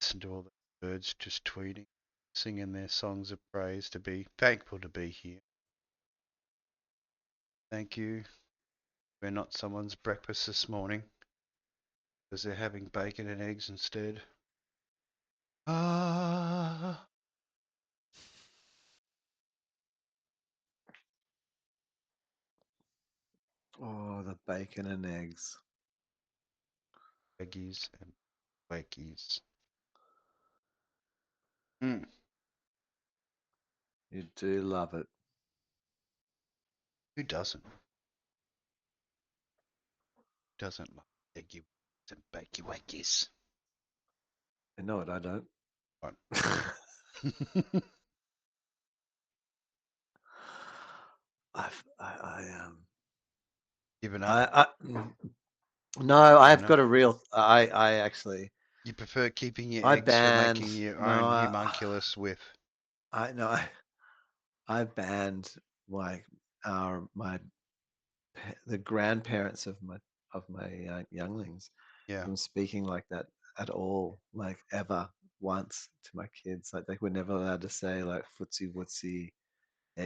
Speaker 1: listen to all the birds just tweeting, singing their songs of praise to be thankful to be here. Thank you. We're not someone's breakfast this morning because they're having bacon and eggs instead. Ah,
Speaker 2: Oh, the bacon and eggs.
Speaker 1: eggies and wakies. Mm,
Speaker 2: You do love it.
Speaker 1: who doesn't? Doesn't love eggy and bakey wakies?
Speaker 2: You know what I don't.
Speaker 1: Right. Given up?
Speaker 2: I no,
Speaker 1: Given
Speaker 2: I've
Speaker 1: up?
Speaker 2: got a real. I actually.
Speaker 1: You prefer keeping your
Speaker 2: I
Speaker 1: eggs or
Speaker 2: banned.
Speaker 1: making your
Speaker 2: No,
Speaker 1: own homunculus with?
Speaker 2: I no, I banned like my the grandparents of my younglings
Speaker 1: Yeah.
Speaker 2: from speaking like that at all, like ever once to my kids. Like they were never allowed to say like footsie wootsie,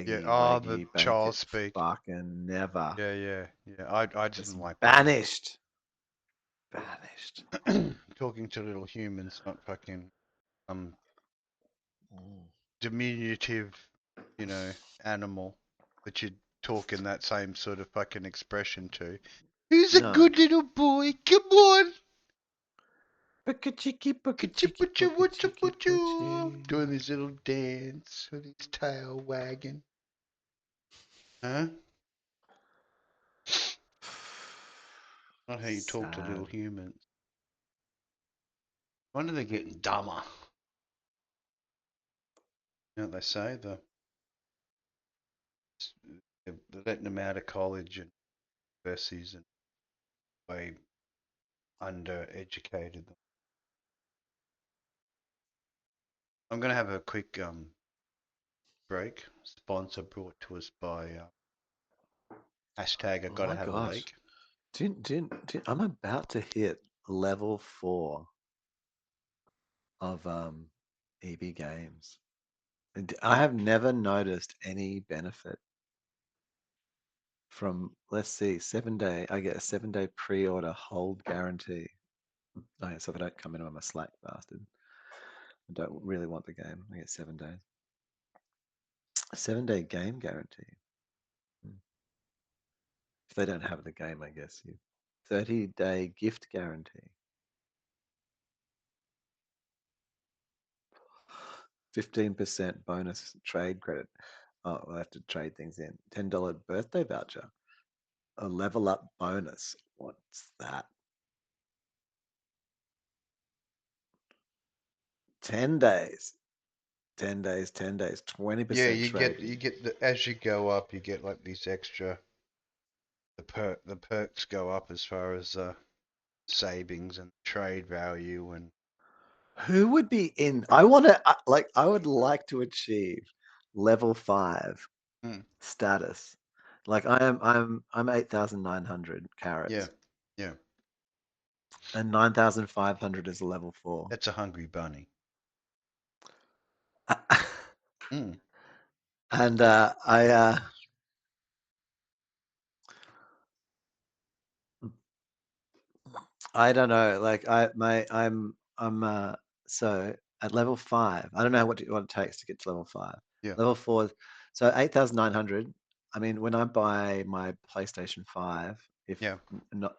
Speaker 1: Yeah.
Speaker 2: eggy
Speaker 1: Oh, the
Speaker 2: waggy, bake
Speaker 1: child
Speaker 2: it,
Speaker 1: speak.
Speaker 2: fucking never.
Speaker 1: Yeah, yeah, yeah. I
Speaker 2: Just
Speaker 1: didn't like that either.
Speaker 2: banished. Banished.
Speaker 1: Talking to little humans, not fucking
Speaker 2: Mm.
Speaker 1: diminutive, animal that you talk in that same sort of fucking expression to. Who's a
Speaker 2: No.
Speaker 1: good little boy? Come on.
Speaker 2: Puka-chiki, puka-chiki,
Speaker 1: Ka-chippa-choo-whatcha-pachoo.
Speaker 2: puka-chiki.
Speaker 1: Doing this little dance with his tail wagging. Huh? Not how you talk to little
Speaker 2: Sad.
Speaker 1: humans. When are they getting dumber? You know what they say? They're letting them out of college and universities and way undereducated them. I'm gonna have a quick break. Sponsor brought to us by hashtag I
Speaker 2: Oh
Speaker 1: gotta
Speaker 2: my
Speaker 1: have a
Speaker 2: gosh.
Speaker 1: leak.
Speaker 2: I'm about to hit level 4 of EB games. And I have never noticed any benefit from, let's see, 7-day. I get a 7-day pre-order hold guarantee. Okay, so if I don't come in, I'm a slack bastard. I don't really want the game. I get 7 days. A 7-day game guarantee. Hmm. If they don't have the game, I guess you. 30-day gift guarantee. 15% bonus trade credit. Oh, we'll have to trade things in. $10 birthday voucher. A level up bonus. What's that? 10 days. 10 days, 10 days,
Speaker 1: Yeah,
Speaker 2: 20%
Speaker 1: you get
Speaker 2: trade
Speaker 1: you
Speaker 2: in.
Speaker 1: get as you go up, you get like these extra the perks go up as far as savings and trade value and
Speaker 2: Who would be in? I want to, like, I would like to achieve level 5
Speaker 1: mm,
Speaker 2: status. Like I'm 8,900
Speaker 1: yeah,
Speaker 2: carats
Speaker 1: yeah.
Speaker 2: and 9,500 is a level 4.
Speaker 1: That's a hungry bunny. Mm,
Speaker 2: And I don't know. Like I'm so at level 5. I don't know what it takes to get to level 5.
Speaker 1: yeah,
Speaker 2: Level 4. So 8,900. I mean, when I buy my PlayStation 5, if
Speaker 1: yeah.
Speaker 2: not,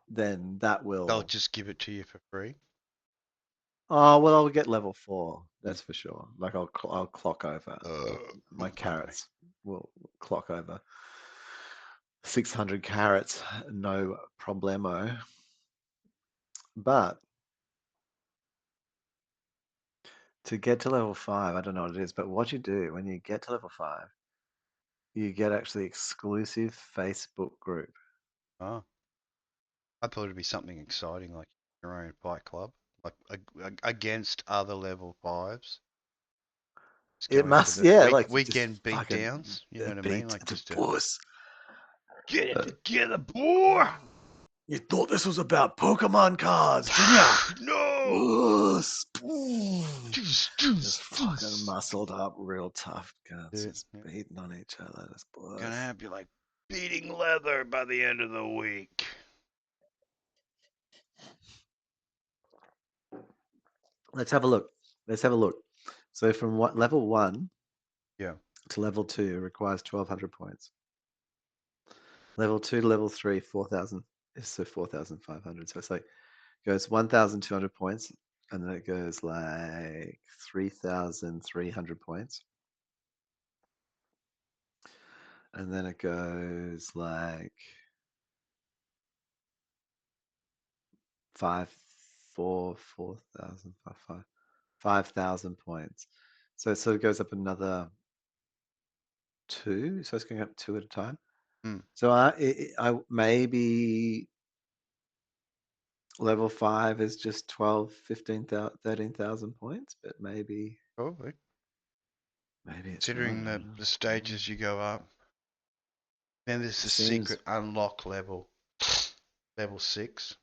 Speaker 2: then that
Speaker 1: They'll
Speaker 2: will.
Speaker 1: just give it to you for free.
Speaker 2: Oh well, I'll get level 4.
Speaker 1: Mm.
Speaker 2: That's for sure. Like I'll clock over. My
Speaker 1: Pardon me.
Speaker 2: carrots will clock over 600 carrots, no problemo. But to get to level 5, I don't know what it is, but what you do when you get to level 5, you get actually exclusive Facebook group.
Speaker 1: Oh, I thought it'd be something exciting like your own fight club, like against other level fives. Just
Speaker 2: It
Speaker 1: go into
Speaker 2: must,
Speaker 1: the
Speaker 2: yeah, like just
Speaker 1: weekend
Speaker 2: fucking
Speaker 1: beatdowns. You know what I mean?
Speaker 2: beat.
Speaker 1: Like
Speaker 2: It's a
Speaker 1: just to
Speaker 2: puss.
Speaker 1: get it
Speaker 2: Uh,
Speaker 1: together, boy.
Speaker 2: You thought this was about Pokemon cards, didn't ya?
Speaker 1: No! Juice,
Speaker 2: Just
Speaker 1: juice,
Speaker 2: fucking
Speaker 1: juice.
Speaker 2: muscled up, real tough guns,
Speaker 1: Dude,
Speaker 2: just
Speaker 1: yeah.
Speaker 2: beating on each other. This
Speaker 1: Gonna
Speaker 2: boys.
Speaker 1: have you like beating leather by the end of the week.
Speaker 2: Let's have a look. Let's have a look. So from what level 1
Speaker 1: Yeah.
Speaker 2: to level 2 requires 1,200 points. Level 2 to level 3, 4,000. So 4,500. So it's like goes 1,200 points, and then it goes like 3,300 points, and then it goes like 4,000, 5,000 points. So it sort of goes up another 2. So it's going up 2 at a time.
Speaker 1: Hmm.
Speaker 2: So I maybe level 5 is just 12, 15,000, 13,000 points, but maybe
Speaker 1: Probably.
Speaker 2: it's not.
Speaker 1: Considering the stages you go up. Then there's
Speaker 2: It
Speaker 1: the
Speaker 2: seems
Speaker 1: secret unlock level. Level 6.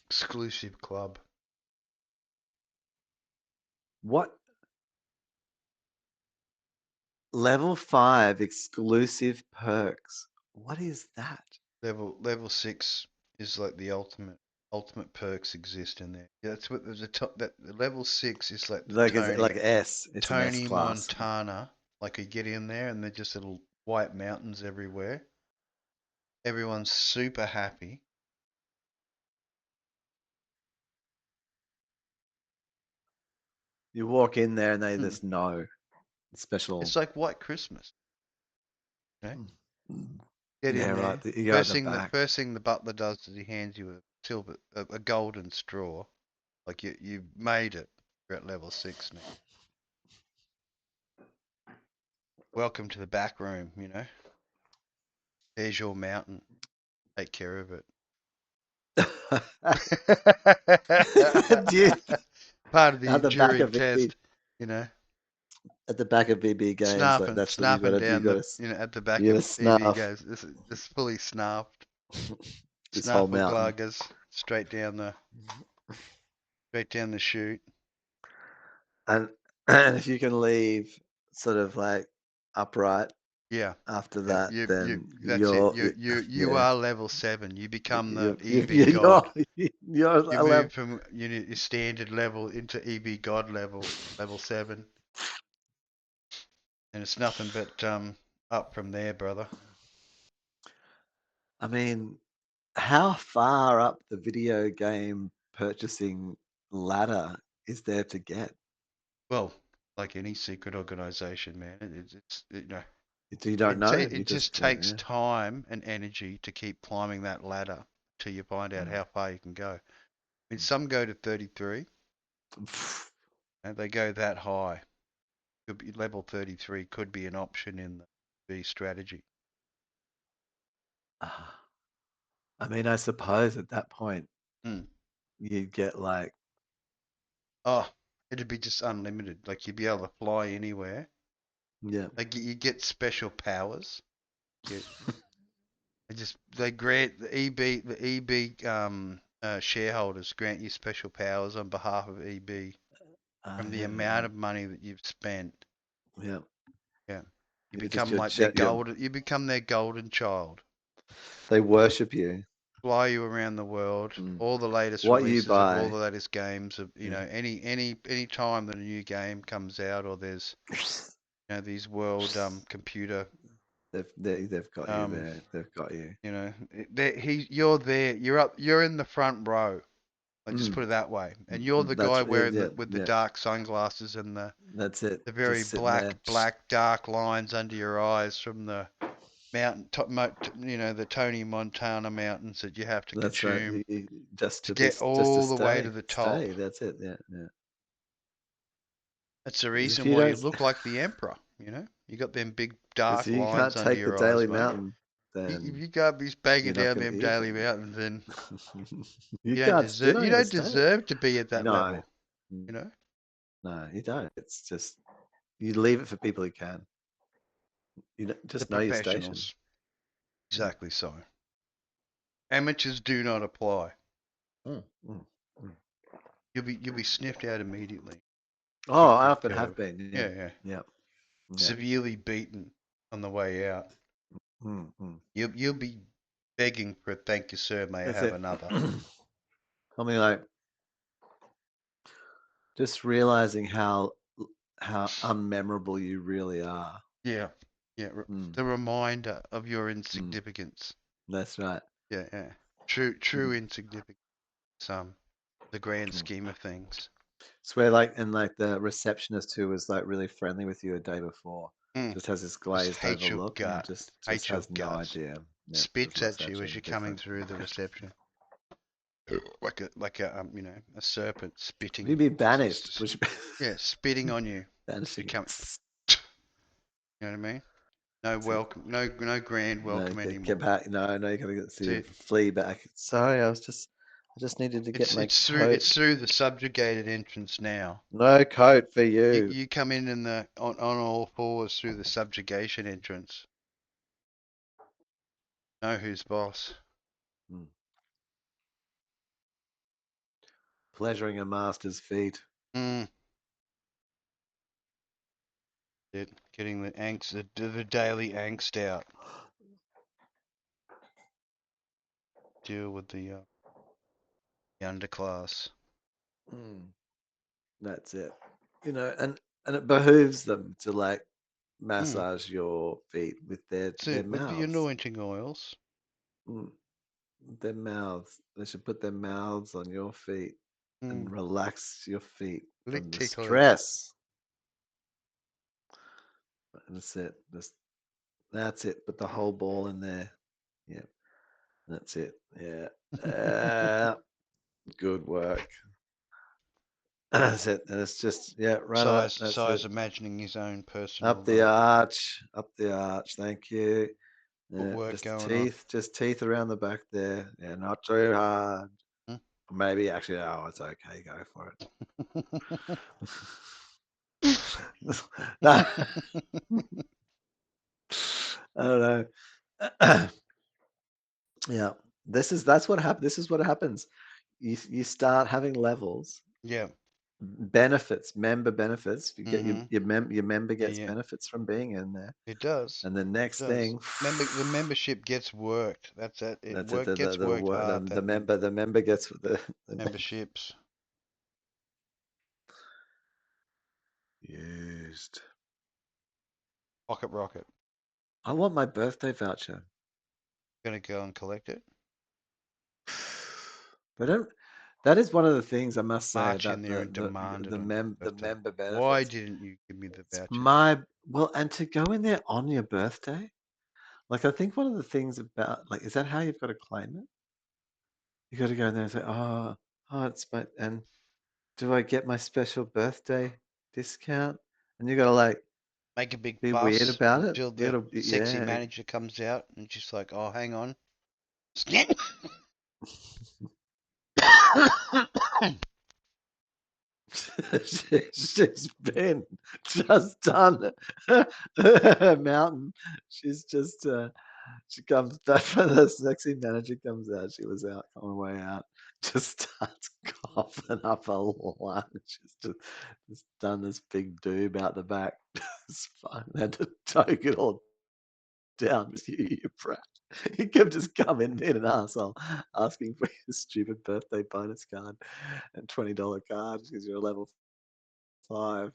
Speaker 1: Exclusive club.
Speaker 2: what level 5 exclusive perks. What is that?
Speaker 1: Level 6 is like the ultimate perks exist in there. Yeah, that's what the top that the level 6 is like the
Speaker 2: Like is it like S? It's an S
Speaker 1: Tony
Speaker 2: class.
Speaker 1: Montana. Like you get in there and they're just little white mountains everywhere. Everyone's super happy.
Speaker 2: You walk in there and they
Speaker 1: Hmm.
Speaker 2: just know special.
Speaker 1: It's like White Christmas. Okay?
Speaker 2: Mm.
Speaker 1: Get
Speaker 2: Yeah,
Speaker 1: in
Speaker 2: right.
Speaker 1: there.
Speaker 2: You go at the back.
Speaker 1: First thing the butler does is he hands you a golden straw. Like you made it. You're at level 6 now. Welcome to the back room. There's your mountain. Take care of it.
Speaker 2: Do you,
Speaker 1: Part of the
Speaker 2: at the back
Speaker 1: enduring
Speaker 2: of VB,
Speaker 1: test, you know,
Speaker 2: at the back of VB games, that's what
Speaker 1: snapping
Speaker 2: you
Speaker 1: down
Speaker 2: gotta
Speaker 1: at the back
Speaker 2: you
Speaker 1: of
Speaker 2: gotta
Speaker 1: EV
Speaker 2: snuff
Speaker 1: goes. This fully snapped,
Speaker 2: this whole
Speaker 1: snaffle
Speaker 2: mountain.
Speaker 1: gluggers straight down the chute.
Speaker 2: And and if you can leave sort of like upright
Speaker 1: Yeah,
Speaker 2: after
Speaker 1: yeah,
Speaker 2: that,
Speaker 1: you.
Speaker 2: then
Speaker 1: That's it.
Speaker 2: you're
Speaker 1: You
Speaker 2: yeah
Speaker 1: are level 7. You become the
Speaker 2: you
Speaker 1: EV god.
Speaker 2: you're
Speaker 1: You
Speaker 2: a
Speaker 1: move
Speaker 2: level.
Speaker 1: from your standard level into EV god level 7, and it's nothing but up from there, brother.
Speaker 2: I mean, how far up the video game purchasing ladder is there to get?
Speaker 1: Well, like any secret organization, man,
Speaker 2: You don't know. You
Speaker 1: it just
Speaker 2: just
Speaker 1: takes
Speaker 2: yeah.
Speaker 1: time and energy to keep climbing that ladder till you find out
Speaker 2: Mm.
Speaker 1: how far you can go. I mean, some go to 33, and they go that high. Could be level 33 could be an option in the strategy.
Speaker 2: I mean, I suppose at that point
Speaker 1: Hmm.
Speaker 2: you'd get like
Speaker 1: Oh, it'd be just unlimited. Like you'd be able to fly anywhere.
Speaker 2: yeah.
Speaker 1: Like you get special powers. You, they grant the EB shareholders grant you special powers on behalf of EB from the
Speaker 2: Yeah,
Speaker 1: amount of money that you've spent.
Speaker 2: yeah.
Speaker 1: Yeah, you
Speaker 2: You're just
Speaker 1: become
Speaker 2: your,
Speaker 1: like their
Speaker 2: your
Speaker 1: golden. You become their golden child.
Speaker 2: they worship you.
Speaker 1: Fly you around the world.
Speaker 2: Mm.
Speaker 1: All the latest
Speaker 2: What you
Speaker 1: releases of all
Speaker 2: buy,
Speaker 1: the latest games of
Speaker 2: yeah.
Speaker 1: any time that a new game comes out or there's these world computer
Speaker 2: They've got you
Speaker 1: um
Speaker 2: there. They've got you.
Speaker 1: you're there. You're up. You're in the front row. Like just
Speaker 2: Mm.
Speaker 1: put it that way. And you're the
Speaker 2: That's
Speaker 1: guy wearing
Speaker 2: yeah,
Speaker 1: with the
Speaker 2: yeah.
Speaker 1: dark sunglasses and
Speaker 2: That's it.
Speaker 1: the very
Speaker 2: Just sitting there.
Speaker 1: black dark lines under your eyes from the mountain top, the Tony Montana mountains that you have to
Speaker 2: That's right.
Speaker 1: consume
Speaker 2: Just
Speaker 1: to
Speaker 2: to
Speaker 1: get
Speaker 2: this, just to
Speaker 1: all the way to
Speaker 2: stay,
Speaker 1: the top.
Speaker 2: stay. That's it. Yeah, yeah.
Speaker 1: That's the
Speaker 2: Because if
Speaker 1: reason
Speaker 2: you
Speaker 1: why you
Speaker 2: don't,
Speaker 1: look like the emperor. You got them big
Speaker 2: because
Speaker 1: dark
Speaker 2: you
Speaker 1: lines
Speaker 2: can't
Speaker 1: under
Speaker 2: take the
Speaker 1: your eyes,
Speaker 2: daily
Speaker 1: mate.
Speaker 2: mountain,
Speaker 1: If
Speaker 2: then
Speaker 1: you can't be banging
Speaker 2: you're not
Speaker 1: down
Speaker 2: gonna.
Speaker 1: them daily mountains, then
Speaker 2: You can't. You're not
Speaker 1: you
Speaker 2: gonna
Speaker 1: don't
Speaker 2: stay.
Speaker 1: deserve to be at that
Speaker 2: No,
Speaker 1: level. You know,
Speaker 2: no, you don't. It's just you leave it for people who can. You
Speaker 1: the
Speaker 2: just know your station.
Speaker 1: professionals. Exactly so. Amateurs do not apply.
Speaker 2: Mm, mm, mm.
Speaker 1: You'll be sniffed out immediately.
Speaker 2: Oh,
Speaker 1: Kicked
Speaker 2: I
Speaker 1: to the
Speaker 2: often have
Speaker 1: curb.
Speaker 2: been. Yeah,
Speaker 1: Yeah, yeah.
Speaker 2: yeah, yeah.
Speaker 1: Severely beaten on the way out.
Speaker 2: Mm, mm.
Speaker 1: You'll be begging for a thank you, sir. May I
Speaker 2: That's
Speaker 1: have
Speaker 2: it.
Speaker 1: another?
Speaker 2: I mean, like just realizing how unmemorable you really are.
Speaker 1: Yeah, yeah.
Speaker 2: Mm,
Speaker 1: The reminder of your
Speaker 2: mm.
Speaker 1: insignificance.
Speaker 2: That's right.
Speaker 1: Yeah, yeah. True
Speaker 2: Mm,
Speaker 1: insignificance. The grand
Speaker 2: mm.
Speaker 1: scheme of things.
Speaker 2: It's where like and like the receptionist who was like really friendly with you a day before
Speaker 1: Mm.
Speaker 2: just has this
Speaker 1: Just
Speaker 2: glazed over
Speaker 1: hates your
Speaker 2: look and
Speaker 1: guts.
Speaker 2: just
Speaker 1: Hates your
Speaker 2: has no
Speaker 1: guts.
Speaker 2: idea. Yeah, just
Speaker 1: Spits
Speaker 2: looks
Speaker 1: at
Speaker 2: at
Speaker 1: you
Speaker 2: you
Speaker 1: as you're coming
Speaker 2: different.
Speaker 1: through the reception. Like a a serpent
Speaker 2: Would you
Speaker 1: spitting.
Speaker 2: be banished? Would you be
Speaker 1: Yeah, spitting on you. You
Speaker 2: banishing?
Speaker 1: come. You know what I mean? No
Speaker 2: That's it.
Speaker 1: welcome. No grand
Speaker 2: No,
Speaker 1: welcome
Speaker 2: get
Speaker 1: anymore.
Speaker 2: back. No, no, you gotta get
Speaker 1: That's
Speaker 2: see
Speaker 1: it.
Speaker 2: flee back. Sorry, I just needed to get my coat.
Speaker 1: It's through the subjugated entrance now.
Speaker 2: No coat for
Speaker 1: You
Speaker 2: you.
Speaker 1: you come in the on all fours through the subjugation entrance. Know who's boss.
Speaker 2: Hmm. Pleasuring a master's feet.
Speaker 1: Mm. It getting the angst, the daily angst out. Deal with the underclass.
Speaker 2: Hmm. That's it. You know, and it behooves them to like
Speaker 1: Mm.
Speaker 2: massage your feet with
Speaker 1: That's
Speaker 2: their
Speaker 1: it. With the
Speaker 2: mouths.
Speaker 1: anointing oils.
Speaker 2: Mm, their mouths. They should put their mouths on your feet and
Speaker 1: Mm.
Speaker 2: relax your feet from
Speaker 1: Lick
Speaker 2: the
Speaker 1: ticklies.
Speaker 2: stress. That's it. That's it. Put the whole ball in there. Yeah, that's it. Yeah. Good work. That's it. And it's just yeah, right. That's it.
Speaker 1: Size imagining his own personal
Speaker 2: Up the arch. Up the arch. Thank you. Yeah,
Speaker 1: footwork
Speaker 2: just the
Speaker 1: going on.
Speaker 2: teeth. Just teeth around the back there. Yeah, not too hard.
Speaker 1: Hmm?
Speaker 2: Maybe actually, oh, it's okay. Go for it. No, I don't know. Yeah, that's what happens. This is what happens. You start having levels,
Speaker 1: Yeah.
Speaker 2: member benefits. You get
Speaker 1: Mm-hmm.
Speaker 2: your member
Speaker 1: Yeah,
Speaker 2: gets
Speaker 1: yeah.
Speaker 2: benefits from being in there,
Speaker 1: It does.
Speaker 2: and the
Speaker 1: It
Speaker 2: next
Speaker 1: does.
Speaker 2: thing,
Speaker 1: The membership gets worked. That's it. It
Speaker 2: that's it.
Speaker 1: gets worked hard. That
Speaker 2: The member gets the
Speaker 1: memberships.
Speaker 2: used.
Speaker 1: Pocket rocket.
Speaker 2: I want my birthday voucher.
Speaker 1: Gonna go and collect it.
Speaker 2: But don't, that is one of the things I must say
Speaker 1: March in
Speaker 2: about
Speaker 1: there and demand it on your
Speaker 2: the
Speaker 1: birthday.
Speaker 2: member
Speaker 1: Why
Speaker 2: benefits.
Speaker 1: didn't you give me the
Speaker 2: It's
Speaker 1: voucher?
Speaker 2: my well, and to go in there on your birthday, like I think one of the things about like is that how you've got to claim it? You got to go in there and say, oh, it's my and do I get my special birthday discount? And you got to like
Speaker 1: Make a big
Speaker 2: be weird
Speaker 1: fuss
Speaker 2: about it.
Speaker 1: until
Speaker 2: You
Speaker 1: the
Speaker 2: got to
Speaker 1: sexy
Speaker 2: yeah.
Speaker 1: manager comes out and she's like, "Oh, hang on."
Speaker 2: She's been just done a mountain. She's just she comes back when the sexy manager comes out. She was out on her way out. Just starts coughing up a lung. She's just done this big doob out the back. It's fine. Had to toke it all down with you brat. He kept just coming in an asshole asking for your stupid birthday bonus card and $20 card because you're a level 5.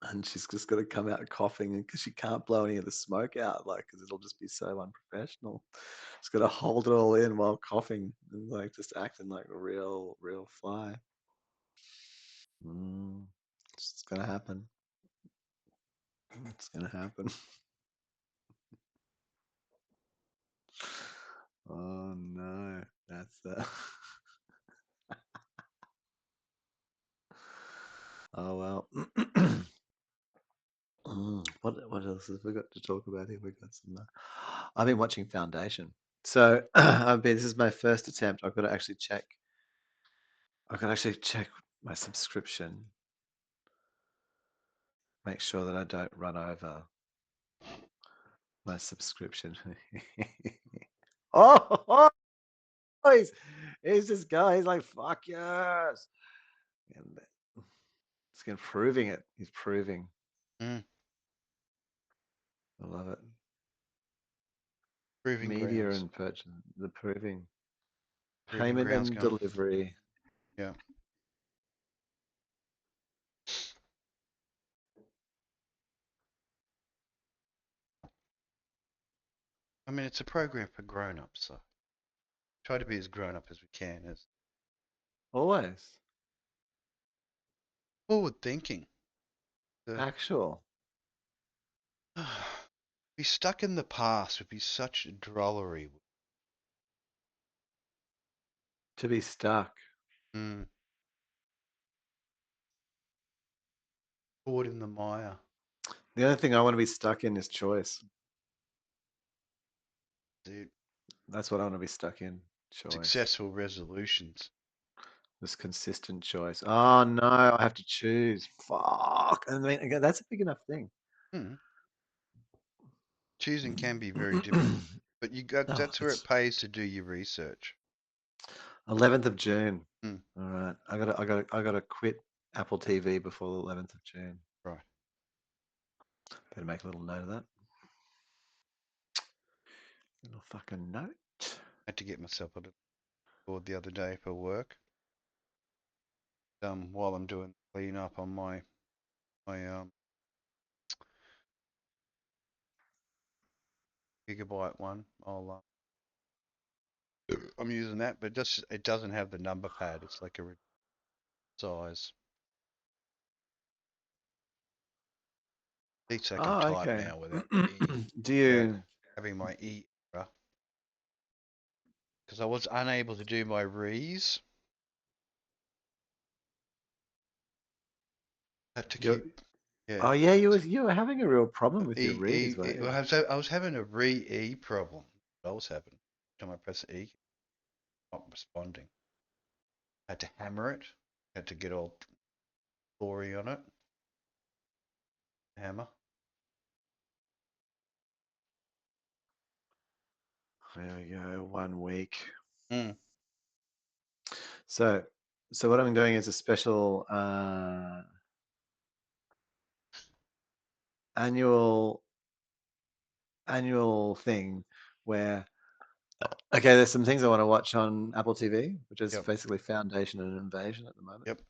Speaker 2: And she's just got to come out coughing because she can't blow any of the smoke out, like, because it'll just be so unprofessional. She's got to hold it all in while coughing and like just acting like a real fly. Mm, it's gonna happen. It's gonna happen. Oh no, that's oh well. What else have we got to talk about here? We got some. I've been watching Foundation, so this is my first attempt. I've got to actually check. I've got to actually check my subscription. Make sure that I don't run over my subscription. Oh, he's just going. He's like, fuck yes. And it's improving it. He's proving.
Speaker 1: Mm.
Speaker 2: I love it.
Speaker 1: Proving
Speaker 2: Media
Speaker 1: grounds.
Speaker 2: and purchase. The proving.
Speaker 1: Proving
Speaker 2: Payment
Speaker 1: grounds
Speaker 2: and
Speaker 1: going.
Speaker 2: delivery.
Speaker 1: Yeah. I mean, it's a program for grown-ups, so try to be as grown-up as we can, as
Speaker 2: Always.
Speaker 1: forward-thinking. The
Speaker 2: Actual.
Speaker 1: be stuck in the past would be such a drollery.
Speaker 2: To be stuck.
Speaker 1: Mm. Caught in the mire.
Speaker 2: The only thing I want to be stuck in is choice.
Speaker 1: Dude,
Speaker 2: That's what I want to be stuck in. Choice.
Speaker 1: successful resolutions.
Speaker 2: This consistent choice. Oh no, I have to choose. Fuck. I mean, again, that's a big enough thing.
Speaker 1: Mm. Choosing can be very difficult, but you got
Speaker 2: Oh,
Speaker 1: that's where it
Speaker 2: it's
Speaker 1: pays to do your research.
Speaker 2: 11th of June.
Speaker 1: Mm.
Speaker 2: All right. I gotta quit Apple TV before the 11th of June.
Speaker 1: Right.
Speaker 2: Better make a little note of that. Little fucking note.
Speaker 1: Had to get myself a little bored the other day for work. While I'm doing clean up on my gigabyte one, I'm using that, but just it doesn't have the number pad. It's like a size. At least I can
Speaker 2: Oh,
Speaker 1: type
Speaker 2: okay.
Speaker 1: now
Speaker 2: Do
Speaker 1: without
Speaker 2: you?
Speaker 1: having my E error. Because I was unable to do my re's. Had to
Speaker 2: You?
Speaker 1: keep, yeah.
Speaker 2: Oh yeah, you were having a real problem with your reads, weren't you?
Speaker 1: I was having a re-E problem. I was having. Every time I press E, not responding. I had to hammer it. Had to get all glory on it. Hammer.
Speaker 2: There we go. 1 week.
Speaker 1: Mm.
Speaker 2: So, so what I'm doing is a special annual thing where okay, there's some things I want to watch on Apple TV, which is
Speaker 1: Yep.
Speaker 2: basically Foundation and Invasion at the moment.
Speaker 1: Yep.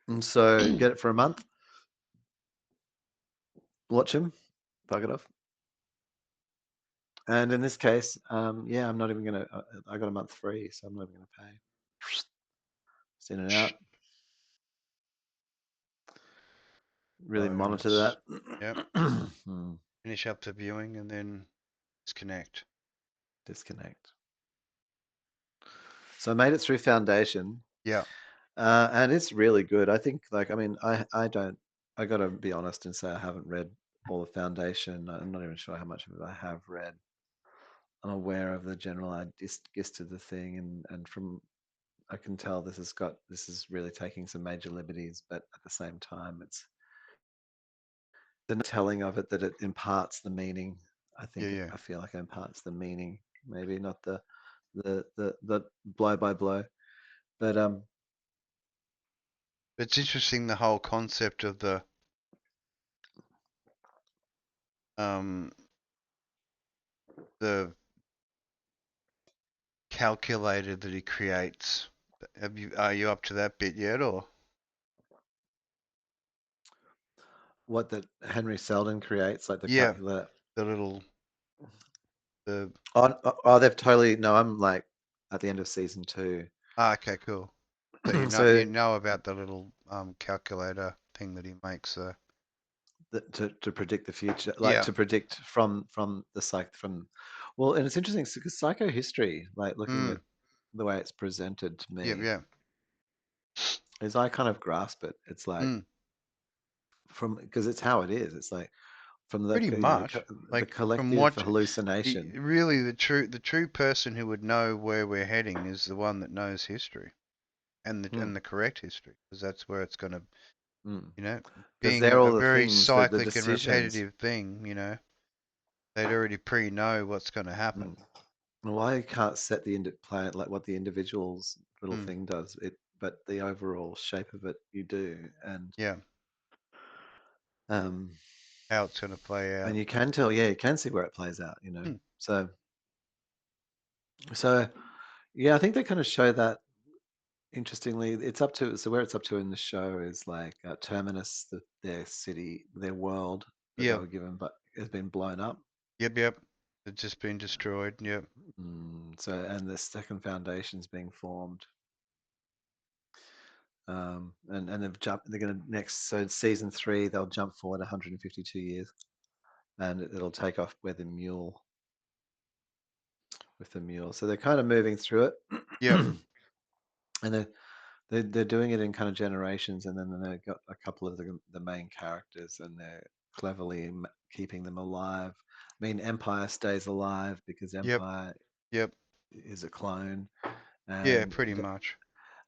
Speaker 2: And so get it for a month, watch them, bug it off. And in this case, yeah, I'm not even gonna. I got a month free, so I'm not even gonna pay. Just in and out. Really monitor
Speaker 1: Bonus.
Speaker 2: that.
Speaker 1: Yep.
Speaker 2: Hmm.
Speaker 1: Finish up the viewing and then disconnect.
Speaker 2: Disconnect. So I made it through Foundation,
Speaker 1: Yeah.
Speaker 2: and it's really good. I think, like, I mean, I don't. I got to be honest and say I haven't read all the Foundation. I'm not even sure how much of it I have read. I'm aware of the general gist of the thing, and from I can tell this is really taking some major liberties, but at the same time, it's the telling of it that it imparts the meaning.
Speaker 1: Yeah. Yeah.
Speaker 2: I feel like it imparts the meaning, maybe not the blow by blow, but
Speaker 1: It's interesting the whole concept of um the calculator that he creates. Are you up to that bit yet, or?
Speaker 2: what that Henry Seldon creates, like the
Speaker 1: Yeah,
Speaker 2: calculator.
Speaker 1: the little the
Speaker 2: Oh, they've totally. No, I'm like at the end of season 2.
Speaker 1: okay, cool. So
Speaker 2: So
Speaker 1: you know about the little calculator thing that he makes.
Speaker 2: to predict the future, like
Speaker 1: Yeah.
Speaker 2: to predict from the psych from, well, and it's interesting because psychohistory, like looking
Speaker 1: Mm.
Speaker 2: at the way it's presented to
Speaker 1: Yep.
Speaker 2: me,
Speaker 1: Yeah.
Speaker 2: is I kind of grasp it. It's like
Speaker 1: Mm.
Speaker 2: from because it's how it is. It's like from
Speaker 1: Pretty much.
Speaker 2: the
Speaker 1: Like from
Speaker 2: collective
Speaker 1: what
Speaker 2: hallucination.
Speaker 1: really the true person who would know where we're heading is the one that knows history
Speaker 2: Hmm,
Speaker 1: and the correct history, because that's where it's going to,
Speaker 2: hmm.
Speaker 1: you know,
Speaker 2: Because
Speaker 1: being
Speaker 2: they're
Speaker 1: a
Speaker 2: all the
Speaker 1: very
Speaker 2: things that the
Speaker 1: cyclic and
Speaker 2: decisions.
Speaker 1: repetitive thing, they'd already pre know what's going to
Speaker 2: Hmm.
Speaker 1: happen.
Speaker 2: Why you can't set the play like what the individual's little
Speaker 1: Mm.
Speaker 2: thing does, but the overall shape of it you do,
Speaker 1: Yeah.
Speaker 2: um,
Speaker 1: How it's going to play
Speaker 2: and
Speaker 1: out.
Speaker 2: you can tell, yeah, you can see where it plays out,
Speaker 1: Mm.
Speaker 2: So, so yeah, I think they kind of show that. Interestingly, it's up to so where it's up to in the show is like Terminus, their city, their world that they
Speaker 1: Yep.
Speaker 2: were given, but has been blown up.
Speaker 1: Yep. Yep. It's just been destroyed. Yep.
Speaker 2: So and the second foundation's being formed, and they've jumped. They're going to next. So season 3, they'll jump forward 152 years, and it'll take off where the mule with the mule. So they're kind of moving through it,
Speaker 1: Yep.
Speaker 2: and they're doing it in kind of generations, and then they've got a couple of the main characters, and they're cleverly keeping them alive. I mean, Empire stays alive because
Speaker 1: Yep.
Speaker 2: Empire
Speaker 1: Yep.
Speaker 2: is a clone,
Speaker 1: Yeah.
Speaker 2: and
Speaker 1: Pretty much.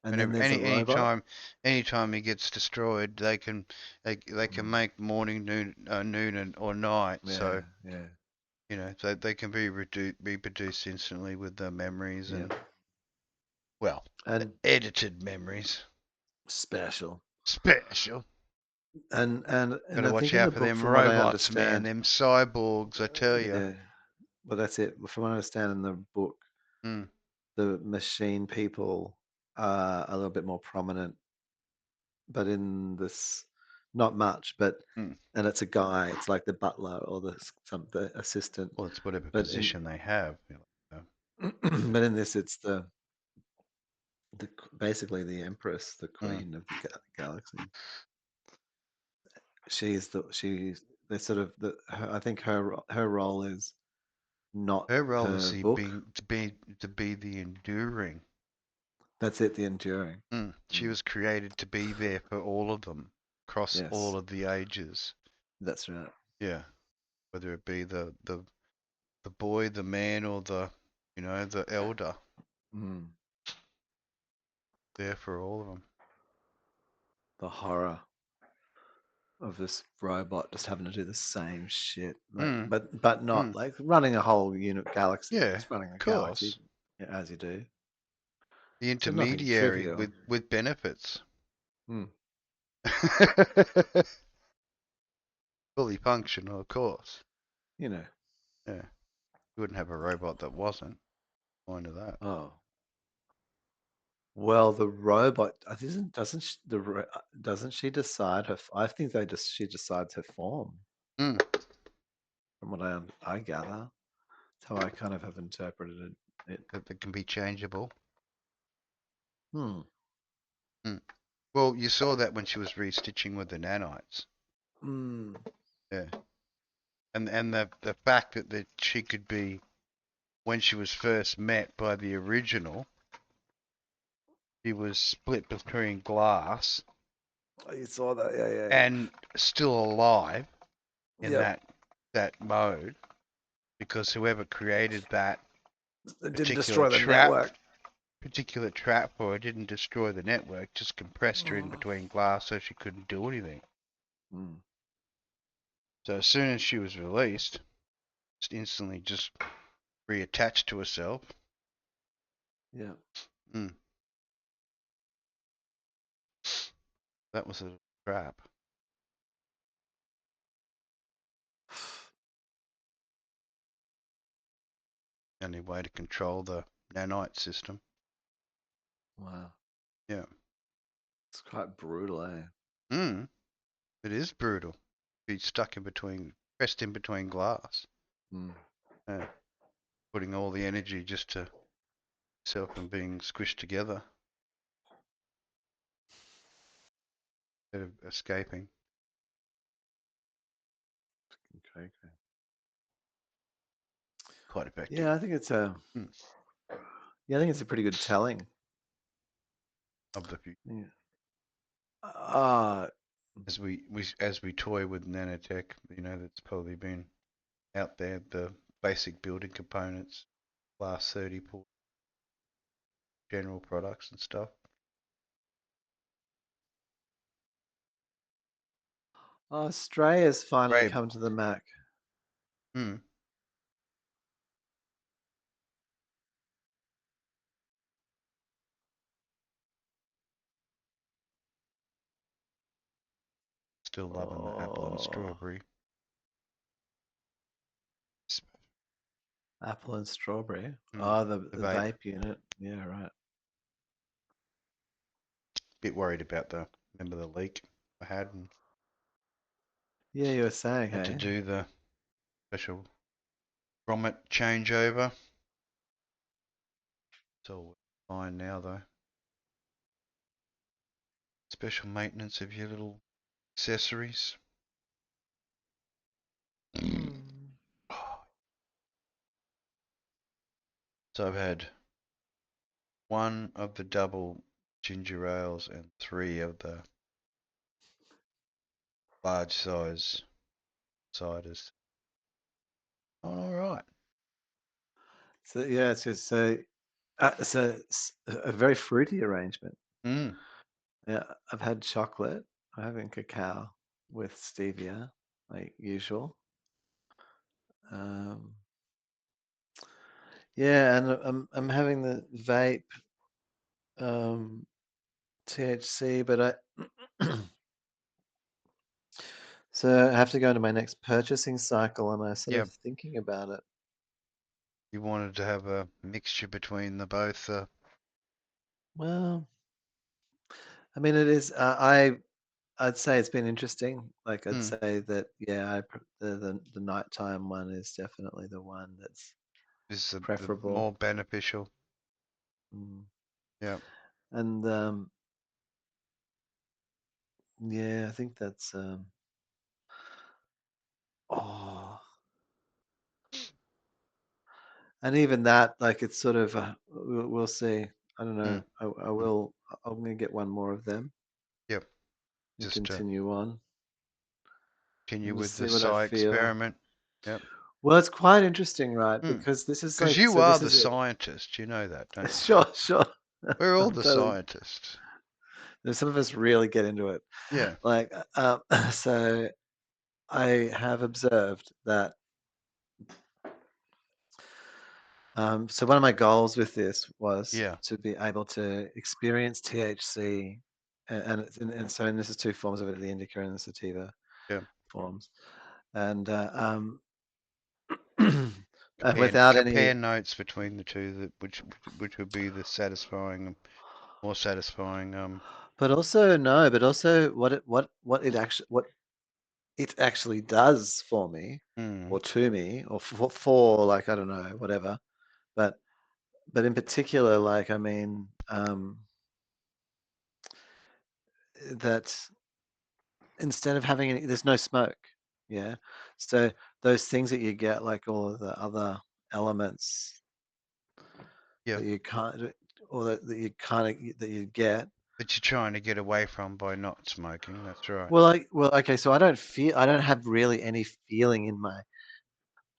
Speaker 2: then
Speaker 1: Whenever
Speaker 2: there's a robot.
Speaker 1: anytime he gets destroyed, they can
Speaker 2: Mm,
Speaker 1: make morning, noon, or night.
Speaker 2: yeah,
Speaker 1: So
Speaker 2: yeah,
Speaker 1: they can be reproduced instantly with the memories
Speaker 2: yeah,
Speaker 1: and well, the
Speaker 2: and
Speaker 1: edited memories.
Speaker 2: special.
Speaker 1: Special.
Speaker 2: And
Speaker 1: Gotta
Speaker 2: I
Speaker 1: watch
Speaker 2: think in the
Speaker 1: out for
Speaker 2: book,
Speaker 1: them
Speaker 2: from what I
Speaker 1: robots, man.
Speaker 2: understand,
Speaker 1: Them cyborgs, I tell you.
Speaker 2: yeah, well, that's it. From what I understand in the book,
Speaker 1: Mm,
Speaker 2: the machine people are a little bit more prominent, but in this, not much. But
Speaker 1: mm.
Speaker 2: and it's a guy. It's like the butler or the assistant.
Speaker 1: Well, it's whatever
Speaker 2: But in
Speaker 1: position they have.
Speaker 2: but in this, it's the basically the empress, the
Speaker 1: Mm.
Speaker 2: queen of the galaxy. She's the sort of I think her role is not
Speaker 1: Her role is
Speaker 2: her book.
Speaker 1: to be the enduring.
Speaker 2: That's it, the enduring.
Speaker 1: Mm. She
Speaker 2: Mm,
Speaker 1: was created to be there for all of them, across all
Speaker 2: yes,
Speaker 1: of the ages.
Speaker 2: that's right.
Speaker 1: Yeah, whether it be the boy, the man, or the elder,
Speaker 2: Mm,
Speaker 1: there for all of them.
Speaker 2: the horror of this robot just having to do the same shit, like,
Speaker 1: Mm.
Speaker 2: but not
Speaker 1: Mm.
Speaker 2: like running a whole unit galaxy,
Speaker 1: Yeah,
Speaker 2: just running a
Speaker 1: of
Speaker 2: galaxy,
Speaker 1: course.
Speaker 2: yeah, as you do.
Speaker 1: The
Speaker 2: So nothing
Speaker 1: intermediary
Speaker 2: trivial.
Speaker 1: with benefits.
Speaker 2: Mm,
Speaker 1: Fully functional, of course.
Speaker 2: you know.
Speaker 1: Yeah, you wouldn't have a robot that wasn't. Point of that.
Speaker 2: Oh well, the robot doesn't she decide her? I think she decides her form,
Speaker 1: Mm.
Speaker 2: from what I gather. That's how I kind of have interpreted it.
Speaker 1: That can be changeable.
Speaker 2: Hmm.
Speaker 1: Mm. Well, you saw that when she was restitching with the nanites.
Speaker 2: Hmm.
Speaker 1: Yeah, and the fact that she could be when she was first met by the original, she was split between glass
Speaker 2: Oh, you saw that? Yeah, yeah,
Speaker 1: and still alive
Speaker 2: yeah.
Speaker 1: in
Speaker 2: Yep.
Speaker 1: that mode because whoever created that
Speaker 2: It didn't
Speaker 1: particular
Speaker 2: destroy the
Speaker 1: trap
Speaker 2: network.
Speaker 1: particular trap for her didn't destroy the network, just compressed her in between glass so she couldn't do anything.
Speaker 2: Hmm.
Speaker 1: So as soon as she was released, just instantly just reattached to herself.
Speaker 2: Yeah.
Speaker 1: Mm, that was a trap. Only way to control the nanite system.
Speaker 2: Wow.
Speaker 1: Yeah.
Speaker 2: It's quite brutal, eh?
Speaker 1: Mm, it is brutal. Be stuck in between, pressed in between glass.
Speaker 2: Hmm.
Speaker 1: Yeah. Putting all the energy just to self and being squished together instead of escaping.
Speaker 2: Okay. Okay.
Speaker 1: Quite effective.
Speaker 2: Yeah, I think it's a.
Speaker 1: Mm,
Speaker 2: Yeah, I think it's a pretty good telling.
Speaker 1: of the future.
Speaker 2: Yeah. Uh,
Speaker 1: As we toy with nanotech, that's probably been out there. The basic building components, last 30 general products and stuff.
Speaker 2: Australia's finally
Speaker 1: Right.
Speaker 2: come to the Mac.
Speaker 1: Mm, Still loving the apple and
Speaker 2: Oh,
Speaker 1: strawberry.
Speaker 2: apple and strawberry.
Speaker 1: Mm,
Speaker 2: Oh,
Speaker 1: the
Speaker 2: the
Speaker 1: vape.
Speaker 2: vape unit. Yeah, right.
Speaker 1: Bit worried about remember the leak I had and
Speaker 2: Yeah, you were saying,
Speaker 1: had to
Speaker 2: hey?
Speaker 1: do the special grommet changeover. It's all fine now though. Special maintenance of your little accessories.
Speaker 2: Hmm.
Speaker 1: So I've had one of the double ginger ales and three of the large size ciders. All right.
Speaker 2: So yeah, it's a very fruity arrangement.
Speaker 1: Mm.
Speaker 2: Yeah, I've had chocolate. I'm having cacao with stevia, like usual. Um, yeah, and I'm having the vape THC, but I so I have to go into my next purchasing cycle, and I sort
Speaker 1: Yeah,
Speaker 2: of thinking about it.
Speaker 1: you wanted to have a mixture between the both.
Speaker 2: Well, I mean, it is. I'd say it's been interesting. Like I'd
Speaker 1: Mm,
Speaker 2: say that yeah, the nighttime one is definitely the one that's
Speaker 1: is the
Speaker 2: preferable.
Speaker 1: more beneficial.
Speaker 2: Mm.
Speaker 1: Yeah.
Speaker 2: And yeah, I think that's oh, and even that, like it's sort of we'll see. I don't know.
Speaker 1: Mm,
Speaker 2: I
Speaker 1: mm.
Speaker 2: will. I'm gonna get one more of them
Speaker 1: Yep.
Speaker 2: and
Speaker 1: Just to
Speaker 2: continue on
Speaker 1: continue
Speaker 2: and
Speaker 1: with
Speaker 2: just
Speaker 1: the
Speaker 2: see what I
Speaker 1: psi
Speaker 2: feel.
Speaker 1: experiment. Yep.
Speaker 2: Well, it's quite interesting, right?
Speaker 1: Mm.
Speaker 2: Because this is
Speaker 1: Because
Speaker 2: like
Speaker 1: you
Speaker 2: so.
Speaker 1: are
Speaker 2: This
Speaker 1: the
Speaker 2: is it.
Speaker 1: scientist. You know that, don't you?
Speaker 2: Sure, sure.
Speaker 1: We're all
Speaker 2: I'm
Speaker 1: the
Speaker 2: totally.
Speaker 1: scientists.
Speaker 2: There's some of us really get into it.
Speaker 1: Yeah.
Speaker 2: Like, so I have observed that. So one of my goals with this was
Speaker 1: Yeah.
Speaker 2: to be able to experience THC, and so and this is two forms of it: the indica and the sativa
Speaker 1: Yeah.
Speaker 2: forms, and
Speaker 1: Compare
Speaker 2: without
Speaker 1: compare
Speaker 2: any.
Speaker 1: notes between the two that which would be the satisfying, more satisfying.
Speaker 2: But also no, but also what it actually does for me,
Speaker 1: Mm,
Speaker 2: or to me, or for like I don't know, whatever. But in particular, like I mean, that instead of having any, there's no smoke. Yeah. So those things that you get, like all of the other elements
Speaker 1: yeah.
Speaker 2: that you can't, or that you kind of that you get.
Speaker 1: That you're trying to get away from by not smoking. That's right.
Speaker 2: Well, okay. So I don't have really any feeling in my,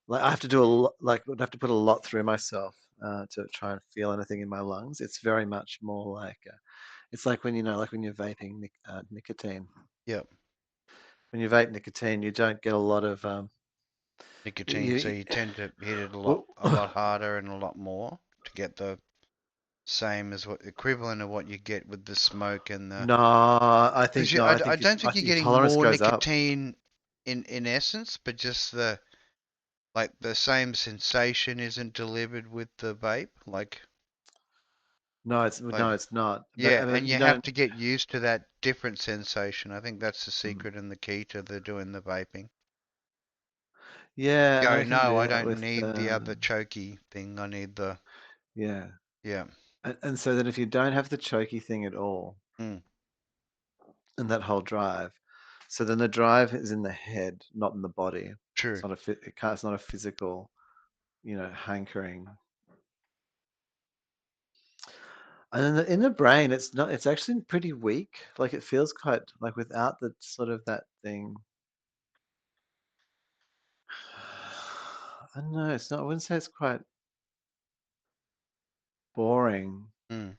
Speaker 2: like I have to do a lot, like I have to put a lot through myself to try and feel anything in my lungs. It's very much more like, it's like when you know, like when you're vaping nicotine.
Speaker 1: Yep.
Speaker 2: When you vape nicotine, you don't get a lot of
Speaker 1: Nicotine, so
Speaker 2: you,
Speaker 1: you tend to hit it
Speaker 2: well,
Speaker 1: a lot harder and a lot more to get the same as what equivalent of what you get with the smoke and the.
Speaker 2: no,
Speaker 1: Because I don't
Speaker 2: I
Speaker 1: think you're
Speaker 2: think your
Speaker 1: getting
Speaker 2: tolerance
Speaker 1: more
Speaker 2: goes up.
Speaker 1: nicotine in essence, but just the like the same sensation isn't delivered with the vape. Like
Speaker 2: No, it's not. But
Speaker 1: yeah,
Speaker 2: I
Speaker 1: and
Speaker 2: mean,
Speaker 1: you have to get used to that different sensation. I think that's the
Speaker 2: mm.
Speaker 1: secret and the key to the doing the vaping.
Speaker 2: Yeah, and
Speaker 1: Go,
Speaker 2: I can
Speaker 1: no,
Speaker 2: do
Speaker 1: I
Speaker 2: that
Speaker 1: don't
Speaker 2: with
Speaker 1: need the other choky thing. I need the
Speaker 2: yeah,
Speaker 1: yeah.
Speaker 2: and so then if you don't have the choky thing at all,
Speaker 1: Mm,
Speaker 2: and that whole drive, so then the drive is in the head, not in the body. It's
Speaker 1: true.
Speaker 2: not a it can't, it's not a physical, hankering. And in the brain, it's not. It's actually pretty weak. Like it feels quite like without the sort of that thing. I don't know. It's not. I wouldn't say it's quite boring,
Speaker 1: Mm.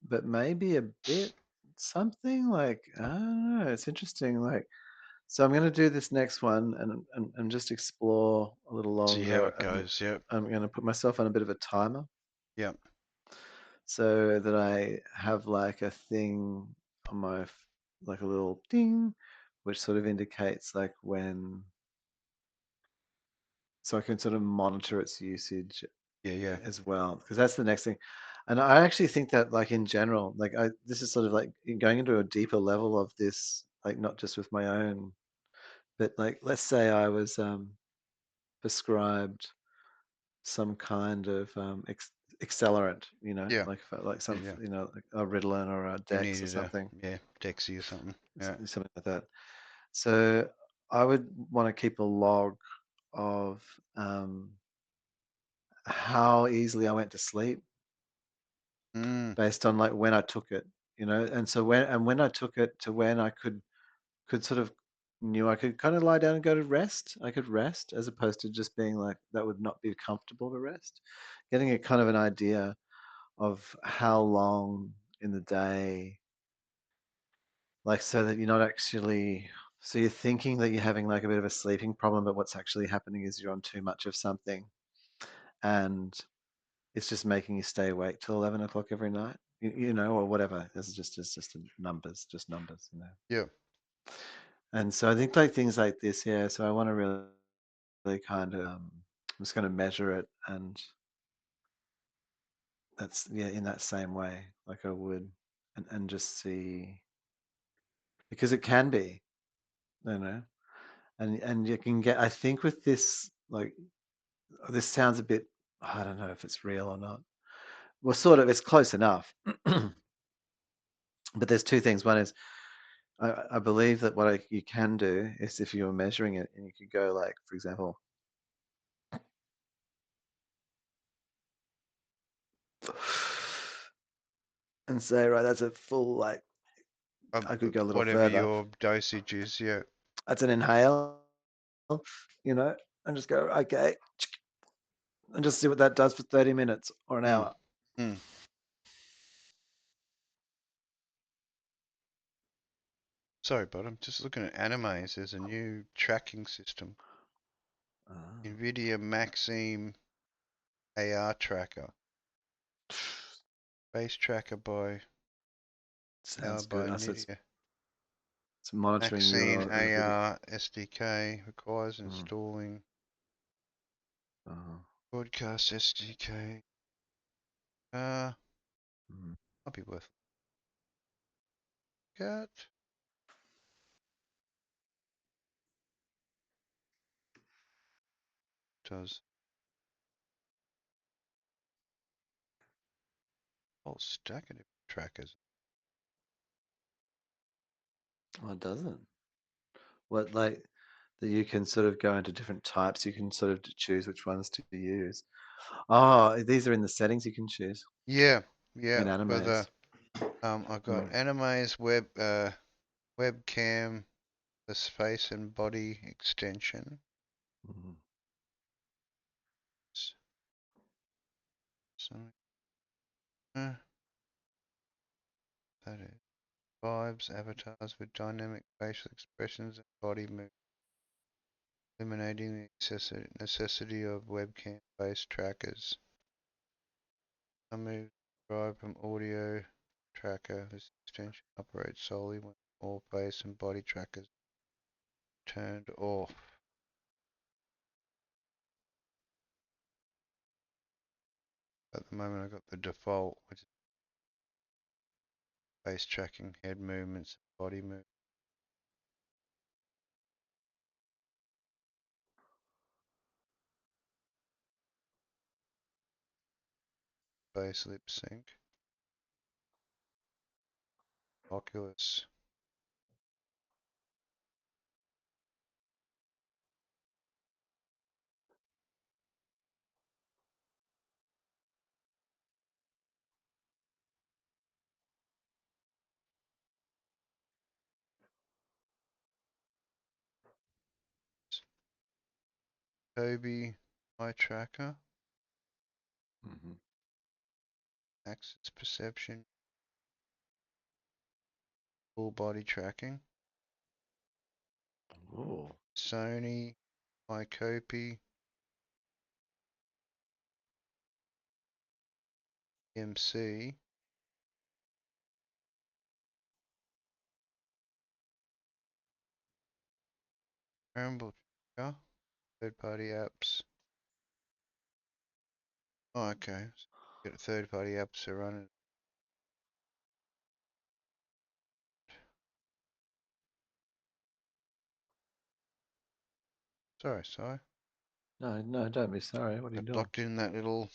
Speaker 2: but maybe a bit something like I don't know. It's interesting. Like so, I'm going to do this next one and just explore a little
Speaker 1: See how
Speaker 2: longer.
Speaker 1: it goes. Yep.
Speaker 2: I'm going to put myself on a bit of a timer
Speaker 1: Yep.
Speaker 2: so that I have like a thing on my like a little ding which sort of indicates like when, so I can sort of monitor its usage
Speaker 1: Yeah, yeah,
Speaker 2: as well, because that's the next thing. And I actually think that like in general, like this is sort of like going into a deeper level of this, like not just with my own, but like let's say I was prescribed some kind of accelerant,
Speaker 1: yeah,
Speaker 2: like
Speaker 1: yeah,
Speaker 2: some,
Speaker 1: yeah.
Speaker 2: like a Ritalin or a
Speaker 1: You
Speaker 2: Dex or
Speaker 1: needed a,
Speaker 2: something,
Speaker 1: yeah, Dexy or something. Yeah.
Speaker 2: something like that. So I would want to keep a log of how easily I went to sleep
Speaker 1: Mm,
Speaker 2: based on like when I took it, and so when I took it to when I could sort of knew I could kind of lie down and go to rest. I could rest as opposed to just being like that would not be comfortable to rest. Getting a kind of an idea of how long in the day, like so that you're not actually, so you're thinking that you're having like a bit of a sleeping problem, but what's actually happening is you're on too much of something, and it's just making you stay awake till 11 o'clock every night, or whatever. This is just numbers, just numbers.
Speaker 1: yeah.
Speaker 2: And so I think like things like this, yeah. So I want to really kind of, I'm just going to measure it, and that's, yeah, in that same way, like I would, and just see, because it can be, you know, and you can get. I think with this, like, this sounds a bit. I don't know if it's real or not. Well, sort of, it's close enough. But there's two things. One is I believe that you can do is if you're measuring it and you could go like, for example, and say, right, that's a full, like, I could go a little
Speaker 1: Whatever
Speaker 2: further.
Speaker 1: your dosage is, yeah.
Speaker 2: That's an inhale, and just go, okay, and just see what that does for 30 minutes or an
Speaker 1: Mm,
Speaker 2: hour.
Speaker 1: mm. Sorry, but I'm just looking at animes. There's a new tracking system.
Speaker 2: Ah.
Speaker 1: NVIDIA Maxime AR tracker. Base tracker by
Speaker 2: Sounds
Speaker 1: powered
Speaker 2: good.
Speaker 1: by
Speaker 2: So it's,
Speaker 1: NVIDIA.
Speaker 2: it's monitoring
Speaker 1: Maxine
Speaker 2: your video.
Speaker 1: AR SDK requires
Speaker 2: Mm.
Speaker 1: installing
Speaker 2: Uh,
Speaker 1: broadcast SDK. Uh,
Speaker 2: mm.
Speaker 1: might be worth a look at. Does whole stack of different trackers.
Speaker 2: Oh, it doesn't. What, like, that you can sort of go into different types. You can sort of choose which ones to use. Oh, these are in the settings you can choose
Speaker 1: Yeah, yeah.
Speaker 2: in
Speaker 1: For the
Speaker 2: animes.
Speaker 1: I've got
Speaker 2: Mm.
Speaker 1: animes webcam, the face and body extension.
Speaker 2: Mm.
Speaker 1: So, that is vibes, avatars with dynamic facial expressions and body movement, eliminating the necessity of webcam-based trackers. Some moves derived from audio tracker. This extension operates solely when all face and body trackers are turned off. At the moment, I've got the default, which is face tracking, head movements, body movement, face lip sync, Oculus. Toby eye tracker,
Speaker 2: Mhm.
Speaker 1: access perception, full body tracking.
Speaker 2: Ooh.
Speaker 1: Sony iCopy, MC, Ramble Tracker, third-party apps. Oh, okay. So get third-party apps to run it. Sorry.
Speaker 2: No, no, don't be sorry. What are
Speaker 1: I
Speaker 2: you doing?
Speaker 1: blocked in that little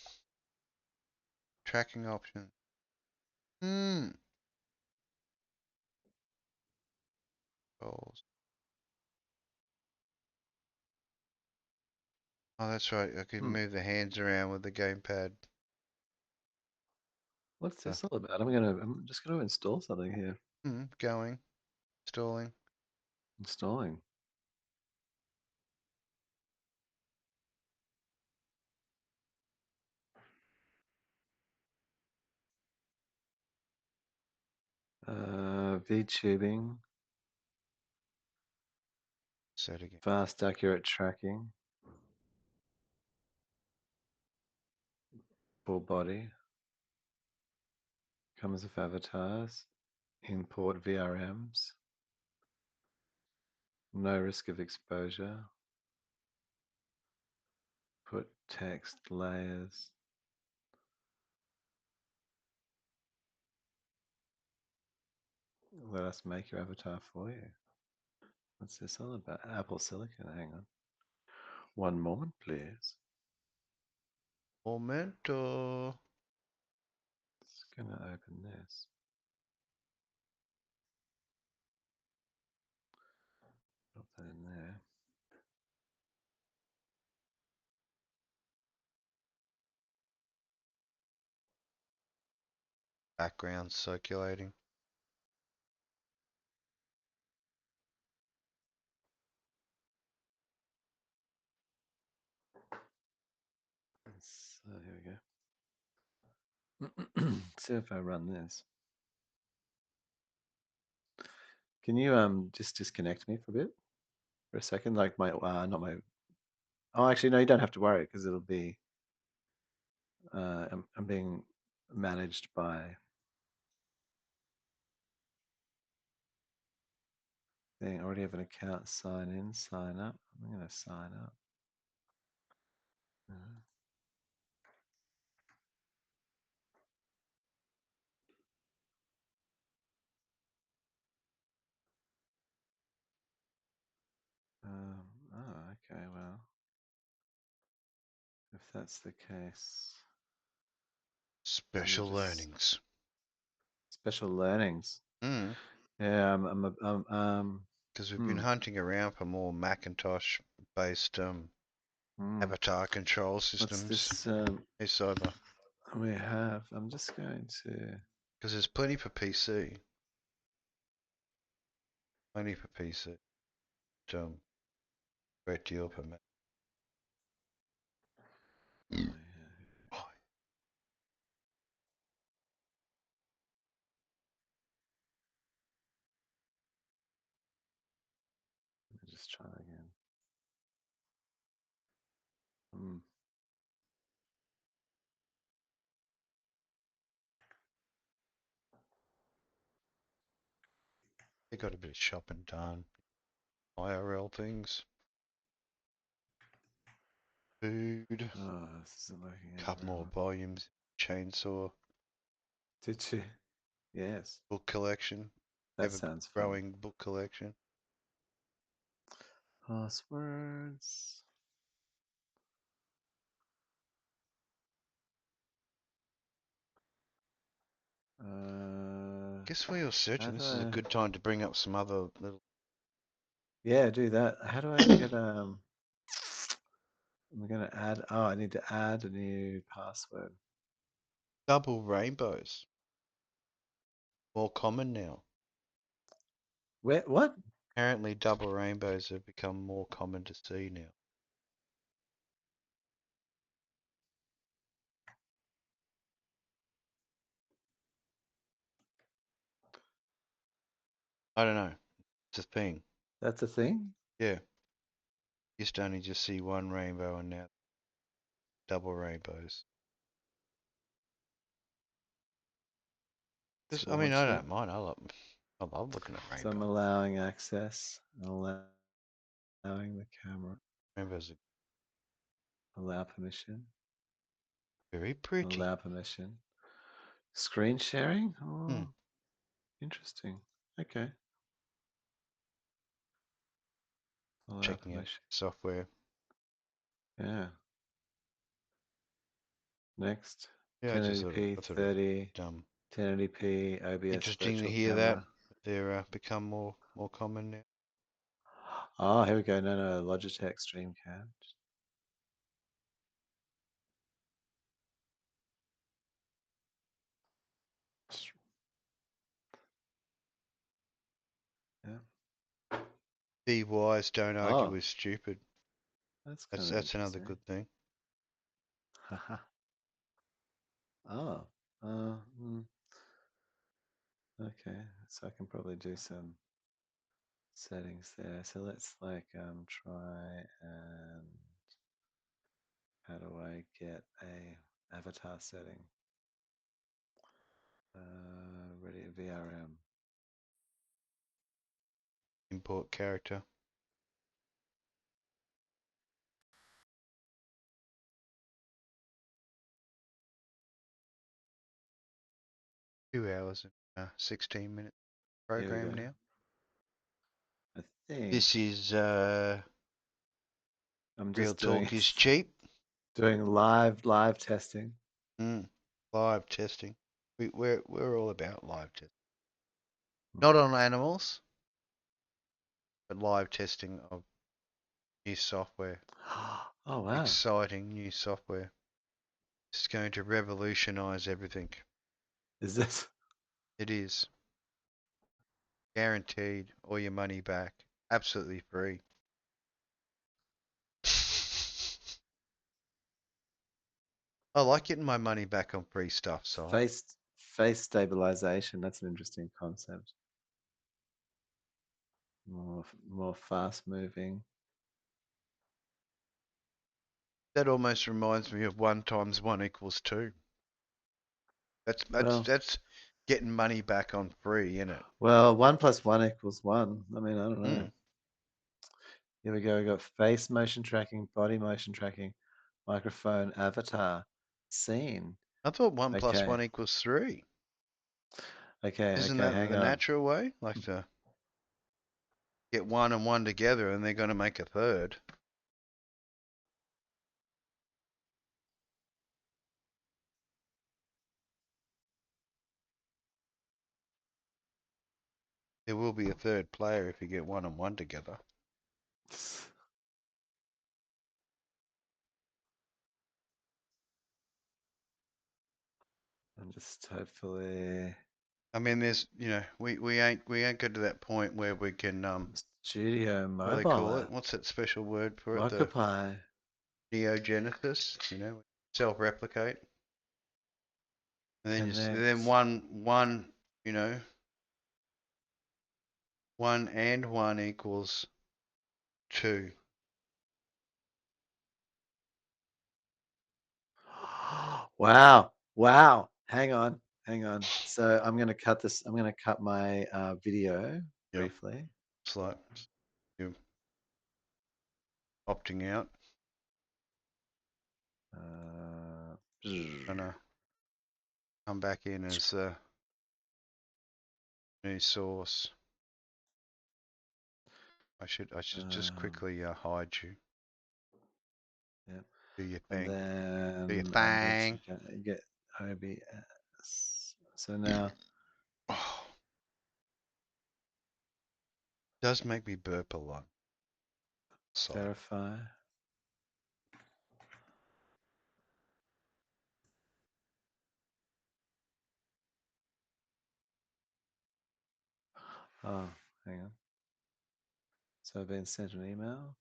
Speaker 1: tracking option. Hmm. Goals. Oh, that's right. I can
Speaker 2: Hmm.
Speaker 1: move the hands around with the gamepad.
Speaker 2: What's
Speaker 1: Uh,
Speaker 2: this all about? I'm just gonna install something here.
Speaker 1: going. Installing.
Speaker 2: Installing. VTubing,
Speaker 1: Set again.
Speaker 2: fast, accurate tracking, full body, comes with avatars, import VRMs, no risk of exposure, put text layers. Let us make your avatar for you. What's this all about? Apple Silicon, hang on. One moment, please.
Speaker 1: Momento.
Speaker 2: It's gonna open this. Drop that in there.
Speaker 1: Background circulating.
Speaker 2: So here we go. See if I run this. Can you just disconnect me for a bit? For a second? Like my not my oh actually no, you don't have to worry because it'll be I'm being managed by thing. I already have an account, sign in, sign up. I'm gonna sign up. Oh, okay, well, if that's the case, let me
Speaker 1: Special
Speaker 2: just
Speaker 1: learnings.
Speaker 2: special learnings.
Speaker 1: Hmm.
Speaker 2: Yeah,
Speaker 1: Because we've been hunting around for more Macintosh-based
Speaker 2: hmm.
Speaker 1: avatar control
Speaker 2: What's
Speaker 1: systems.
Speaker 2: this
Speaker 1: Hey, Cyber.
Speaker 2: we have? I'm just going to
Speaker 1: Because there's plenty for PC. Plenty for PC. Great deal for Mac. Oh,
Speaker 2: let me just try again. Hmm.
Speaker 1: they got a bit of shopping done. IRL things. Food.
Speaker 2: Oh, this isn't working out
Speaker 1: Couple
Speaker 2: very
Speaker 1: more
Speaker 2: well.
Speaker 1: volumes. Chainsaw.
Speaker 2: Did you? Yes,
Speaker 1: Book collection.
Speaker 2: that
Speaker 1: Ever
Speaker 2: sounds fun.
Speaker 1: growing book collection.
Speaker 2: Passwords.
Speaker 1: Guess while you're
Speaker 2: How
Speaker 1: searching,
Speaker 2: do
Speaker 1: this is a
Speaker 2: I?
Speaker 1: good time to bring up some other little
Speaker 2: Yeah, do that. How do I get I'm gonna add. Oh, I need to add a new password.
Speaker 1: double rainbows. More common now.
Speaker 2: Where? What?
Speaker 1: Apparently, double rainbows have become more common to see now. I don't know. It's a thing.
Speaker 2: That's a thing.
Speaker 1: Yeah. Used to only just see one rainbow and now double rainbows.
Speaker 2: So
Speaker 1: I mean,
Speaker 2: once
Speaker 1: I
Speaker 2: you,
Speaker 1: don't mind. I love looking at
Speaker 2: so I'm
Speaker 1: rainbows.
Speaker 2: allowing access. Allow Allowing the camera.
Speaker 1: Rainbows are
Speaker 2: Allow permission.
Speaker 1: very pretty.
Speaker 2: Allow permission. Screen sharing?
Speaker 1: Hmm.
Speaker 2: Oh, interesting. Okay. Allow
Speaker 1: Checking out
Speaker 2: permission.
Speaker 1: software.
Speaker 2: Yeah. Next.
Speaker 1: Yeah, I just thought it,
Speaker 2: 1080p,
Speaker 1: I thought it
Speaker 2: 30,
Speaker 1: was
Speaker 2: 1080p, OBS
Speaker 1: interesting to
Speaker 2: virtual
Speaker 1: hear that.
Speaker 2: camera.
Speaker 1: They're become more common now.
Speaker 2: Oh, here we go. No, Logitech Streamcam. Yeah.
Speaker 1: Be wise, don't argue
Speaker 2: Oh,
Speaker 1: with stupid.
Speaker 2: that's
Speaker 1: That's
Speaker 2: kind of
Speaker 1: that's another
Speaker 2: interesting.
Speaker 1: good thing.
Speaker 2: Haha. Oh. Uh, mm, okay. So I can probably do some settings there. So let's like try and how do I get a avatar setting? Ready VRM.
Speaker 1: Import character. 2 hours and 16 minute
Speaker 2: Here we
Speaker 1: program
Speaker 2: go.
Speaker 1: now.
Speaker 2: I think
Speaker 1: This is
Speaker 2: I'm
Speaker 1: Real
Speaker 2: just doing
Speaker 1: Talk is Cheap.
Speaker 2: doing live testing.
Speaker 1: Live testing. We're all about live testing.
Speaker 2: Hmm.
Speaker 1: Not on animals, but live testing of new software.
Speaker 2: Oh wow.
Speaker 1: Exciting new software. It's going to revolutionize everything.
Speaker 2: Is this
Speaker 1: It is guaranteed all your money back. Absolutely free. I like getting my money back on free stuff, so
Speaker 2: face face stabilization? That's an interesting concept. More fast moving.
Speaker 1: that almost reminds me of 1 times 1 equals 2. That's that's
Speaker 2: Well,
Speaker 1: that's getting money back on free, isn't it?
Speaker 2: well, 1 + 1 = 1. I mean, I don't know.
Speaker 1: Mm.
Speaker 2: Here we go. We got face motion tracking, body motion tracking, microphone, avatar, scene.
Speaker 1: I thought one plus
Speaker 2: Okay,
Speaker 1: one equals 3. Isn't
Speaker 2: okay.
Speaker 1: that
Speaker 2: Hang
Speaker 1: the
Speaker 2: on.
Speaker 1: natural way? Like to get one and one together and they're going to make a third. There will be a third player if you get one and one together.
Speaker 2: I'm just hopefully
Speaker 1: I mean, there's, we ain't got to that point where we can
Speaker 2: studio
Speaker 1: what do they
Speaker 2: mobile
Speaker 1: call it?
Speaker 2: app.
Speaker 1: What's that special word for it? The
Speaker 2: Rockapie.
Speaker 1: neogenesis, self-replicate, and then
Speaker 2: Connect.
Speaker 1: one, you know, 1 and 1 equals 2.
Speaker 2: Wow. Wow. Hang on. So I'm going to cut this. I'm going to cut my video
Speaker 1: Yep.
Speaker 2: briefly.
Speaker 1: It's like you're opting out.
Speaker 2: Uh,
Speaker 1: Gonna come back in as a new source. I should just quickly hide you.
Speaker 2: yeah.
Speaker 1: Do your
Speaker 2: And
Speaker 1: thing. Do your
Speaker 2: then I'm going
Speaker 1: thing.
Speaker 2: to get OBS. So now,
Speaker 1: Oh, does make me burp a lot. Sorry.
Speaker 2: verify. Oh, hang on. So I've been sent an email.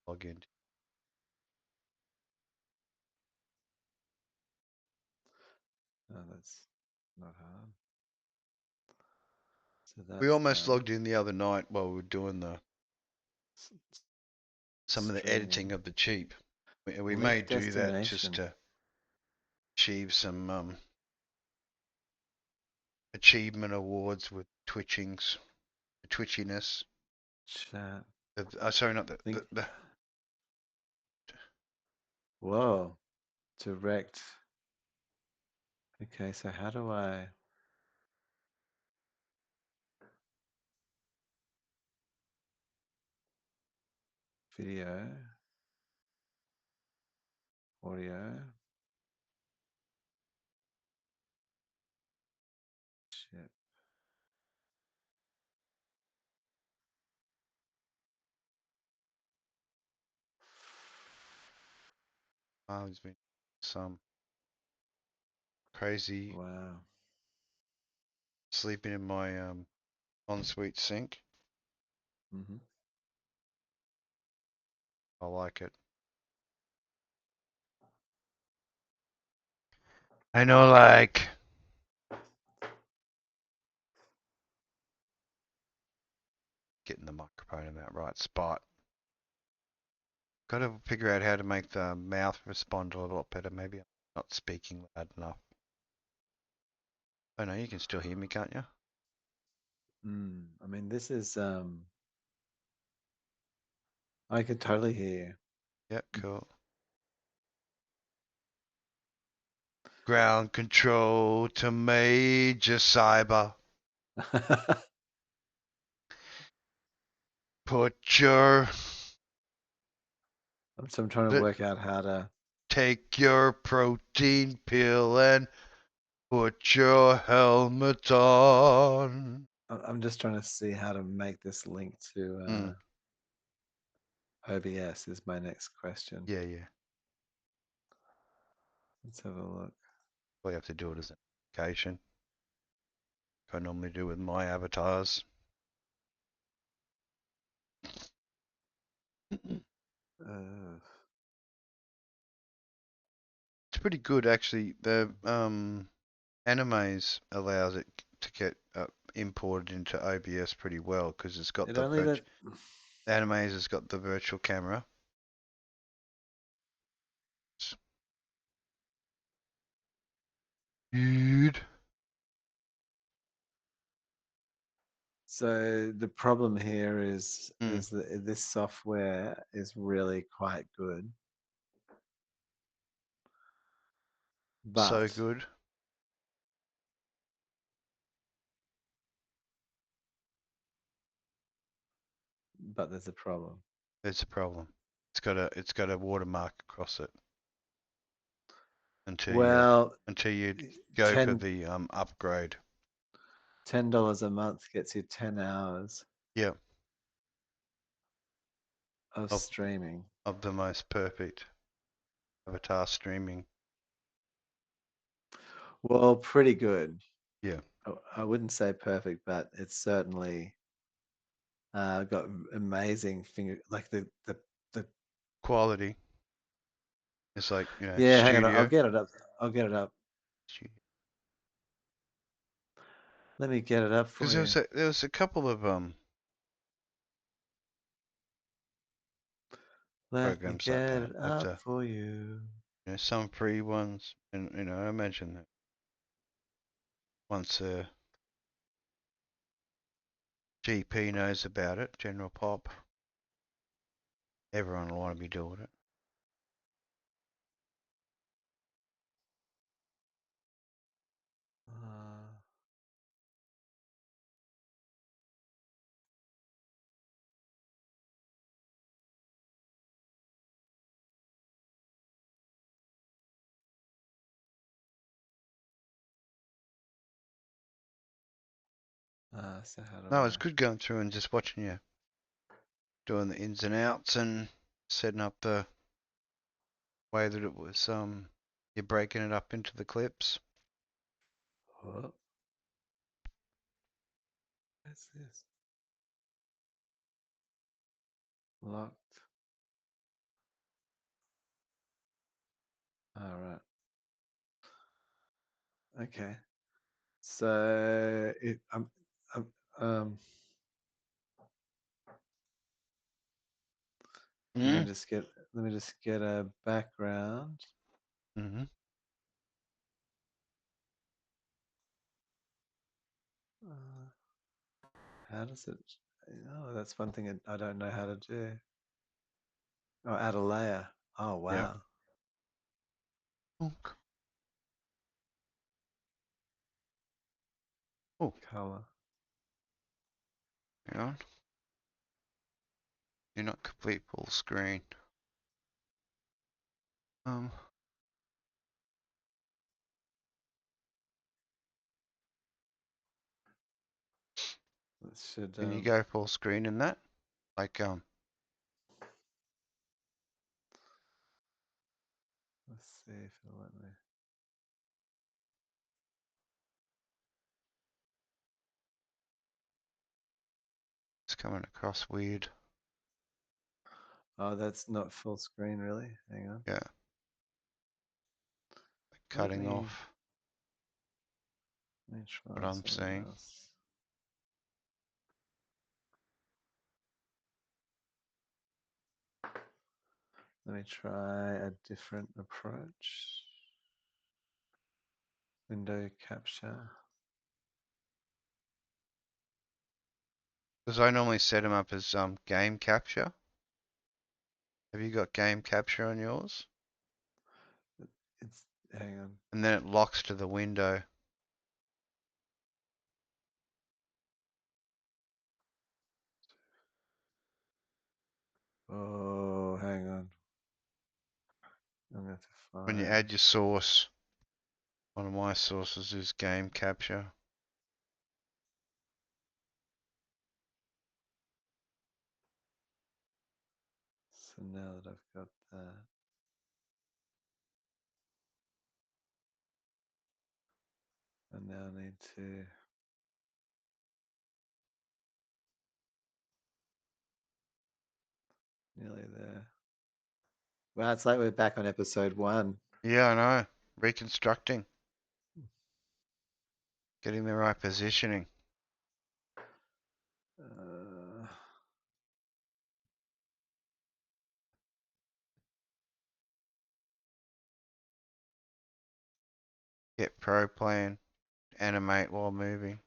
Speaker 1: Log in.
Speaker 2: Oh, that's not hard. So
Speaker 1: We
Speaker 2: that's
Speaker 1: almost
Speaker 2: done.
Speaker 1: logged in the other night while we were doing some of the editing
Speaker 2: Streaming.
Speaker 1: of the cheap. We may
Speaker 2: Link
Speaker 1: do that just
Speaker 2: destination.
Speaker 1: to achieve some achievement awards with twitchings, the twitchiness.
Speaker 2: Chat.
Speaker 1: Sorry, not
Speaker 2: Think.
Speaker 1: the
Speaker 2: Whoa. Direct. Okay, so how do I video, audio? Shit.
Speaker 1: there's been some crazy
Speaker 2: Wow.
Speaker 1: sleeping in my ensuite sink.
Speaker 2: Hmm.
Speaker 1: I like it. I know, like getting the microphone in that right spot. Got to figure out how to make the mouth respond a little better. Maybe I'm not speaking loud enough. Oh no, you can still hear me, can't you?
Speaker 2: I mean, this is I could totally hear
Speaker 1: Yeah, cool. Ground control to Major Cyber.
Speaker 2: you.
Speaker 1: Put your
Speaker 2: So I'm trying to work out how to.
Speaker 1: take your protein pill and put your helmet on.
Speaker 2: I'm just trying to see how to make this link to
Speaker 1: Mm,
Speaker 2: OBS. Is my next question.
Speaker 1: yeah, yeah.
Speaker 2: Let's have a look.
Speaker 1: We have to do it as an application. I normally do with my avatars. It's
Speaker 2: Uh,
Speaker 1: pretty good actually. The animes allows it to get imported into OBS pretty well because it's got
Speaker 2: it
Speaker 1: the
Speaker 2: only let.
Speaker 1: animes has got the virtual camera. Dude.
Speaker 2: So the problem here
Speaker 1: Mm,
Speaker 2: is that this software is really quite good,
Speaker 1: so
Speaker 2: but
Speaker 1: good.
Speaker 2: there's a problem.
Speaker 1: It's a problem. It's got a watermark across it until you
Speaker 2: Well,
Speaker 1: until you go for
Speaker 2: ten
Speaker 1: the upgrade.
Speaker 2: $10 a month gets you 10 hours
Speaker 1: Yeah,
Speaker 2: of
Speaker 1: of
Speaker 2: streaming.
Speaker 1: of the most perfect avatar streaming.
Speaker 2: Well, pretty good.
Speaker 1: Yeah,
Speaker 2: I wouldn't say perfect, but it's certainly got amazing finger like the
Speaker 1: quality. It's like
Speaker 2: yeah, hang on, I'll
Speaker 1: studio.
Speaker 2: get it up. I'll get it up. Let me get it up
Speaker 1: Because
Speaker 2: for you.
Speaker 1: there was a couple of
Speaker 2: Let me
Speaker 1: programs like
Speaker 2: get
Speaker 1: that,
Speaker 2: it
Speaker 1: but
Speaker 2: up for you.
Speaker 1: some free ones, and I imagine that once GP knows about it, General Pop, everyone will want to be doing it.
Speaker 2: Uh, so how do
Speaker 1: No,
Speaker 2: I?
Speaker 1: it's good going through and just watching you doing the ins and outs and setting up the way that it was you're breaking it up into the clips.
Speaker 2: What is this? Locked. All right. Okay. So I'm um.
Speaker 1: Mm.
Speaker 2: Let me just get a background.
Speaker 1: Mm-hmm.
Speaker 2: How does it? Oh, that's one thing I don't know how to do. Oh, add a layer. Oh,
Speaker 1: Yep.
Speaker 2: wow.
Speaker 1: Bonk. Oh,
Speaker 2: Color.
Speaker 1: hang on. You're not complete full screen. Um,
Speaker 2: That should,
Speaker 1: can you go full screen in that? Like,
Speaker 2: let's see if it'll let me.
Speaker 1: it's coming across weird.
Speaker 2: Oh, that's not full screen, really. Hang on.
Speaker 1: Yeah,
Speaker 2: Let
Speaker 1: cutting
Speaker 2: me,
Speaker 1: off
Speaker 2: let me
Speaker 1: what
Speaker 2: try
Speaker 1: I'm
Speaker 2: something
Speaker 1: seeing.
Speaker 2: else. Let me try a different approach. Window capture.
Speaker 1: Because I normally set them up as game capture. Have you got game capture on yours?
Speaker 2: It's, hang on.
Speaker 1: And then it locks to the window.
Speaker 2: Oh, hang on. I'm going to
Speaker 1: When you
Speaker 2: find.
Speaker 1: add your source, one of my sources is game capture.
Speaker 2: So now that I've got that, I now need to. Nearly there. Wow, it's like we're back on episode 1.
Speaker 1: Yeah, I know. Reconstructing. Getting the right positioning.
Speaker 2: Uh,
Speaker 1: Get pro plan. Animate while moving.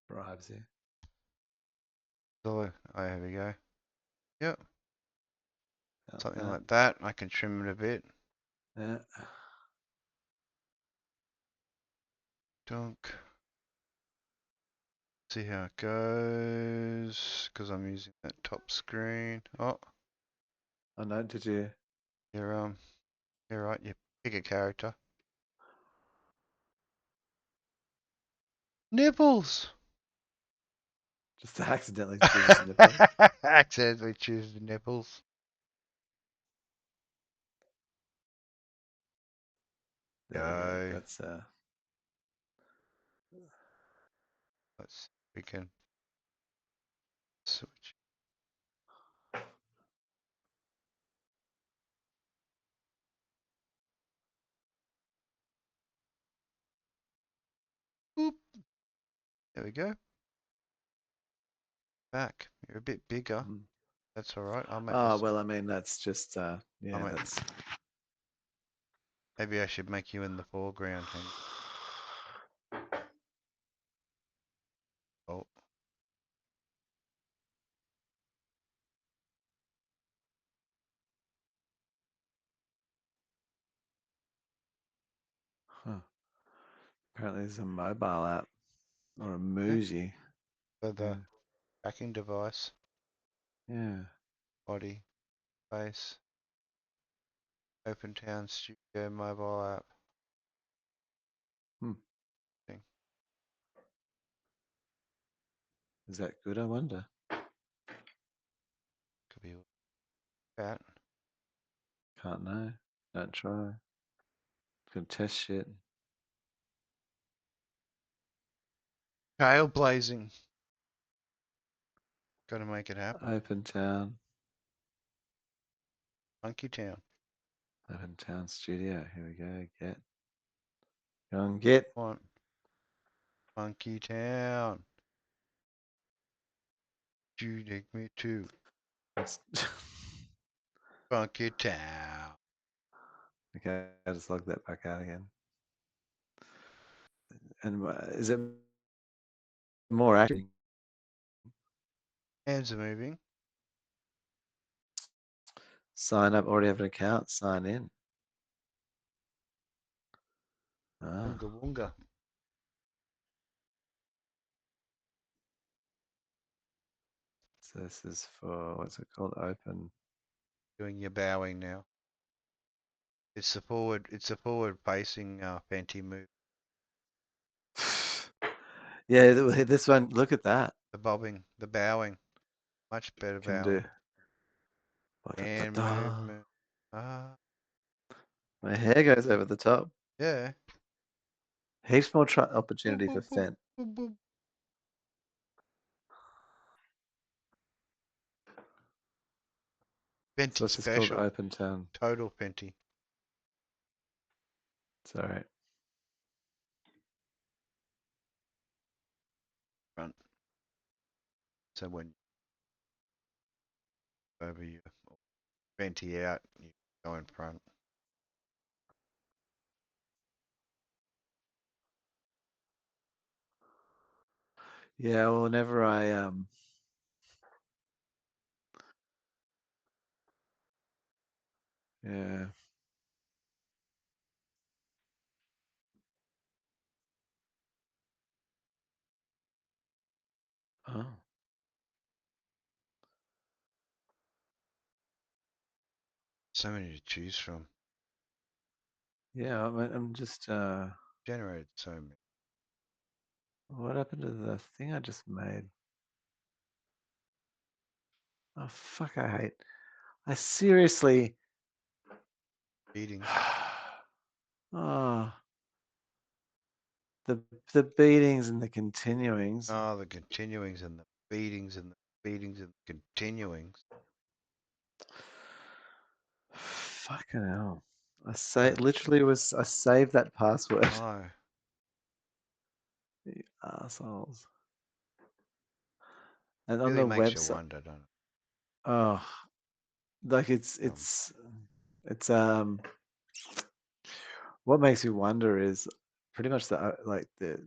Speaker 2: bribes here.
Speaker 1: So, oh, here we go. Yep.
Speaker 2: About
Speaker 1: Something
Speaker 2: that.
Speaker 1: like that. I can trim it a bit.
Speaker 2: Yeah.
Speaker 1: Dunk. See how it goes. Because I'm using that top screen. Oh,
Speaker 2: Oh no, did you?
Speaker 1: you're right. You pick a character. Nipples.
Speaker 2: Just accidentally choose the nipples.
Speaker 1: Accidentally choose the nipples.
Speaker 2: There we go.
Speaker 1: Go.
Speaker 2: That's
Speaker 1: Let's see if we can switch. Boop. There we go. Back. You're a bit bigger.
Speaker 2: mm.
Speaker 1: That's all right. I'll make
Speaker 2: Oh
Speaker 1: this.
Speaker 2: well, I mean that's just
Speaker 1: I'll
Speaker 2: yeah,
Speaker 1: make.
Speaker 2: that's
Speaker 1: Maybe I should make you in the foreground. Hang. Oh,
Speaker 2: huh. Apparently there's a mobile app or a
Speaker 1: yeah.
Speaker 2: Muji.
Speaker 1: For
Speaker 2: Yeah.
Speaker 1: the tracking device,
Speaker 2: Yeah.
Speaker 1: body, face, Open Town Studio mobile app
Speaker 2: Hmm.
Speaker 1: thing.
Speaker 2: Is that good? I wonder.
Speaker 1: Could be that.
Speaker 2: Can't know. Don't try. Can test shit.
Speaker 1: Trailblazing. Got to make it happen.
Speaker 2: Open town.
Speaker 1: Monkey Town.
Speaker 2: Open town studio. Here we go. Get. Go and get.
Speaker 1: Want Monkey Town. You take me to
Speaker 2: It's
Speaker 1: Monkey Town.
Speaker 2: okay, I just log that back out again. And is it more active?
Speaker 1: Hands are moving.
Speaker 2: Sign up, already have an account, sign in. Ah,
Speaker 1: Woonga woonga.
Speaker 2: so this is for, what's it called? Open.
Speaker 1: Doing your bowing now. It's the forward. It's a forward facing Fenty move.
Speaker 2: Yeah, this one, look at that.
Speaker 1: The bobbing, the bowing. Much better
Speaker 2: Can do.
Speaker 1: bowing. And movement. Ah,
Speaker 2: My hair goes over the top.
Speaker 1: yeah.
Speaker 2: Heaps more
Speaker 1: Boop,
Speaker 2: opportunity for
Speaker 1: boop, boop,
Speaker 2: Fent.
Speaker 1: boop, boop.
Speaker 2: So
Speaker 1: Fenty
Speaker 2: what's this called?
Speaker 1: special.
Speaker 2: Open town.
Speaker 1: Total Fenty.
Speaker 2: Sorry.
Speaker 1: Front. So when over you Fenty out, you go in front.
Speaker 2: Yeah, well, whenever I yeah. Oh.
Speaker 1: So many to choose from.
Speaker 2: Yeah, I'm just
Speaker 1: Generated so many.
Speaker 2: what happened to the thing I just made? Oh fuck, I hate. I seriously
Speaker 1: Beatings.
Speaker 2: oh the the beatings and the continuings.
Speaker 1: Oh, the continuings and the beatings and the beatings and the continuings.
Speaker 2: Fucking hell.
Speaker 1: Oh,
Speaker 2: I saved that password.
Speaker 1: no.
Speaker 2: You assholes. And on
Speaker 1: Really
Speaker 2: the
Speaker 1: makes you
Speaker 2: website,
Speaker 1: wonder, don't it?
Speaker 2: oh, like
Speaker 1: Um,
Speaker 2: it's what makes you wonder is pretty much like the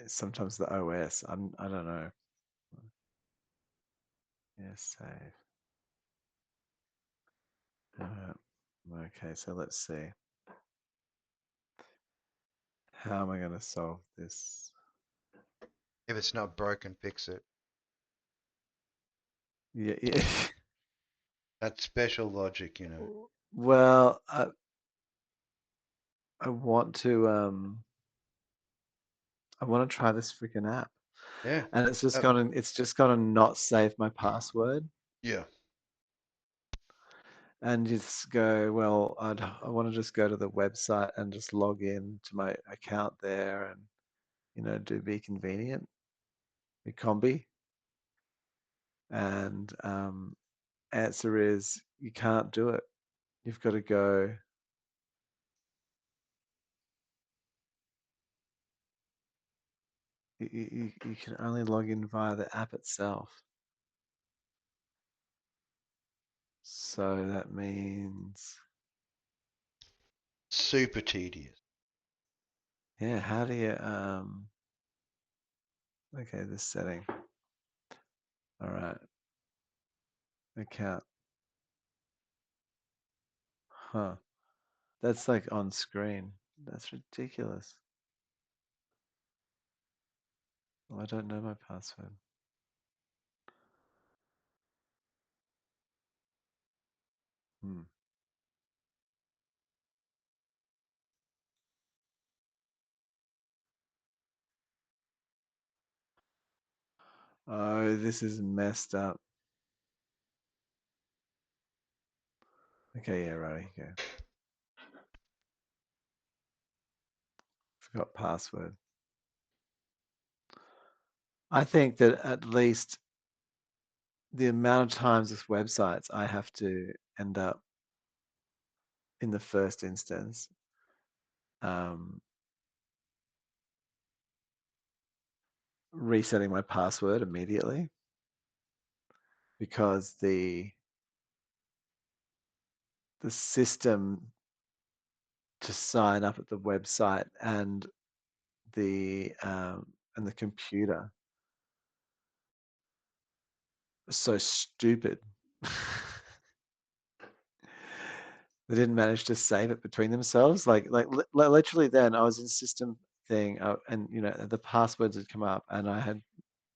Speaker 2: sometimes the OS. I don't know. Yes, save. Okay, so let's see. How am I going to solve this?
Speaker 1: if it's not broken, fix it.
Speaker 2: Yeah, yeah.
Speaker 1: That's special logic.
Speaker 2: Well, I want to I want to try this freaking app,
Speaker 1: Yeah.
Speaker 2: and it's just gonna not save my password,
Speaker 1: Yeah.
Speaker 2: and just go, well, I want to just go to the website and just log in to my account there, and do be convenient, be combi, and answer is you can't do it. You've got to go. You can only log in via the app itself. So that means,
Speaker 1: Super tedious.
Speaker 2: yeah, how do you, okay, this setting. All right, account. Huh. That's like on screen. That's ridiculous. Well, I don't know my password. Hmm. Oh, this is messed up. Okay, yeah, right. Okay. Forgot password. I think that at least the amount of times with websites I have to end up in the first instance um, resetting my password immediately because the system to sign up at the website and and the computer are so stupid. They didn't manage to save it between themselves. Literally, then I was in system thing, and the passwords had come up, and I had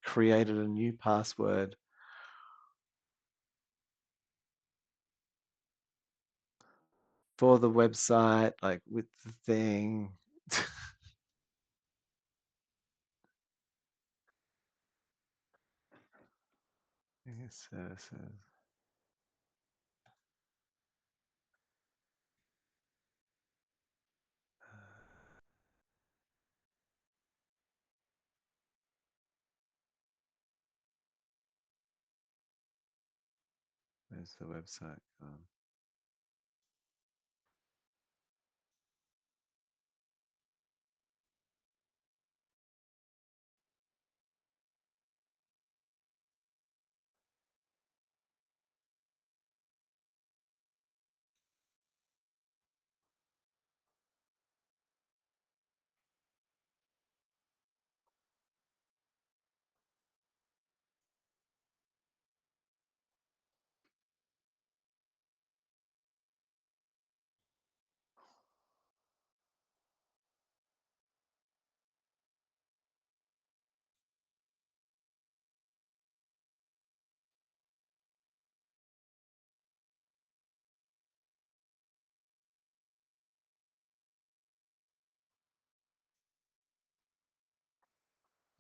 Speaker 2: created a new password for the website, like with the thing. Services. Where's the website gone?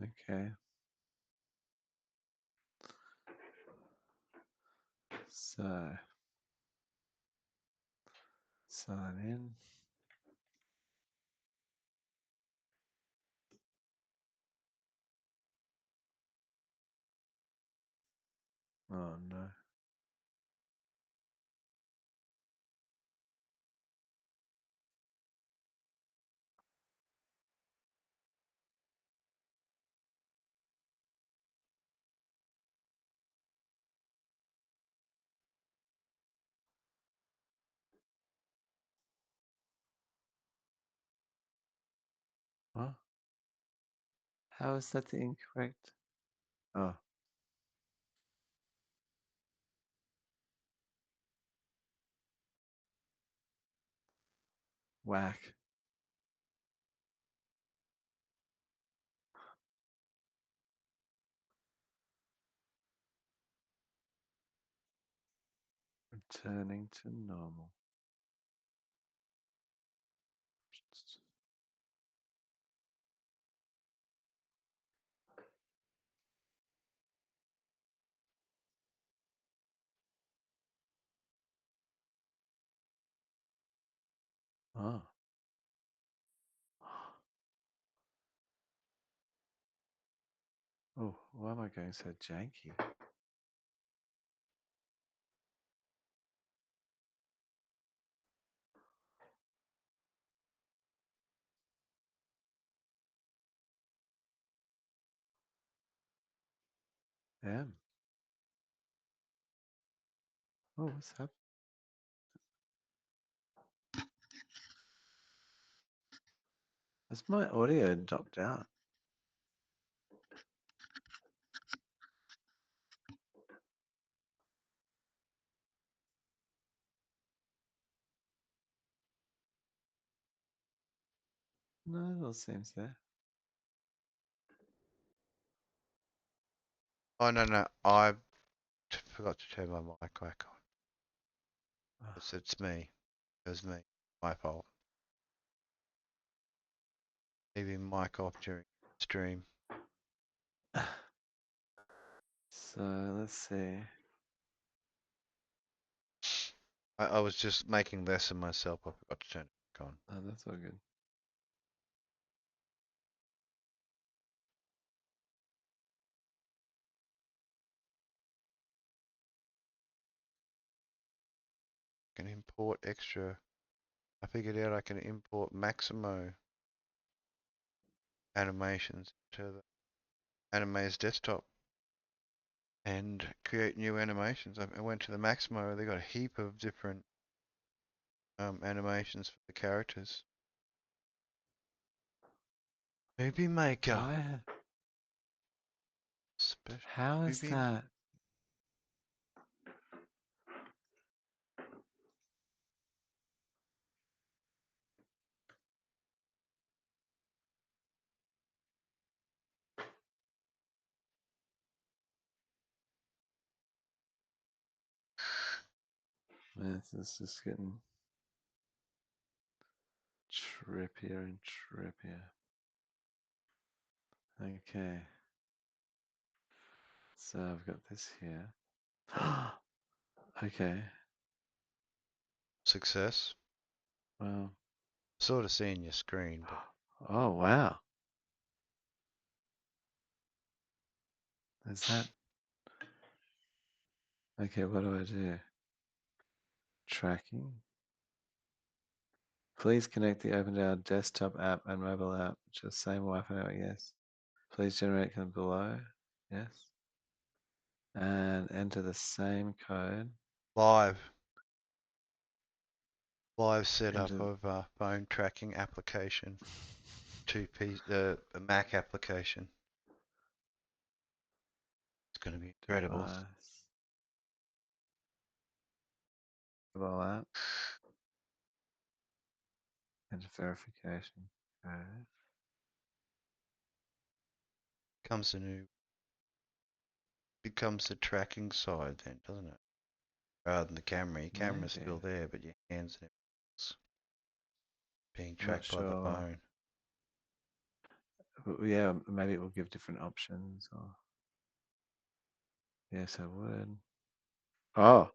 Speaker 2: Okay. So sign in. Oh no. What? How is that the incorrect? Oh, whack. Returning to normal. Oh. Oh, why am I going so janky? Yeah. Oh, what's happening? Has my audio dropped out? No, it all seems there.
Speaker 1: Oh no, I forgot to turn my mic back on.
Speaker 2: Oh.
Speaker 1: It's me. It was me. My fault. Leaving mic off during stream.
Speaker 2: So let's see.
Speaker 1: I was just making less of myself. I forgot to turn it back on.
Speaker 2: Oh, that's all good.
Speaker 1: I can import extra. I figured out I can import Maximo animations to the Anime's desktop and create new animations. I went to the Maximo. They got a heap of different animations for the characters. Movie maker.
Speaker 2: Why?
Speaker 1: Special
Speaker 2: How is
Speaker 1: movie.
Speaker 2: that? This is just getting trippier and trippier. Okay. So I've got this here. Okay.
Speaker 1: Success.
Speaker 2: Well.
Speaker 1: Sort of seeing your screen, but
Speaker 2: Oh wow. Is that okay? What do I do? Tracking. Please connect the OpenDAO desktop app and mobile app to the same Wi-Fi network. Yes. Please generate content below. Yes. And enter the same code.
Speaker 1: live setup
Speaker 2: Enter.
Speaker 1: of phone tracking application to a Mac application. It's going to be incredible.
Speaker 2: Device. Mobile app. Enter verification code.
Speaker 1: Becomes the tracking side then, doesn't it? Rather than the camera. Your camera's
Speaker 2: Maybe.
Speaker 1: still there, but your hands and everything's being
Speaker 2: I'm not
Speaker 1: tracked by the
Speaker 2: sure.
Speaker 1: phone.
Speaker 2: Yeah, maybe it will give different options. Or yes, I would. Oh,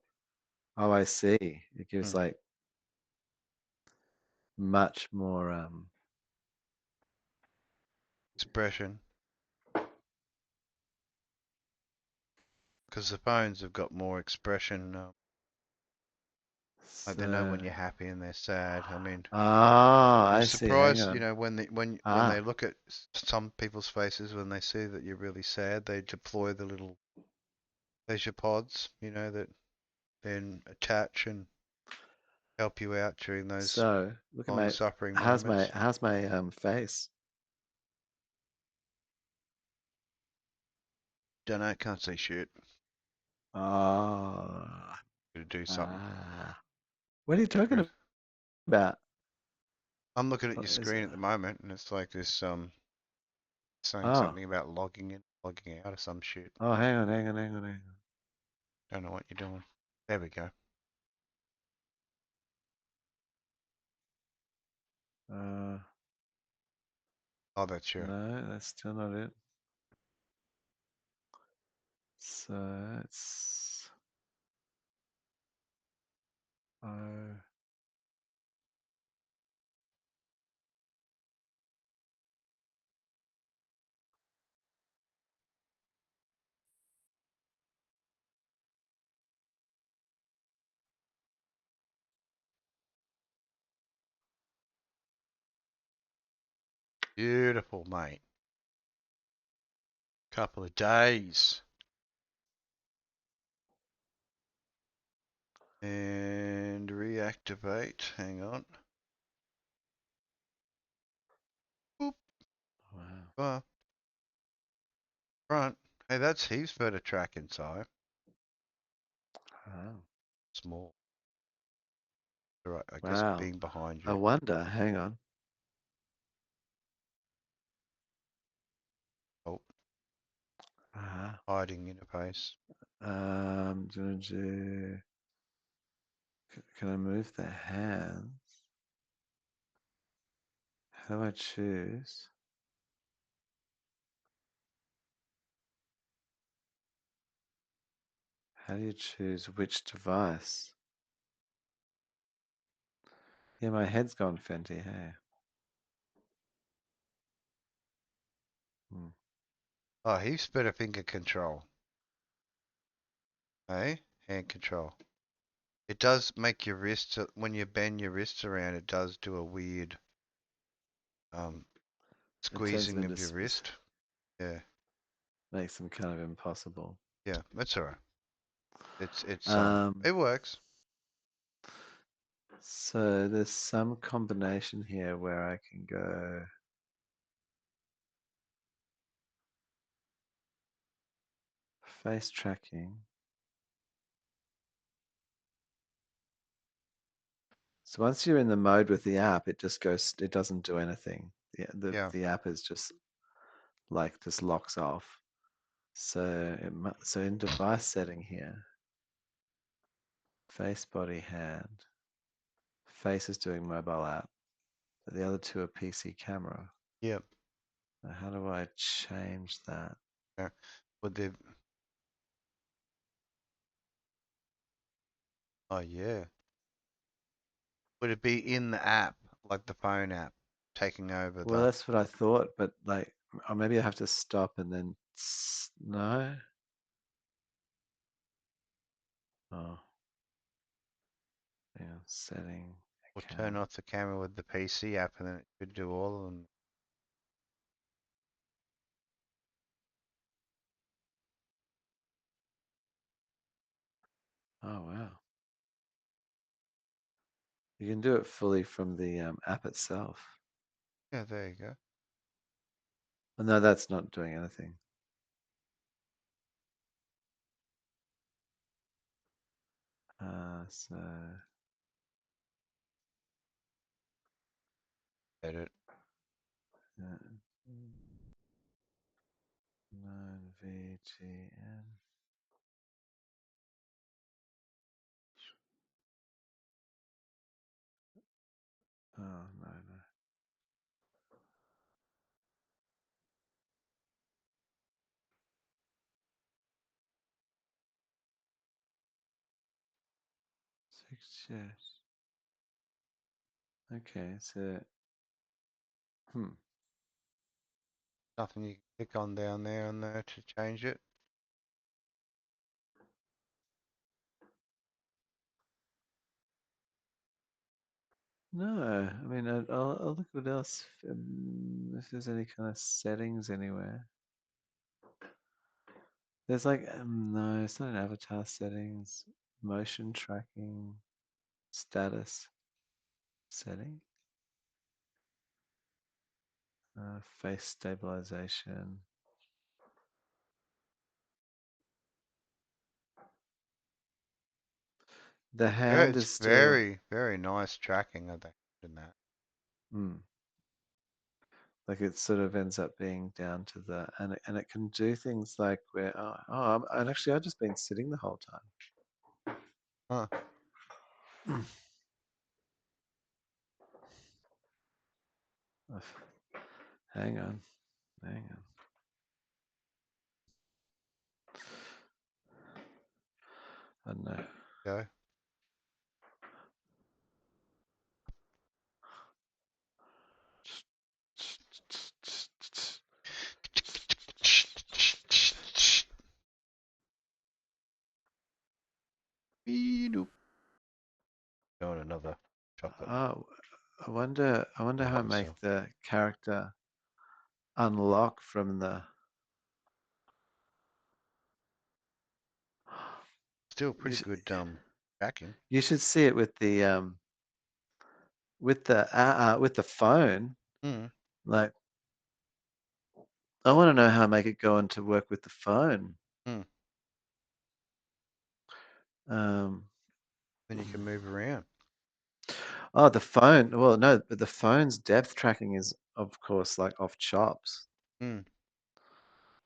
Speaker 2: oh, I see. It gives like much more
Speaker 1: Expression. Because the phones have got more expression. Like they know when
Speaker 2: so
Speaker 1: you're happy and they're sad. I mean,
Speaker 2: ah,
Speaker 1: I'm
Speaker 2: I see. Hang
Speaker 1: surprised,
Speaker 2: on.
Speaker 1: when they
Speaker 2: Ah,
Speaker 1: look at some people's faces when they see that you're really sad, they deploy the little pleasure pods, that then attach and help you out during those
Speaker 2: so look at
Speaker 1: long
Speaker 2: my
Speaker 1: suffering
Speaker 2: how's my
Speaker 1: moments.
Speaker 2: how's my face?
Speaker 1: Don't know, can't see shit.
Speaker 2: Ah,
Speaker 1: Gotta do something.
Speaker 2: ah. What are you talking
Speaker 1: Good.
Speaker 2: about?
Speaker 1: I'm looking at
Speaker 2: What
Speaker 1: your
Speaker 2: is it?
Speaker 1: screen at the moment, and it's like this saying
Speaker 2: Oh,
Speaker 1: something about logging in, logging out, or some shit.
Speaker 2: oh, hang on.
Speaker 1: Don't know what you're doing. There we go.
Speaker 2: Uh,
Speaker 1: Oh, that's your.
Speaker 2: no, that's still not it. So it's oh,
Speaker 1: Beautiful, mate. Couple of days. And reactivate. Hang on. Boop.
Speaker 2: wow.
Speaker 1: Front. Hey, that's heaps better track inside.
Speaker 2: Oh,
Speaker 1: Small. Right, I guess
Speaker 2: wow.
Speaker 1: being behind
Speaker 2: I
Speaker 1: you.
Speaker 2: wonder. Hang on.
Speaker 1: Oh,
Speaker 2: Uh,
Speaker 1: hiding interface.
Speaker 2: gonna do. Can I move the hands? How do I choose? How do you choose which device? Yeah, my head's gone Fenty. Hey. Hmm.
Speaker 1: Oh, heaps better finger control. Hey, hand control. It does make your wrists, when you bend your wrists around, it does do a weird um,
Speaker 2: It turns them
Speaker 1: squeezing
Speaker 2: into
Speaker 1: of your wrist. Yeah,
Speaker 2: makes them kind of impossible.
Speaker 1: yeah, that's alright. It's
Speaker 2: Um,
Speaker 1: it works.
Speaker 2: so there's some combination here where I can go face tracking. So once you're in the mode with the app, it just goes, it doesn't do anything.
Speaker 1: Yeah.
Speaker 2: The app is just like, just locks off. So so in device setting here, face, body, hand, face is doing mobile app, but the other two are PC camera.
Speaker 1: Yep.
Speaker 2: Now how do I change that?
Speaker 1: Yeah. Would they? Oh yeah. Would it be in the app, like the phone app, taking over
Speaker 2: Well,
Speaker 1: the?
Speaker 2: that's what I thought, but like, or maybe I have to stop and then no. Oh, yeah, setting
Speaker 1: Or turn
Speaker 2: account.
Speaker 1: off the camera with the PC app, and then it could do all of them.
Speaker 2: Oh wow, you can do it fully from the app itself.
Speaker 1: Yeah, there you go.
Speaker 2: Oh, no, that's not doing anything. So
Speaker 1: Edit.
Speaker 2: uh, 9VGN. Oh no, no. Success. Okay, so
Speaker 1: Nothing you can click on down there and there to change it.
Speaker 2: no. I mean, I'll look what else. If there's any kind of settings anywhere. There's like no, it's not an avatar settings. Motion tracking, status setting, face stabilization. The
Speaker 1: Yeah,
Speaker 2: hand
Speaker 1: it's
Speaker 2: is still.
Speaker 1: very, very nice tracking of that in that.
Speaker 2: Hmm. Like it sort of ends up being down to the and it can do things like where and actually I've just been sitting the whole
Speaker 1: Huh.
Speaker 2: time. Hang on, hang on. I don't know.
Speaker 1: Go. Beep-doop. Going another chocolate.
Speaker 2: Oh, I wonder how I make
Speaker 1: So
Speaker 2: the character unlock from the.
Speaker 1: still
Speaker 2: You
Speaker 1: pretty
Speaker 2: should,
Speaker 1: good tracking.
Speaker 2: you should see it with the phone.
Speaker 1: Mm.
Speaker 2: Like I want to know how I make it go into work with the phone.
Speaker 1: Mm.
Speaker 2: Um,
Speaker 1: Then you can move around.
Speaker 2: oh, the phone. Well, no, but the phone's depth tracking is, of course, like off chops.
Speaker 1: Mm.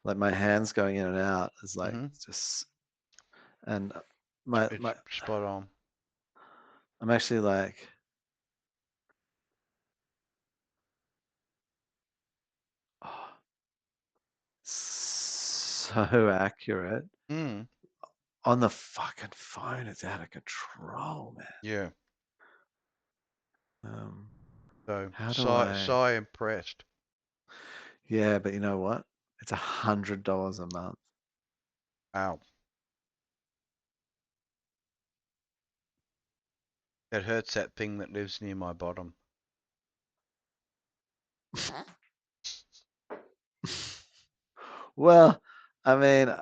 Speaker 2: Like my hands going in and out is like
Speaker 1: Mm-hmm.
Speaker 2: just, and
Speaker 1: It's
Speaker 2: my
Speaker 1: spot on.
Speaker 2: I'm actually like, oh, so accurate
Speaker 1: Mm.
Speaker 2: on the fucking phone. It's out of control, man.
Speaker 1: Yeah.
Speaker 2: Um,
Speaker 1: So
Speaker 2: how do I?
Speaker 1: so impressed.
Speaker 2: Yeah, but you know what? It's $100 a month.
Speaker 1: Wow. It hurts that thing that lives near my bottom.
Speaker 2: Well, I mean,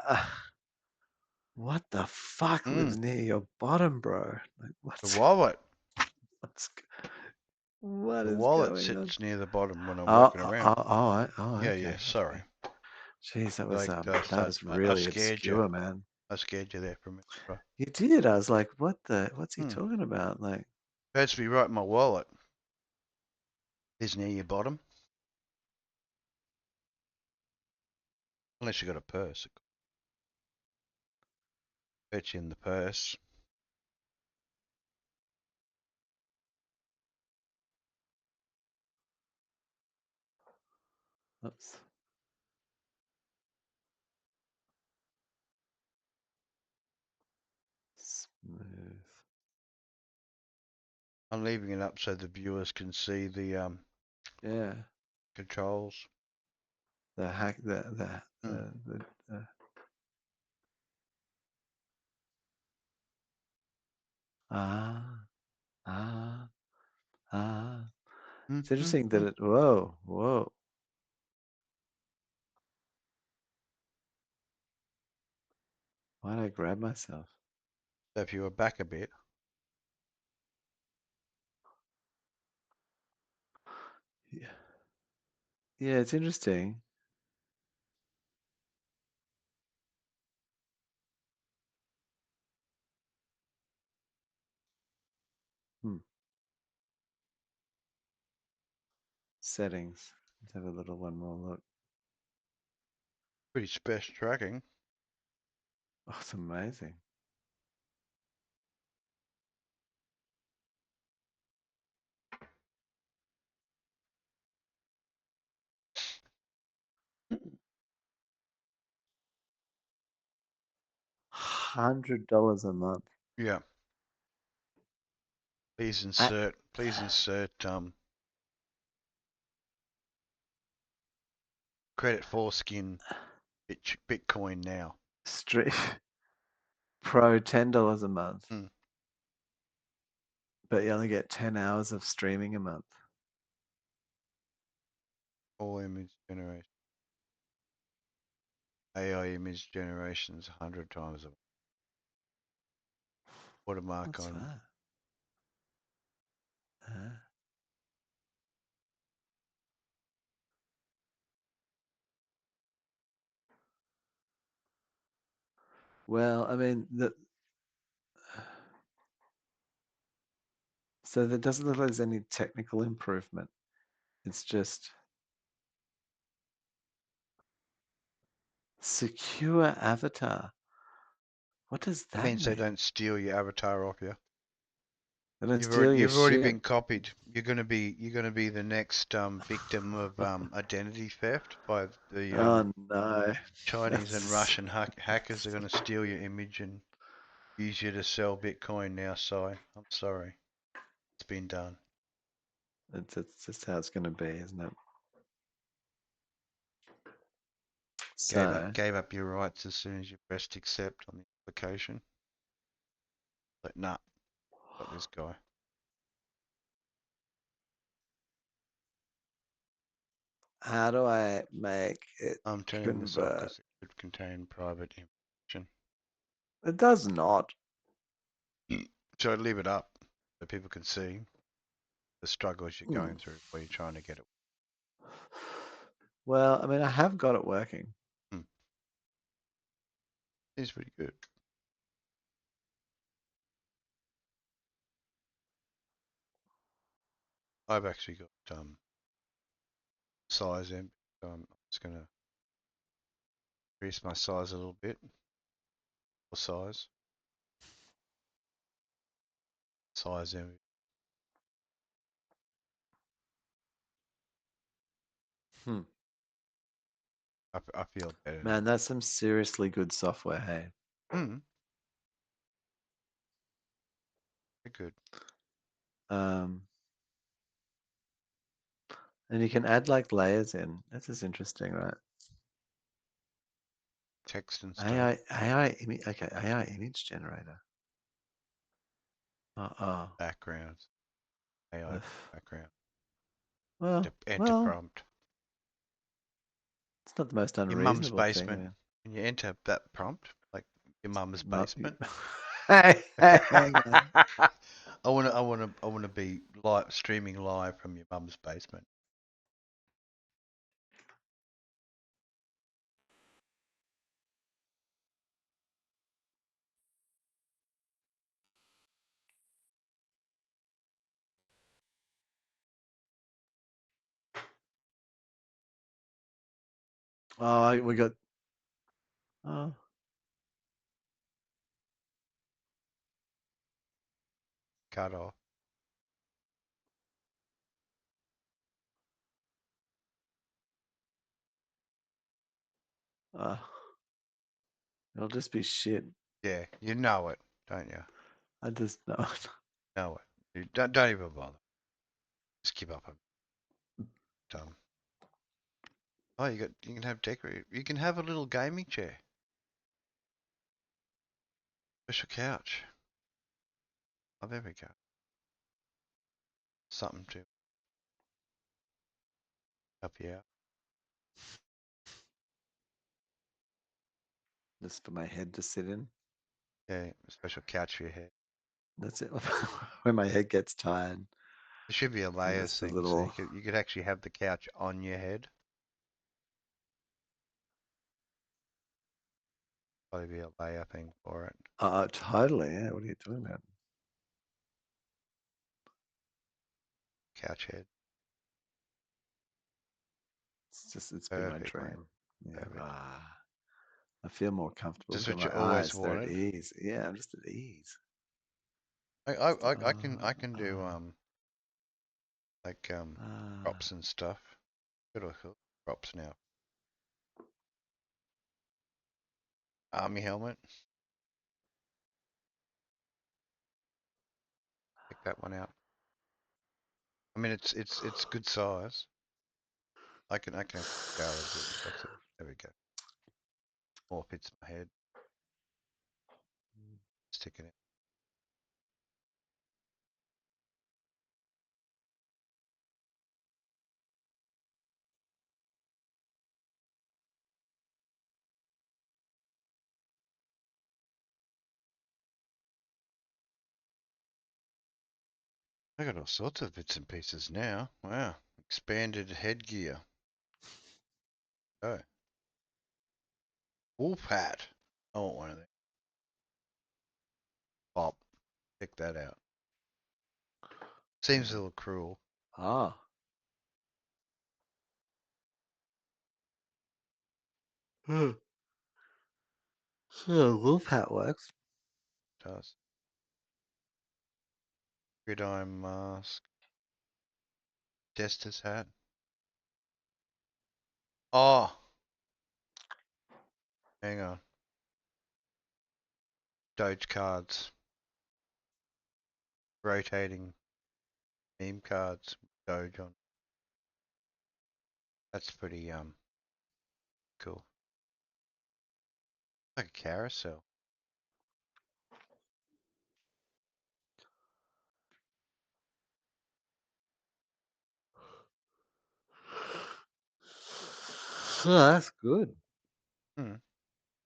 Speaker 2: what the fuck
Speaker 1: Mm.
Speaker 2: lives near your bottom, bro? Like,
Speaker 1: The wallet.
Speaker 2: what's what
Speaker 1: The
Speaker 2: is
Speaker 1: wallet
Speaker 2: going on?
Speaker 1: sits near the bottom when I'm
Speaker 2: Oh,
Speaker 1: walking
Speaker 2: oh,
Speaker 1: around.
Speaker 2: oh, oh,
Speaker 1: Yeah,
Speaker 2: okay,
Speaker 1: yeah, sorry.
Speaker 2: Jeez,
Speaker 1: Like
Speaker 2: that was
Speaker 1: I
Speaker 2: really
Speaker 1: scared you.
Speaker 2: obscure, man.
Speaker 1: I scared you there for a minute, bro.
Speaker 2: You did. I was like, what's he
Speaker 1: Hmm.
Speaker 2: talking about? Like,
Speaker 1: Hurts me right in my wallet. Is near your bottom. Unless you got a purse. It hurts you in the purse.
Speaker 2: oops. Smooth.
Speaker 1: I'm leaving it up so the viewers can see the
Speaker 2: Yeah.
Speaker 1: controls.
Speaker 2: The hack.
Speaker 1: Hmm.
Speaker 2: The ah ah ah.
Speaker 1: Hmm.
Speaker 2: It's
Speaker 1: Hmm.
Speaker 2: interesting that
Speaker 1: Hmm.
Speaker 2: it. Whoa. Why did I grab myself?
Speaker 1: So if you were back a bit,
Speaker 2: Yeah. Yeah, it's interesting. Hmm. Settings. Let's have a little one more look.
Speaker 1: pretty special tracking.
Speaker 2: Oh, it's amazing. $100 a month.
Speaker 1: Yeah.
Speaker 2: I,
Speaker 1: Please insert credit foreskin Bitcoin now.
Speaker 2: Street Pro $10 a month,
Speaker 1: Hmm.
Speaker 2: but you only get 10 hours of streaming a month.
Speaker 1: All image generation. AI image generations 100 times a watermark
Speaker 2: What's
Speaker 1: on.
Speaker 2: that? Huh? Well, I mean, so there doesn't look like there's any technical improvement. It's just secure avatar. What does
Speaker 1: It
Speaker 2: that
Speaker 1: means they
Speaker 2: mean?
Speaker 1: don't steal your avatar off you.
Speaker 2: They don't steal your
Speaker 1: You've already
Speaker 2: shit.
Speaker 1: been copied. You're gonna be the next victim of identity theft by the
Speaker 2: Oh no,
Speaker 1: Chinese and
Speaker 2: that's
Speaker 1: Russian hackers are gonna steal your image and use you to sell Bitcoin now, Si. I'm sorry. It's been done.
Speaker 2: that's just how it's going to be, isn't it? So,
Speaker 1: Gave up your rights as soon as you pressed accept on the application. Like, nah, got this guy.
Speaker 2: how do I make it
Speaker 1: I'm turning this off
Speaker 2: convert?
Speaker 1: because it could contain private information.
Speaker 2: It does not.
Speaker 1: So I leave it up so people can see the struggles you're
Speaker 2: Hmm.
Speaker 1: going through while you're trying to get it.
Speaker 2: Well, I mean, I have got it working.
Speaker 1: Hmm. It's pretty good. I've actually got size in, so I'm just gonna increase my size a little bit. Or size in.
Speaker 2: Hmm.
Speaker 1: I feel better now.
Speaker 2: Man, that's some seriously good software, hey.
Speaker 1: Hmm. Good.
Speaker 2: Um, and you can add like layers in. This is interesting, right?
Speaker 1: Text and stuff.
Speaker 2: AI image. Okay, AI image generator. Oh.
Speaker 1: Backgrounds. AI background. Enter
Speaker 2: Well,
Speaker 1: prompt.
Speaker 2: it's not the most
Speaker 1: Your mum's
Speaker 2: unreasonable thing. I
Speaker 1: basement.
Speaker 2: mean,
Speaker 1: Can you enter that prompt? Like your mum's basement?
Speaker 2: hey, hang on.
Speaker 1: I wanna be live streaming live from your mum's basement.
Speaker 2: Oh, we got. Oh,
Speaker 1: Cut off.
Speaker 2: uh, it'll just be shit.
Speaker 1: Yeah, you know it, don't you?
Speaker 2: I just know.
Speaker 1: Know it. You don't even bother. Just keep up. Dumb. Oh, you can have decorate. You can have a little gaming chair, special couch. Oh, there we go. Something to help you out.
Speaker 2: Just for my head to sit in.
Speaker 1: Yeah, a special couch for your head.
Speaker 2: That's it. When my head gets tired,
Speaker 1: There should be a
Speaker 2: and
Speaker 1: layers
Speaker 2: just a
Speaker 1: thing, so
Speaker 2: little.
Speaker 1: you could actually have the couch on your head. Probably be a layer thing for it.
Speaker 2: Totally. Yeah. What are you talking about?
Speaker 1: Couch head.
Speaker 2: It's been my
Speaker 1: Perfect, mate.
Speaker 2: dream. Yeah.
Speaker 1: Perfect.
Speaker 2: I feel more comfortable.
Speaker 1: Just
Speaker 2: Look at
Speaker 1: what you
Speaker 2: my
Speaker 1: always
Speaker 2: eyes. They're at
Speaker 1: wanted.
Speaker 2: ease. Yeah, I'm just at ease.
Speaker 1: I can do like
Speaker 2: uh,
Speaker 1: props and stuff. Good props now. Army helmet. Check that one out. I mean it's good size. I can actually scale it a bit. That's it. There we go. More fits my head. Stick it in. I got all sorts of bits and pieces now. Wow. Expanded headgear. Oh. Wolf hat. I want one of them. Pop. Check that out. Seems a little cruel.
Speaker 2: ah. Hmm. So wolf hat works.
Speaker 1: Does. Gridiron mask. Jester's hat. Oh, hang on. Doge cards. Rotating meme cards. Doge on. That's pretty cool. Like a carousel.
Speaker 2: Oh, that's good.
Speaker 1: Hmm.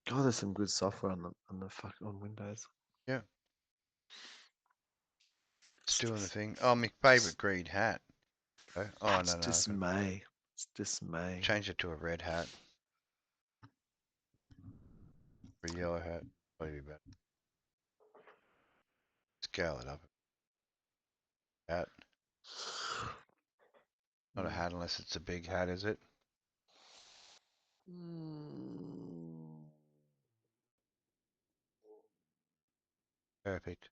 Speaker 2: God, there's some good software on the fuck on Windows.
Speaker 1: Yeah. It's
Speaker 2: It's
Speaker 1: doing the
Speaker 2: just,
Speaker 1: thing. Oh, my favorite green hat. Oh
Speaker 2: it's
Speaker 1: no no. I gotta
Speaker 2: dismay. It's dismay.
Speaker 1: change it to a red hat. Or a yellow hat. Probably be better. Scale it up. Hat. Not a hat unless it's a big hat, is it?
Speaker 2: Mm.
Speaker 1: Perfect.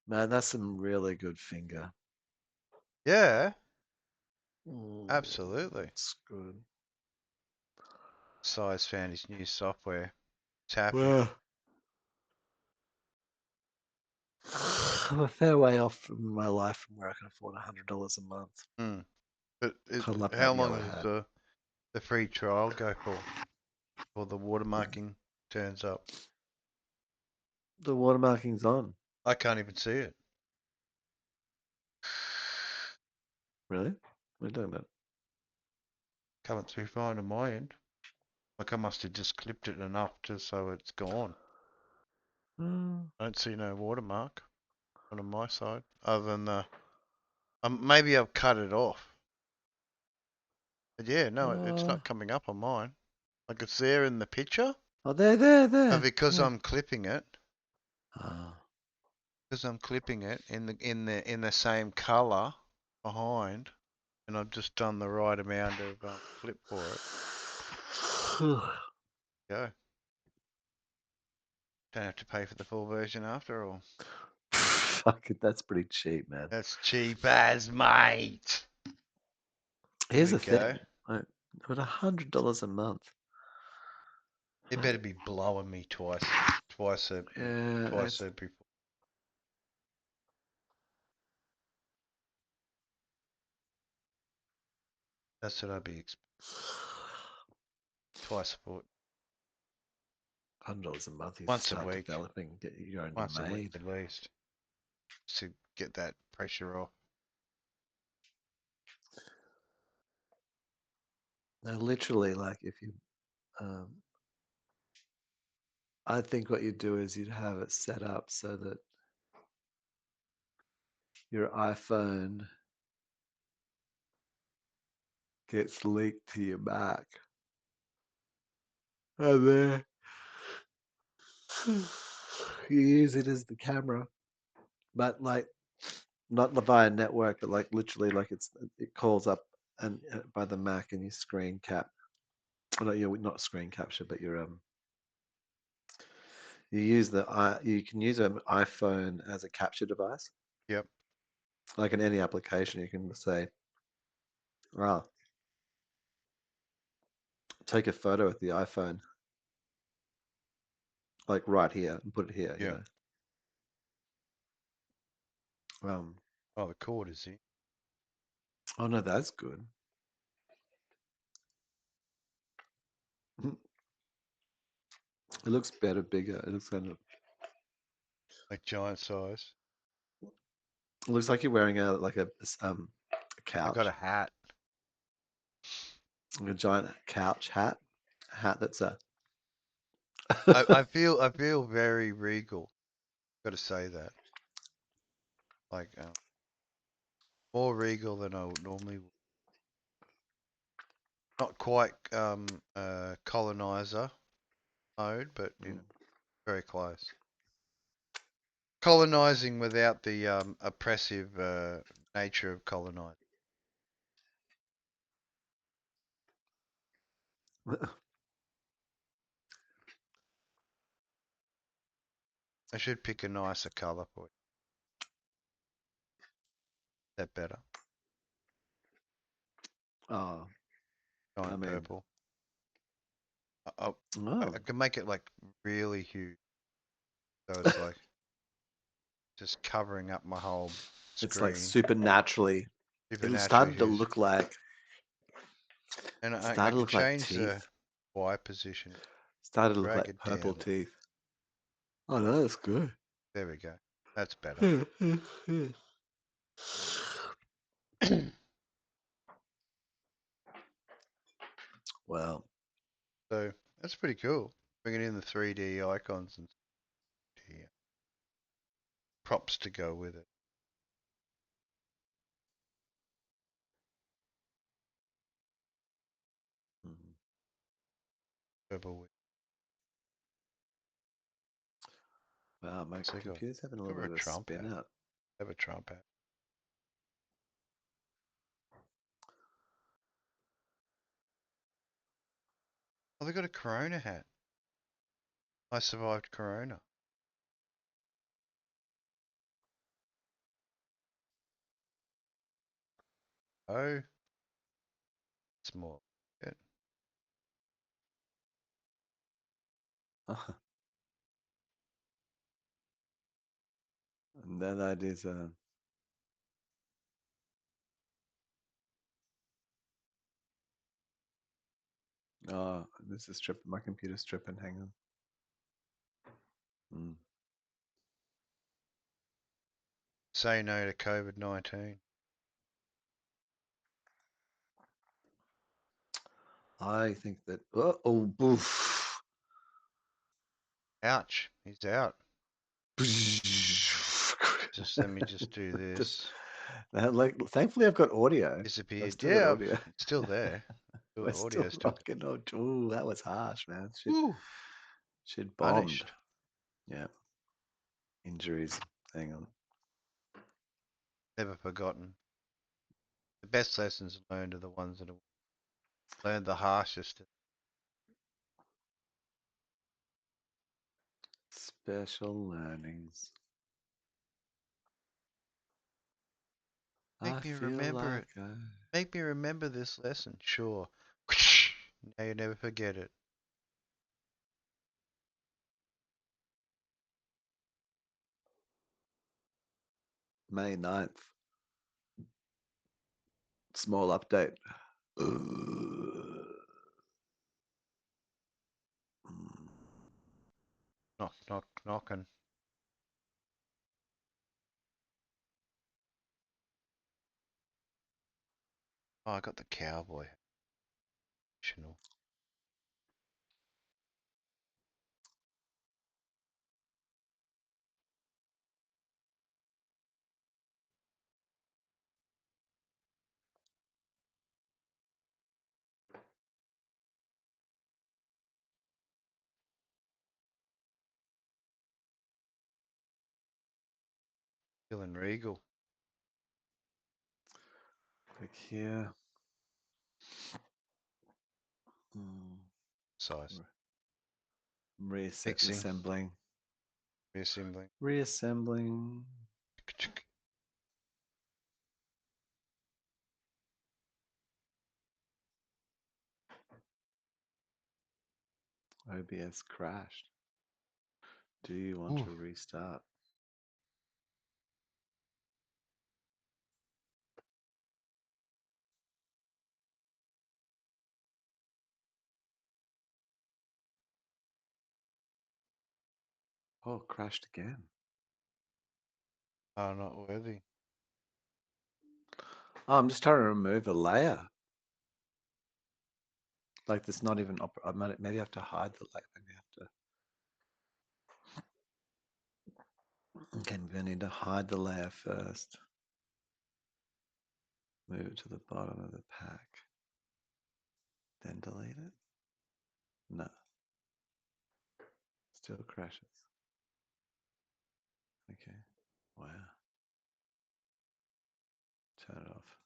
Speaker 2: Man, that's some really good finger.
Speaker 1: Yeah,
Speaker 2: Mm,
Speaker 1: absolutely.
Speaker 2: it's good.
Speaker 1: Size found his new software. He's happy.
Speaker 2: Well, I'm a fair way off from my life from where I can afford $100 a month.
Speaker 1: Hmm. But
Speaker 2: Cuddle up
Speaker 1: how
Speaker 2: that
Speaker 1: long
Speaker 2: yellow
Speaker 1: does
Speaker 2: hat.
Speaker 1: the free trial go for? Before the watermarking turns up?
Speaker 2: The watermarking's on.
Speaker 1: I can't even see it.
Speaker 2: Really? What are you talking about?
Speaker 1: Coming through fine on my end. Like I must have just clipped it enough just so it's gone.
Speaker 2: Uh,
Speaker 1: I don't see no watermark on my side other than the. Maybe I've cut it off. But yeah, no, it's
Speaker 2: uh,
Speaker 1: not coming up on mine. Like it's there in the picture,
Speaker 2: oh, there.
Speaker 1: because
Speaker 2: Yeah.
Speaker 1: I'm clipping it.
Speaker 2: Ah,
Speaker 1: Because I'm clipping it in the same color behind. and I've just done the right amount of clip for it. Go. Don't have to pay for the full version after all.
Speaker 2: Fuck it, that's pretty cheap, man.
Speaker 1: That's cheap as mate.
Speaker 2: Here's
Speaker 1: There
Speaker 2: the
Speaker 1: we go.
Speaker 2: thing, like, with $100 a month.
Speaker 1: It better be blowing me twice a before. That's what I'd be twice a foot.
Speaker 2: $100 a month, you
Speaker 1: Once a
Speaker 2: start
Speaker 1: week.
Speaker 2: developing, get your own
Speaker 1: Once a week
Speaker 2: made.
Speaker 1: at least. Just to get that pressure off.
Speaker 2: No, literally, like if you, I think what you'd do is you'd have it set up so that your iPhone gets linked to your Mac. And then you use it as the camera, but like not via network, but like literally, like it calls up and by the Mac and you screen cap. No, you're not screen capture, but you use you can use an iPhone as a capture device.
Speaker 1: Yep.
Speaker 2: Like in any application, you can say, "Wow, take a photo with the iPhone, like right here, and put it here." You
Speaker 1: Yep.
Speaker 2: know.
Speaker 1: Oh, the cord is in.
Speaker 2: Oh no, that's good. It looks better, bigger. It looks kind of.
Speaker 1: Like giant size.
Speaker 2: It looks like you're wearing a
Speaker 1: I
Speaker 2: couch,
Speaker 1: got a hat.
Speaker 2: like a giant couch hat, a hat that's a.
Speaker 1: I feel very regal. Got to say that. Like more regal than I would normally would. Not quite colonizer mode, but you know, very close. Colonizing without the oppressive nature of colonizing. I should pick a nicer color for you. That better.
Speaker 2: Oh, I
Speaker 1: Giant
Speaker 2: mean,
Speaker 1: purple. I,
Speaker 2: oh,
Speaker 1: I can make it like really huge, so it's like just covering up my whole
Speaker 2: it's like
Speaker 1: screen.
Speaker 2: supernaturally. It
Speaker 1: Supernaturally
Speaker 2: started to
Speaker 1: huge.
Speaker 2: look like
Speaker 1: And I
Speaker 2: started to
Speaker 1: can
Speaker 2: look like
Speaker 1: change the
Speaker 2: teeth.
Speaker 1: Y position.
Speaker 2: Started to look
Speaker 1: Drag
Speaker 2: like
Speaker 1: it
Speaker 2: purple
Speaker 1: down.
Speaker 2: teeth. Oh no, that's good.
Speaker 1: There we go. That's better.
Speaker 2: Well,
Speaker 1: So that's pretty cool. Bringing in the 3D icons and the props to go with it.
Speaker 2: mhm.
Speaker 1: Purple.
Speaker 2: Wow, my
Speaker 1: So
Speaker 2: computer's having a little
Speaker 1: got
Speaker 2: bit
Speaker 1: a
Speaker 2: of a
Speaker 1: Trump
Speaker 2: spin
Speaker 1: hat.
Speaker 2: out.
Speaker 1: Have a Trump hat. Oh, they got a Corona hat. I survived Corona. Oh, it's more. Good.
Speaker 2: And then that is oh, this is tripping. My computer's tripping. Hang on. Mm.
Speaker 1: Say no to COVID-19.
Speaker 2: I think that oh boof.
Speaker 1: Ouch. He's out. Just let me just do
Speaker 2: Just
Speaker 1: this.
Speaker 2: like thankfully I've got audio. I've
Speaker 1: Disappeared.
Speaker 2: still got
Speaker 1: Yeah,
Speaker 2: audio.
Speaker 1: it's still there.
Speaker 2: We're
Speaker 1: The
Speaker 2: still
Speaker 1: audio still good.
Speaker 2: rocking. Oh, ooh, that was harsh, man.
Speaker 1: Woo!
Speaker 2: Shit bombed.
Speaker 1: Punished.
Speaker 2: Yeah. Injuries. Hang on.
Speaker 1: Never forgotten. The best lessons learned are the ones that are learned the harshest.
Speaker 2: Special learnings. I
Speaker 1: Make me
Speaker 2: feel
Speaker 1: remember
Speaker 2: like
Speaker 1: it. Make me remember this lesson. Sure. Now you never forget it.
Speaker 2: May 9th. Small update.
Speaker 1: Knock, knock, knocking. Oh, I got the cowboy. Feeling regal.
Speaker 2: Click here.
Speaker 1: Size.
Speaker 2: Reset,
Speaker 1: Fixing.
Speaker 2: assembling.
Speaker 1: Reassembling.
Speaker 2: Reassembling. OBS crashed. Do you want
Speaker 1: Ooh.
Speaker 2: to restart? Oh, crashed again.
Speaker 1: Oh, not worthy.
Speaker 2: Oh, I'm just trying to remove a layer. Like there's not even, maybe I have to hide the layer. Maybe I have to, okay, we need to hide the layer first. Move it to the bottom of the pack. Then delete it. No. Still crashes. Okay. Wow. Turn it off.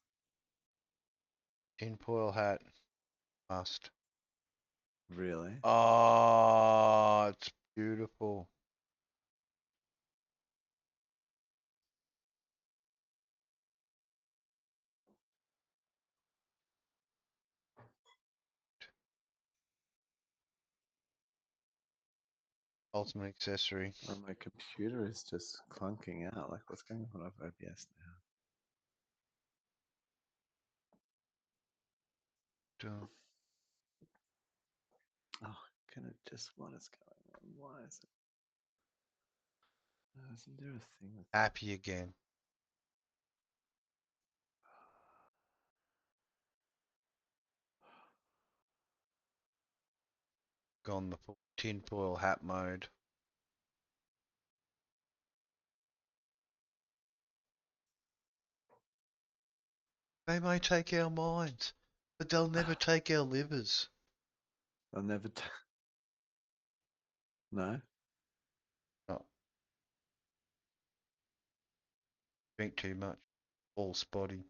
Speaker 1: Tinfoil hat. Must.
Speaker 2: Really?
Speaker 1: Oh, it's beautiful. Ultimate accessory.
Speaker 2: Oh, my computer is just clunking out. Like what's going on with OBS now? Oh, can it just, what is going on? Why is it? Isn't there a thing with
Speaker 1: Happy again. Gone the full tinfoil hat mode. They may take our minds, but they'll never take our livers.
Speaker 2: I'll never no?
Speaker 1: Oh, drink too much. All spotty.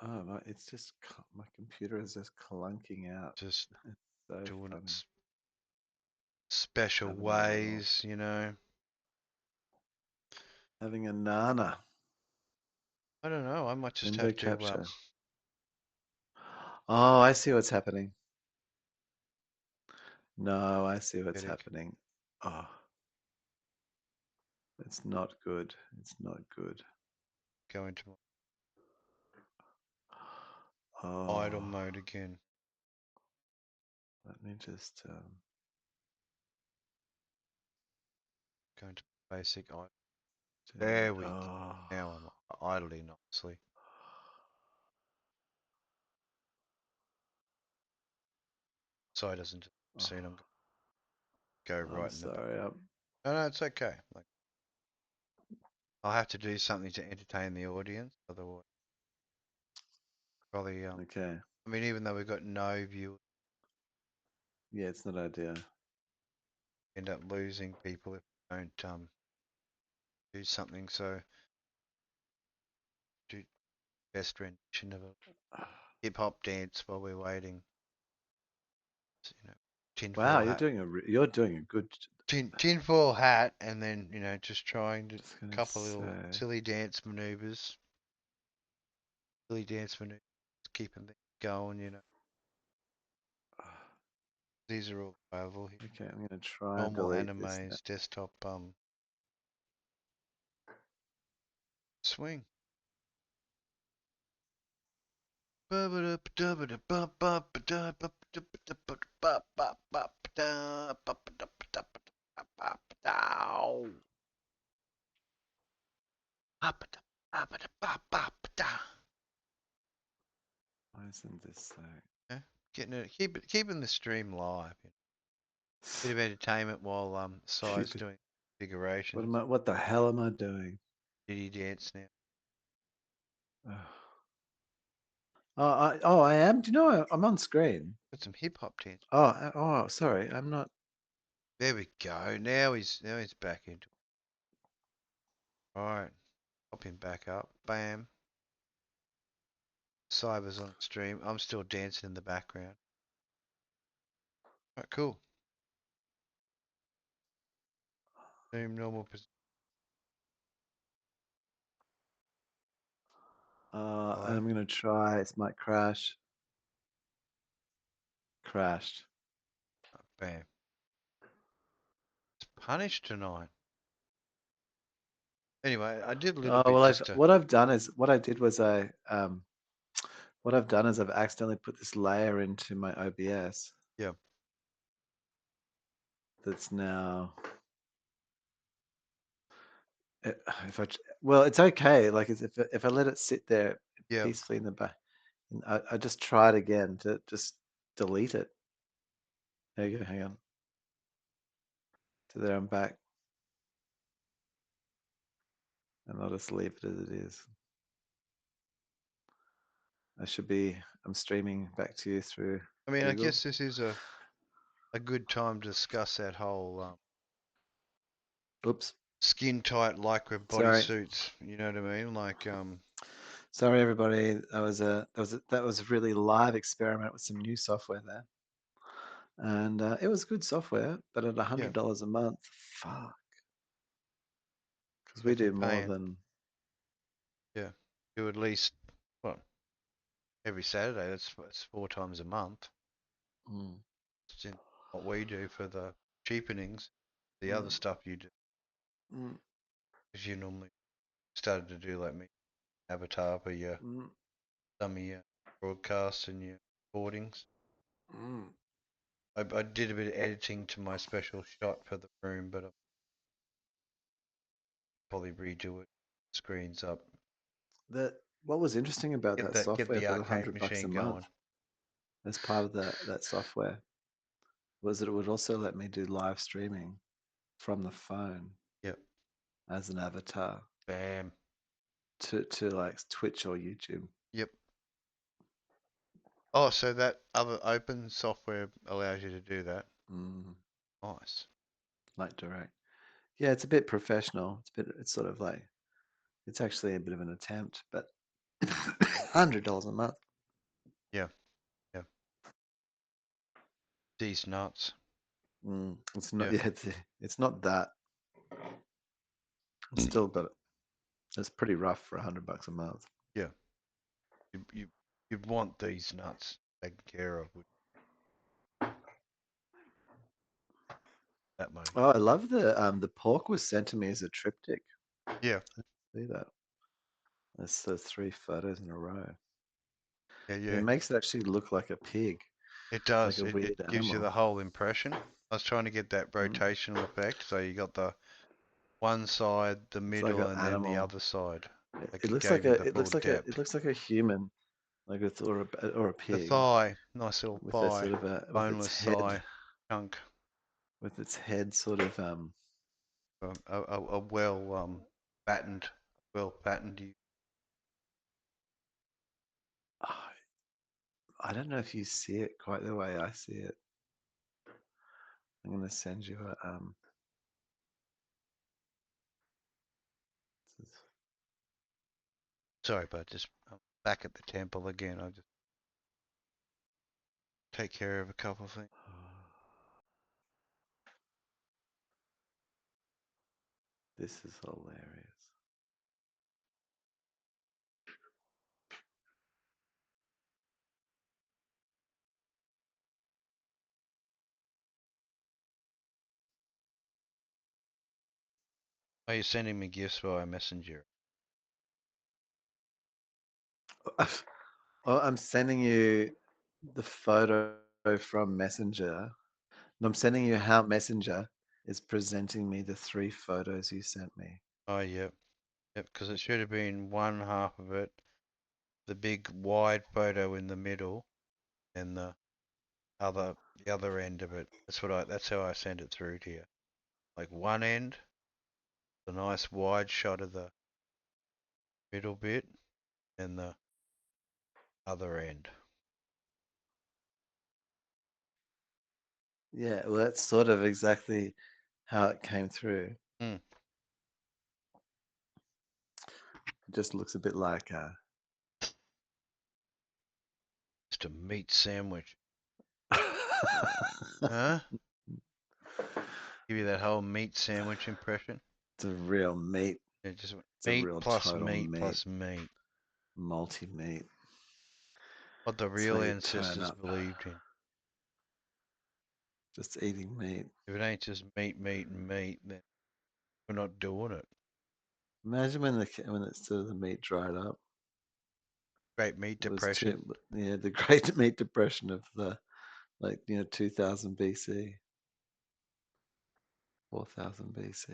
Speaker 2: Oh, it's just, my computer is just clunking out.
Speaker 1: Just
Speaker 2: It's so
Speaker 1: doing
Speaker 2: funny.
Speaker 1: its special
Speaker 2: Having a little,
Speaker 1: ways, you know.
Speaker 2: having a nana.
Speaker 1: I don't know. I might just
Speaker 2: Window
Speaker 1: have to
Speaker 2: capture. Oh, I see what's happening. No, I see what's
Speaker 1: get it,
Speaker 2: happening. Oh, it's not good. It's not good.
Speaker 1: go into my
Speaker 2: Oh,
Speaker 1: idle mode again.
Speaker 2: let me just,
Speaker 1: Go into basic idle. There we go.
Speaker 2: oh,
Speaker 1: Now I'm idling nicely. So it doesn't
Speaker 2: oh,
Speaker 1: see I'm go
Speaker 2: I'm
Speaker 1: right in the back.
Speaker 2: sorry.
Speaker 1: No, no, it's okay. Like I'll have to do something to entertain the audience, otherwise probably
Speaker 2: Okay.
Speaker 1: I mean even though we've got no view
Speaker 2: Yeah, it's not ideal.
Speaker 1: end up losing people if you don't do something. So do best rendition of a hip hop dance while we're waiting. So,
Speaker 2: Wow,
Speaker 1: tinfoil hat,
Speaker 2: you're doing a good.
Speaker 1: tinfoil hat, and then just trying to
Speaker 2: Just gonna
Speaker 1: couple little
Speaker 2: say.
Speaker 1: silly dance maneuvers, keeping things going. These are all available here.
Speaker 2: Okay, I'm gonna try and
Speaker 1: Normal
Speaker 2: delete this now.
Speaker 1: animes, desktop swing.
Speaker 2: Why isn't this so?
Speaker 1: Yeah, keeping the stream live. Bit of entertainment while Si's
Speaker 2: Keep it.
Speaker 1: doing configurations.
Speaker 2: What the hell am I doing?
Speaker 1: Did he dance now?
Speaker 2: I am. Do you know I'm on screen?
Speaker 1: Got some hip hop dance.
Speaker 2: Sorry, I'm not.
Speaker 1: There we go. Now he's back into it. All right, pop him back up. Bam. Cyber's on stream. I'm still dancing in the background. All right, cool. Same normal position.
Speaker 2: And I'm gonna try. It might crash. Crashed.
Speaker 1: Bam. It's punished tonight. Anyway, I did a little
Speaker 2: Oh
Speaker 1: bit
Speaker 2: well,
Speaker 1: just to.
Speaker 2: what I've done is what I've done is I've accidentally put this layer into my OBS
Speaker 1: Yeah,
Speaker 2: that's now. If I well, it's okay. Like if I let it sit there
Speaker 1: yeah.
Speaker 2: peacefully in the back, and I just tried again to just delete it. There you go. Hang on. So there I'm back, and I'll just leave it as it is. I'm streaming back to you through
Speaker 1: I mean, I
Speaker 2: Google.
Speaker 1: guess this is a good time to discuss that whole
Speaker 2: Oops.
Speaker 1: skin tight lycra
Speaker 2: Sorry.
Speaker 1: bodysuits. You know what I mean? Like
Speaker 2: Sorry, everybody. That was a really live experiment with some new software there, and it was good software, but at
Speaker 1: yeah,
Speaker 2: $100 a month, fuck, because we
Speaker 1: definitely
Speaker 2: do more
Speaker 1: paying.
Speaker 2: than.
Speaker 1: Yeah, do at least what every Saturday. That's 4 times a month.
Speaker 2: Mm,
Speaker 1: It's in what we do for the cheapenings, the other
Speaker 2: mm,
Speaker 1: stuff you do,
Speaker 2: mm,
Speaker 1: because you normally started to do like me, avatar for your
Speaker 2: mm,
Speaker 1: some of your broadcasts and your recordings.
Speaker 2: mm.
Speaker 1: I did a bit of editing to my special shot for the room, but I'll probably redo it. Screens up.
Speaker 2: That what was interesting about
Speaker 1: Get
Speaker 2: that
Speaker 1: that. Get
Speaker 2: software
Speaker 1: the
Speaker 2: for the
Speaker 1: arcade
Speaker 2: $100 a
Speaker 1: machine
Speaker 2: month
Speaker 1: going.
Speaker 2: as part of that software was that it would also let me do live streaming from the phone
Speaker 1: Yep.
Speaker 2: as an avatar
Speaker 1: Bam.
Speaker 2: to like Twitch or YouTube.
Speaker 1: Yep. Oh, so that other open software allows you to do that.
Speaker 2: Mm,
Speaker 1: Nice.
Speaker 2: like direct. Yeah, it's a bit professional. It's sort of like it's actually a bit of an attempt, but $100 a month.
Speaker 1: Yeah. Yeah. These nuts.
Speaker 2: It's not.
Speaker 1: Yeah.
Speaker 2: Yeah, it's not that. It's still, but it's pretty rough for $100 a month.
Speaker 1: Yeah. You'd want these nuts taken care of with that money.
Speaker 2: Oh, I love the pork was sent to me as a triptych.
Speaker 1: Yeah.
Speaker 2: See that? That's the three photos in a row.
Speaker 1: Yeah.
Speaker 2: It
Speaker 1: Yeah.
Speaker 2: makes it actually look like a pig,
Speaker 1: It
Speaker 2: like
Speaker 1: does.
Speaker 2: a
Speaker 1: It
Speaker 2: weird
Speaker 1: gives you
Speaker 2: animal.
Speaker 1: the whole impression. I was trying to get that
Speaker 2: Mm.
Speaker 1: rotational effect. So you got the one side, the
Speaker 2: It's like
Speaker 1: middle,
Speaker 2: an
Speaker 1: and then the
Speaker 2: animal.
Speaker 1: other side. Like
Speaker 2: It
Speaker 1: it
Speaker 2: looks like
Speaker 1: gave you
Speaker 2: a
Speaker 1: the full
Speaker 2: it
Speaker 1: depth.
Speaker 2: looks like a human, like it's or a
Speaker 1: The
Speaker 2: pig
Speaker 1: thigh, nice little
Speaker 2: with a
Speaker 1: thigh,
Speaker 2: sort of a
Speaker 1: boneless thigh chunk.
Speaker 2: with its head sort of
Speaker 1: A well battened, well battened.
Speaker 2: I don't know if you see it quite the way I see it. I'm gonna send you a
Speaker 1: Sorry, but just I'm back at the temple again. I'll just take care of a couple of things.
Speaker 2: This is hilarious.
Speaker 1: Are you sending me gifts via Messenger?
Speaker 2: Oh, I'm sending you the photo from Messenger. And I'm sending you how Messenger is presenting me the 3 photos you sent me.
Speaker 1: Oh, yep. Yep, because it should have been one half of it, the big wide photo in the middle, and the other end of it. That's how I send it through to you. Like one end, a nice wide shot of the middle bit, and the other end.
Speaker 2: Yeah, well, that's sort of exactly how it came through.
Speaker 1: Hmm.
Speaker 2: It just looks a bit like
Speaker 1: Just a meat sandwich. Huh? Give you that whole meat sandwich impression.
Speaker 2: it's a real meat.
Speaker 1: It just went
Speaker 2: It's a
Speaker 1: meat
Speaker 2: real
Speaker 1: plus
Speaker 2: total
Speaker 1: meat
Speaker 2: meat,
Speaker 1: plus meat.
Speaker 2: multi-meat.
Speaker 1: What the
Speaker 2: It's
Speaker 1: real
Speaker 2: where you turn
Speaker 1: ancestors
Speaker 2: up
Speaker 1: believed in.
Speaker 2: just eating meat.
Speaker 1: If it ain't just meat, meat, and meat, then we're not doing it.
Speaker 2: Imagine when it's sort of the meat dried up.
Speaker 1: Great meat
Speaker 2: It was
Speaker 1: depression.
Speaker 2: too, yeah, the Great Meat Depression of the 2000 BC, 4000 BC.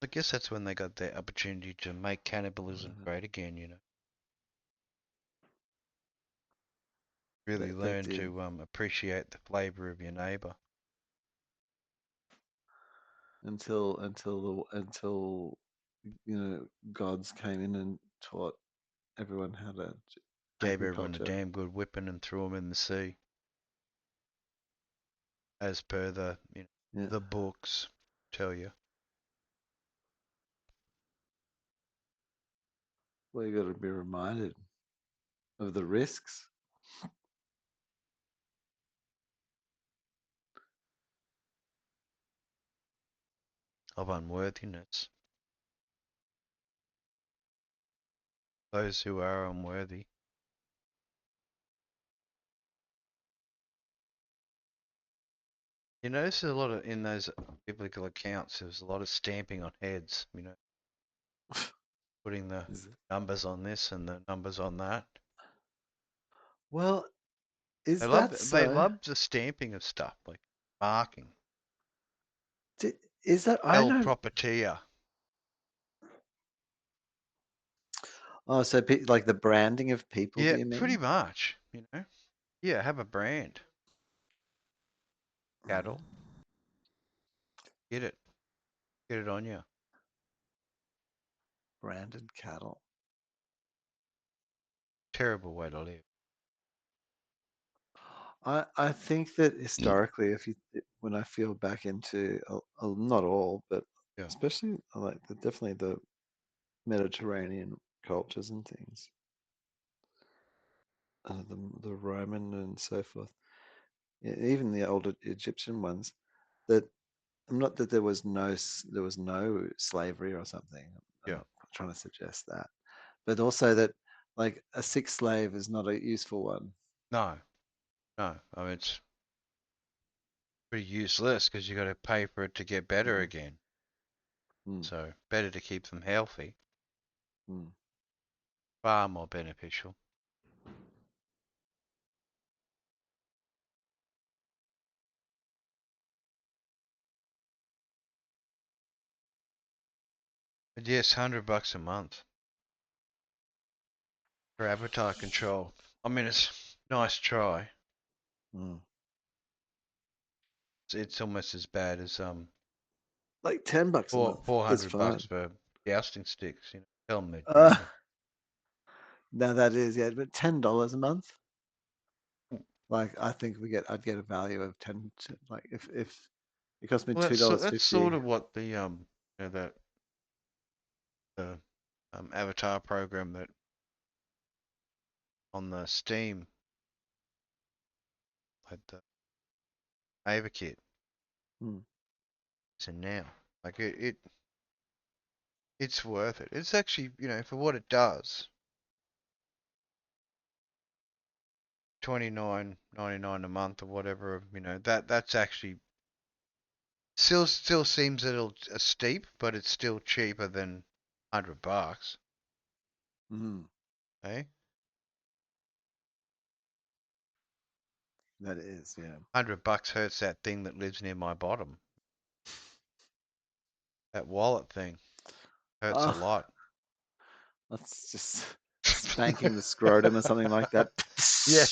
Speaker 1: I guess that's when they got the opportunity to make cannibalism great again, you know. Really
Speaker 2: They
Speaker 1: learn
Speaker 2: did
Speaker 1: to appreciate the flavor of your neighbor.
Speaker 2: until gods came in and taught everyone how to
Speaker 1: Gave everyone a
Speaker 2: agriculture.
Speaker 1: damn good whipping and threw them in the sea, as per
Speaker 2: Yeah,
Speaker 1: the books tell you.
Speaker 2: well, you got to be reminded of the risks.
Speaker 1: Of unworthiness. Those who are unworthy. You notice there's a lot of in those biblical accounts. There's a lot of stamping on heads. You know, putting the
Speaker 2: Is it?
Speaker 1: numbers on this and the numbers on that.
Speaker 2: Well,
Speaker 1: They
Speaker 2: is
Speaker 1: love
Speaker 2: that
Speaker 1: they
Speaker 2: so?
Speaker 1: love the stamping of stuff like marking.
Speaker 2: Is that I
Speaker 1: El
Speaker 2: don't?
Speaker 1: propertia.
Speaker 2: Oh, so like the branding of people? Do
Speaker 1: Yeah,
Speaker 2: you
Speaker 1: pretty
Speaker 2: mean?
Speaker 1: much. You know. Yeah, have a brand. Cattle. Get it. Get it on you.
Speaker 2: Branded cattle.
Speaker 1: Terrible way to live.
Speaker 2: I think that historically, when I feel back into not all, but
Speaker 1: Yeah.
Speaker 2: especially like definitely the Mediterranean cultures and things, the Roman and so forth, even the older Egyptian ones. That not that there was no slavery or something. I'm
Speaker 1: Yeah.
Speaker 2: not trying to suggest that, but also that like a sick slave is not a useful one.
Speaker 1: No. No. I mean it's pretty useless because you got to pay for it to get better
Speaker 2: Mm,
Speaker 1: again.
Speaker 2: mm,
Speaker 1: So better to keep them healthy.
Speaker 2: mm.
Speaker 1: Far more beneficial. But yes, $100 a month for avatar control. I mean, it's nice try.
Speaker 2: Mm.
Speaker 1: It's almost as bad as
Speaker 2: Like $10 a
Speaker 1: four
Speaker 2: month
Speaker 1: four
Speaker 2: is
Speaker 1: hundred bucks
Speaker 2: fine.
Speaker 1: for jousting sticks. You know, tell them they're
Speaker 2: Uh,
Speaker 1: junior.
Speaker 2: now that is, yeah, but $10 a month. Like I think I'd get a value of 10. Like if it cost me
Speaker 1: Well, that's sort
Speaker 2: $2.50.
Speaker 1: of what the that the avatar program that on the Steam, like the AVAKIT,
Speaker 2: Hmm.
Speaker 1: is in now. Like it's worth it. It's actually, for what it does, 29.99 a month or whatever. That's actually still seems a little steep, but it's still cheaper than $100.
Speaker 2: Mm,
Speaker 1: Eh?
Speaker 2: that is, yeah.
Speaker 1: $100 hurts that thing that lives near my bottom. That wallet thing hurts a
Speaker 2: Oh,
Speaker 1: lot.
Speaker 2: that's just spanking the scrotum or something like that.
Speaker 1: Yeah,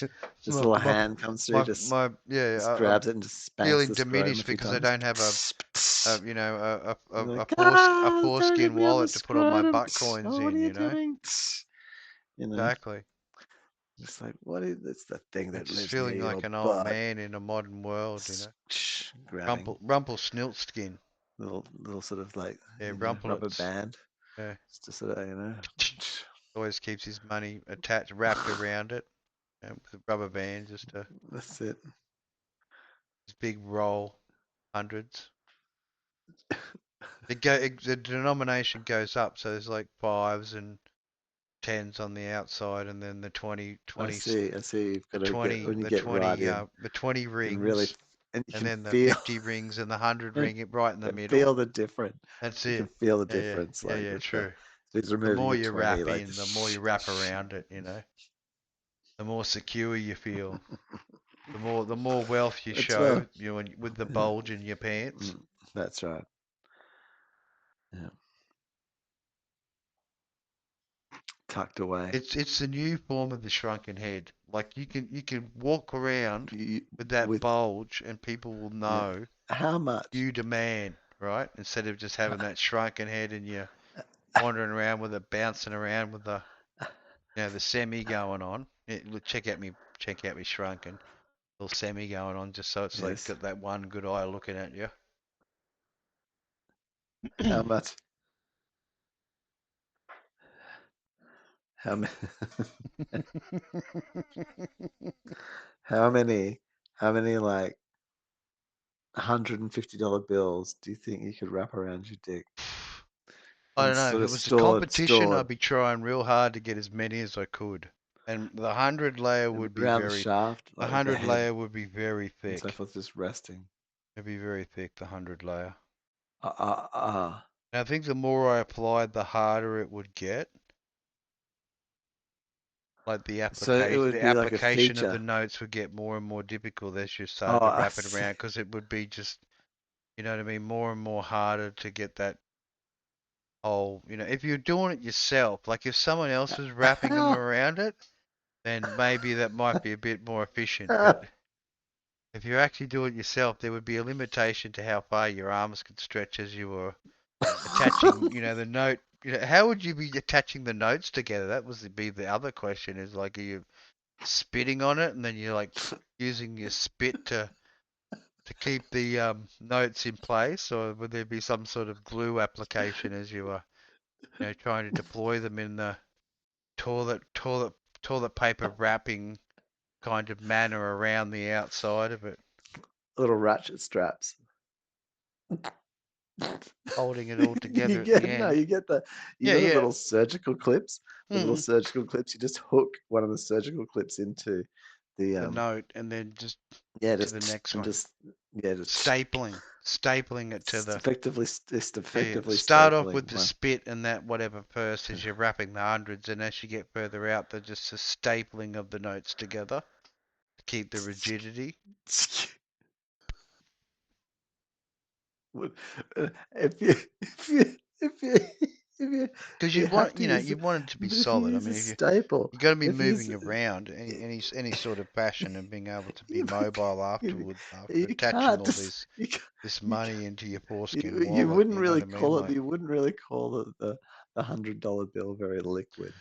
Speaker 2: This
Speaker 1: my
Speaker 2: little
Speaker 1: my
Speaker 2: hand comes through,
Speaker 1: my my
Speaker 2: just
Speaker 1: yeah.
Speaker 2: grabs it and just spanks
Speaker 1: Feeling
Speaker 2: the scrotum a
Speaker 1: diminished
Speaker 2: few
Speaker 1: because I
Speaker 2: times.
Speaker 1: don't have
Speaker 2: You're like,
Speaker 1: a
Speaker 2: don't hit
Speaker 1: foreskin
Speaker 2: me on the
Speaker 1: wallet to put all my
Speaker 2: scrotum.
Speaker 1: butt coins
Speaker 2: Oh, what are
Speaker 1: in.
Speaker 2: you doing? You know,
Speaker 1: Exactly.
Speaker 2: just like, what is it's the thing
Speaker 1: I'm
Speaker 2: that
Speaker 1: just
Speaker 2: lives near
Speaker 1: feeling
Speaker 2: your
Speaker 1: like an old
Speaker 2: butt?
Speaker 1: man in a modern world.
Speaker 2: Grabbing
Speaker 1: Rumpelstiltskin.
Speaker 2: little sort of like,
Speaker 1: Yeah,
Speaker 2: rubber
Speaker 1: Rumpelitz.
Speaker 2: band.
Speaker 1: Yeah,
Speaker 2: It's just sort of,
Speaker 1: always keeps his money wrapped around it, with a rubber band, just
Speaker 2: that's it.
Speaker 1: his big roll, hundreds. The denomination goes up, so there's like fives and tens on the outside, and then the 20,
Speaker 2: I
Speaker 1: 20,
Speaker 2: see. I see. You've got
Speaker 1: the
Speaker 2: to get
Speaker 1: 20,
Speaker 2: when you
Speaker 1: the
Speaker 2: get right
Speaker 1: 20,
Speaker 2: in,
Speaker 1: the 20
Speaker 2: you can really,
Speaker 1: rings,
Speaker 2: and you
Speaker 1: and
Speaker 2: can
Speaker 1: then the
Speaker 2: feel
Speaker 1: 50 rings and the 100 ring right in the middle.
Speaker 2: feel the difference.
Speaker 1: That's
Speaker 2: You can
Speaker 1: it.
Speaker 2: feel the
Speaker 1: Yeah, yeah,
Speaker 2: difference,
Speaker 1: yeah,
Speaker 2: like
Speaker 1: yeah.
Speaker 2: with the.
Speaker 1: True.
Speaker 2: So he's
Speaker 1: The
Speaker 2: removing
Speaker 1: more
Speaker 2: a
Speaker 1: you
Speaker 2: 20,
Speaker 1: wrap
Speaker 2: like
Speaker 1: in, the more you wrap around it. The more secure you feel. The more wealth you
Speaker 2: that's
Speaker 1: show,
Speaker 2: well.
Speaker 1: with the
Speaker 2: Yeah,
Speaker 1: bulge in your pants.
Speaker 2: that's right. Yeah, tucked away.
Speaker 1: It's the new form of the shrunken head. Like you can walk around
Speaker 2: You,
Speaker 1: with that
Speaker 2: with
Speaker 1: bulge and people will
Speaker 2: yeah,
Speaker 1: know
Speaker 2: how much?
Speaker 1: you demand, right? Instead of just having that shrunken head and you're wandering around with it, bouncing around with the semi going on. Look, check out me shrunken little semi going on, just so it's like
Speaker 2: Yes.
Speaker 1: got that one good eye looking at you.
Speaker 2: How much? How many? How many? How many like $150 bills do you think you could wrap around your dick
Speaker 1: I
Speaker 2: and
Speaker 1: don't know. If
Speaker 2: sort
Speaker 1: it
Speaker 2: of
Speaker 1: was a competition,
Speaker 2: stored
Speaker 1: I'd be trying real hard to get as many as I could. And the hundred layer would be
Speaker 2: around the
Speaker 1: very,
Speaker 2: shaft,
Speaker 1: the
Speaker 2: like the
Speaker 1: hundred
Speaker 2: head
Speaker 1: layer would be very
Speaker 2: and so
Speaker 1: thick.
Speaker 2: forth, just resting?
Speaker 1: It'd be very thick, the 100 layer.
Speaker 2: Ah, ah, ah.
Speaker 1: And I think the more I applied, the harder it would get. Like
Speaker 2: So it
Speaker 1: the
Speaker 2: would be like a
Speaker 1: application of the
Speaker 2: feature.
Speaker 1: notes would get more and more difficult as you
Speaker 2: Oh,
Speaker 1: started to
Speaker 2: I
Speaker 1: wrap it
Speaker 2: see.
Speaker 1: around, because it would be just, you know what I mean, more and more harder to get that whole, if you're doing it yourself, like if someone else was wrapping them
Speaker 2: How?
Speaker 1: around it, then maybe that might be a bit more efficient. But if you actually do it yourself, there would be a limitation to how far your arms could stretch as you were attaching, the note. How would you be attaching the notes together? That was be the other question. Is like, are you spitting on it, and then you're like using your spit to keep the notes in place, or would there be some sort of glue application as you were, trying to deploy them in the toilet toilet toilet paper wrapping kind of manner around the outside of it,
Speaker 2: Little ratchet straps.
Speaker 1: holding it all
Speaker 2: You
Speaker 1: together at the
Speaker 2: get no,
Speaker 1: end?
Speaker 2: you get the you
Speaker 1: Yeah,
Speaker 2: know the
Speaker 1: yeah.
Speaker 2: little surgical clips. The little
Speaker 1: Hmm.
Speaker 2: surgical clips. You just hook one of the surgical clips into the
Speaker 1: The note, and then just
Speaker 2: yeah,
Speaker 1: to the next one.
Speaker 2: just yeah, just
Speaker 1: Stapling it to the.
Speaker 2: just
Speaker 1: Yeah, yeah.
Speaker 2: effectively
Speaker 1: Start off
Speaker 2: stapling
Speaker 1: with the
Speaker 2: one.
Speaker 1: spit and that whatever first as you're wrapping the hundreds, and as you get further out, they're just a stapling of the notes together to keep the rigidity.
Speaker 2: Would- if you if you if you
Speaker 1: Because
Speaker 2: if you
Speaker 1: you'd
Speaker 2: have
Speaker 1: want,
Speaker 2: to use
Speaker 1: you'd want it to be
Speaker 2: but if you
Speaker 1: solid. I
Speaker 2: use a
Speaker 1: mean, if
Speaker 2: staple,
Speaker 1: you got to be
Speaker 2: if you use
Speaker 1: moving around any sort of fashion and being able to be
Speaker 2: you,
Speaker 1: mobile
Speaker 2: you,
Speaker 1: afterwards after
Speaker 2: you
Speaker 1: attaching
Speaker 2: can't
Speaker 1: all
Speaker 2: just
Speaker 1: this
Speaker 2: you,
Speaker 1: money into your foreskin
Speaker 2: you
Speaker 1: wallet.
Speaker 2: wouldn't
Speaker 1: You know
Speaker 2: really
Speaker 1: what I mean?
Speaker 2: call it
Speaker 1: Like,
Speaker 2: you wouldn't really call the $100 bill very liquid.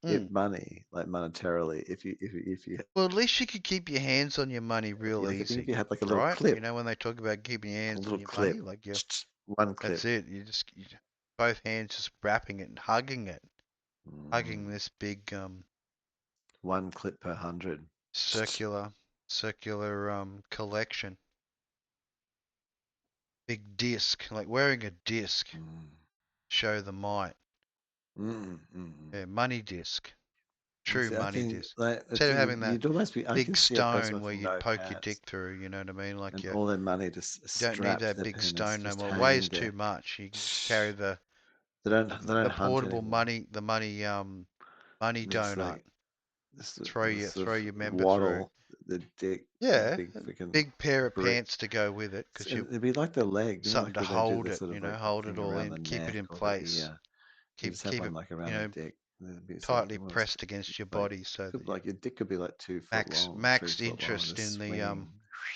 Speaker 2: it
Speaker 1: Mm.
Speaker 2: money, like monetarily, if you
Speaker 1: Well, at least you could keep your hands on your money real
Speaker 2: like I think if
Speaker 1: easy,
Speaker 2: you had like a little
Speaker 1: right? You
Speaker 2: clip,
Speaker 1: know, when they talk about keeping your
Speaker 2: a
Speaker 1: hands on
Speaker 2: little
Speaker 1: your money,
Speaker 2: clip,
Speaker 1: like you,
Speaker 2: one
Speaker 1: that's
Speaker 2: clip,
Speaker 1: it. Both hands just wrapping it and hugging
Speaker 2: mm,
Speaker 1: this big
Speaker 2: one clip per 100.
Speaker 1: circular circular collection, big disc, like wearing a disc.
Speaker 2: Mm,
Speaker 1: Show the might. Yeah, money disc, true
Speaker 2: See, I
Speaker 1: money
Speaker 2: think
Speaker 1: disc.
Speaker 2: like the
Speaker 1: Instead of
Speaker 2: thing
Speaker 1: having that
Speaker 2: you'd almost be. I can
Speaker 1: big
Speaker 2: see a person
Speaker 1: stone
Speaker 2: with
Speaker 1: where you'd
Speaker 2: no
Speaker 1: poke your dick
Speaker 2: pants
Speaker 1: through, you know what I mean? Like
Speaker 2: and
Speaker 1: you
Speaker 2: all their money just
Speaker 1: don't need
Speaker 2: strapped to
Speaker 1: that
Speaker 2: their
Speaker 1: big
Speaker 2: penis,
Speaker 1: stone no
Speaker 2: just
Speaker 1: more. It
Speaker 2: hanging
Speaker 1: weighs
Speaker 2: there.
Speaker 1: too much. You can just carry
Speaker 2: They don't
Speaker 1: the
Speaker 2: hunt
Speaker 1: portable
Speaker 2: anymore.
Speaker 1: money
Speaker 2: And it's
Speaker 1: donut.
Speaker 2: like this, this sort
Speaker 1: Throw
Speaker 2: of
Speaker 1: your member through.
Speaker 2: waddle, the dick, the
Speaker 1: Yeah,
Speaker 2: big
Speaker 1: a
Speaker 2: freaking
Speaker 1: big pair of
Speaker 2: brick.
Speaker 1: pants to go with it because you
Speaker 2: It'd be like the leg,
Speaker 1: something
Speaker 2: like
Speaker 1: to
Speaker 2: where they do
Speaker 1: hold
Speaker 2: the
Speaker 1: it,
Speaker 2: sort of like the
Speaker 1: hold it
Speaker 2: thing
Speaker 1: all
Speaker 2: around
Speaker 1: in,
Speaker 2: the
Speaker 1: keep it
Speaker 2: neck
Speaker 1: in
Speaker 2: or the
Speaker 1: place,
Speaker 2: you just have
Speaker 1: keep
Speaker 2: one
Speaker 1: it,
Speaker 2: like
Speaker 1: you
Speaker 2: around the
Speaker 1: know,
Speaker 2: dick. It'd be sort of
Speaker 1: tightly
Speaker 2: almost
Speaker 1: pressed against your
Speaker 2: like
Speaker 1: body so
Speaker 2: could
Speaker 1: that you
Speaker 2: like your dick could be like 2 foot long, three
Speaker 1: maxed
Speaker 2: foot long,
Speaker 1: interest
Speaker 2: just
Speaker 1: in the
Speaker 2: swinging.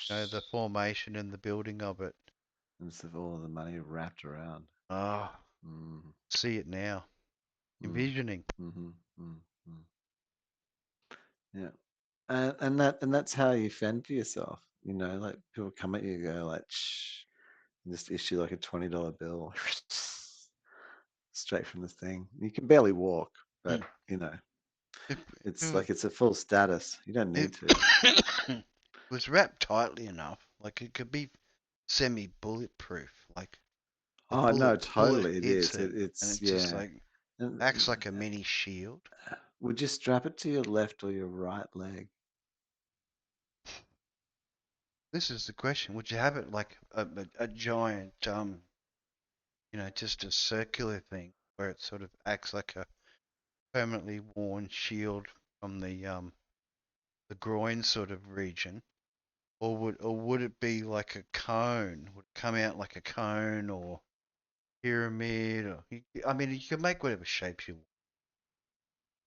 Speaker 1: the formation and the building of it.
Speaker 2: And it's all of the money wrapped around.
Speaker 1: Ah,
Speaker 2: Mm,
Speaker 1: see it now,
Speaker 2: mm,
Speaker 1: envisioning.
Speaker 2: mm-hmm, mm, mm. Yeah, and that's how you fend for yourself. You know, like people come at you, and go like, shh, and just issue like a $20 bill straight from the thing. You can barely walk, but
Speaker 1: Mm.
Speaker 2: you know,
Speaker 1: If,
Speaker 2: it's
Speaker 1: if
Speaker 2: like it's a full status. You don't
Speaker 1: it
Speaker 2: need to.
Speaker 1: was wrapped tightly enough, like it could be semi-bulletproof, like the
Speaker 2: Oh no,
Speaker 1: bullet
Speaker 2: totally, it
Speaker 1: hits
Speaker 2: is.
Speaker 1: it and
Speaker 2: It's
Speaker 1: it just
Speaker 2: yeah.
Speaker 1: like
Speaker 2: And
Speaker 1: acts like a mini shield.
Speaker 2: would you strap it to your left or your right leg?
Speaker 1: This is the question: would you have it like a giant just a circular thing where it sort of acts like a permanently worn shield from the groin sort of region, or would it be like a cone? Would it come out like a cone or pyramid? Or I mean, you can make whatever shapes you want,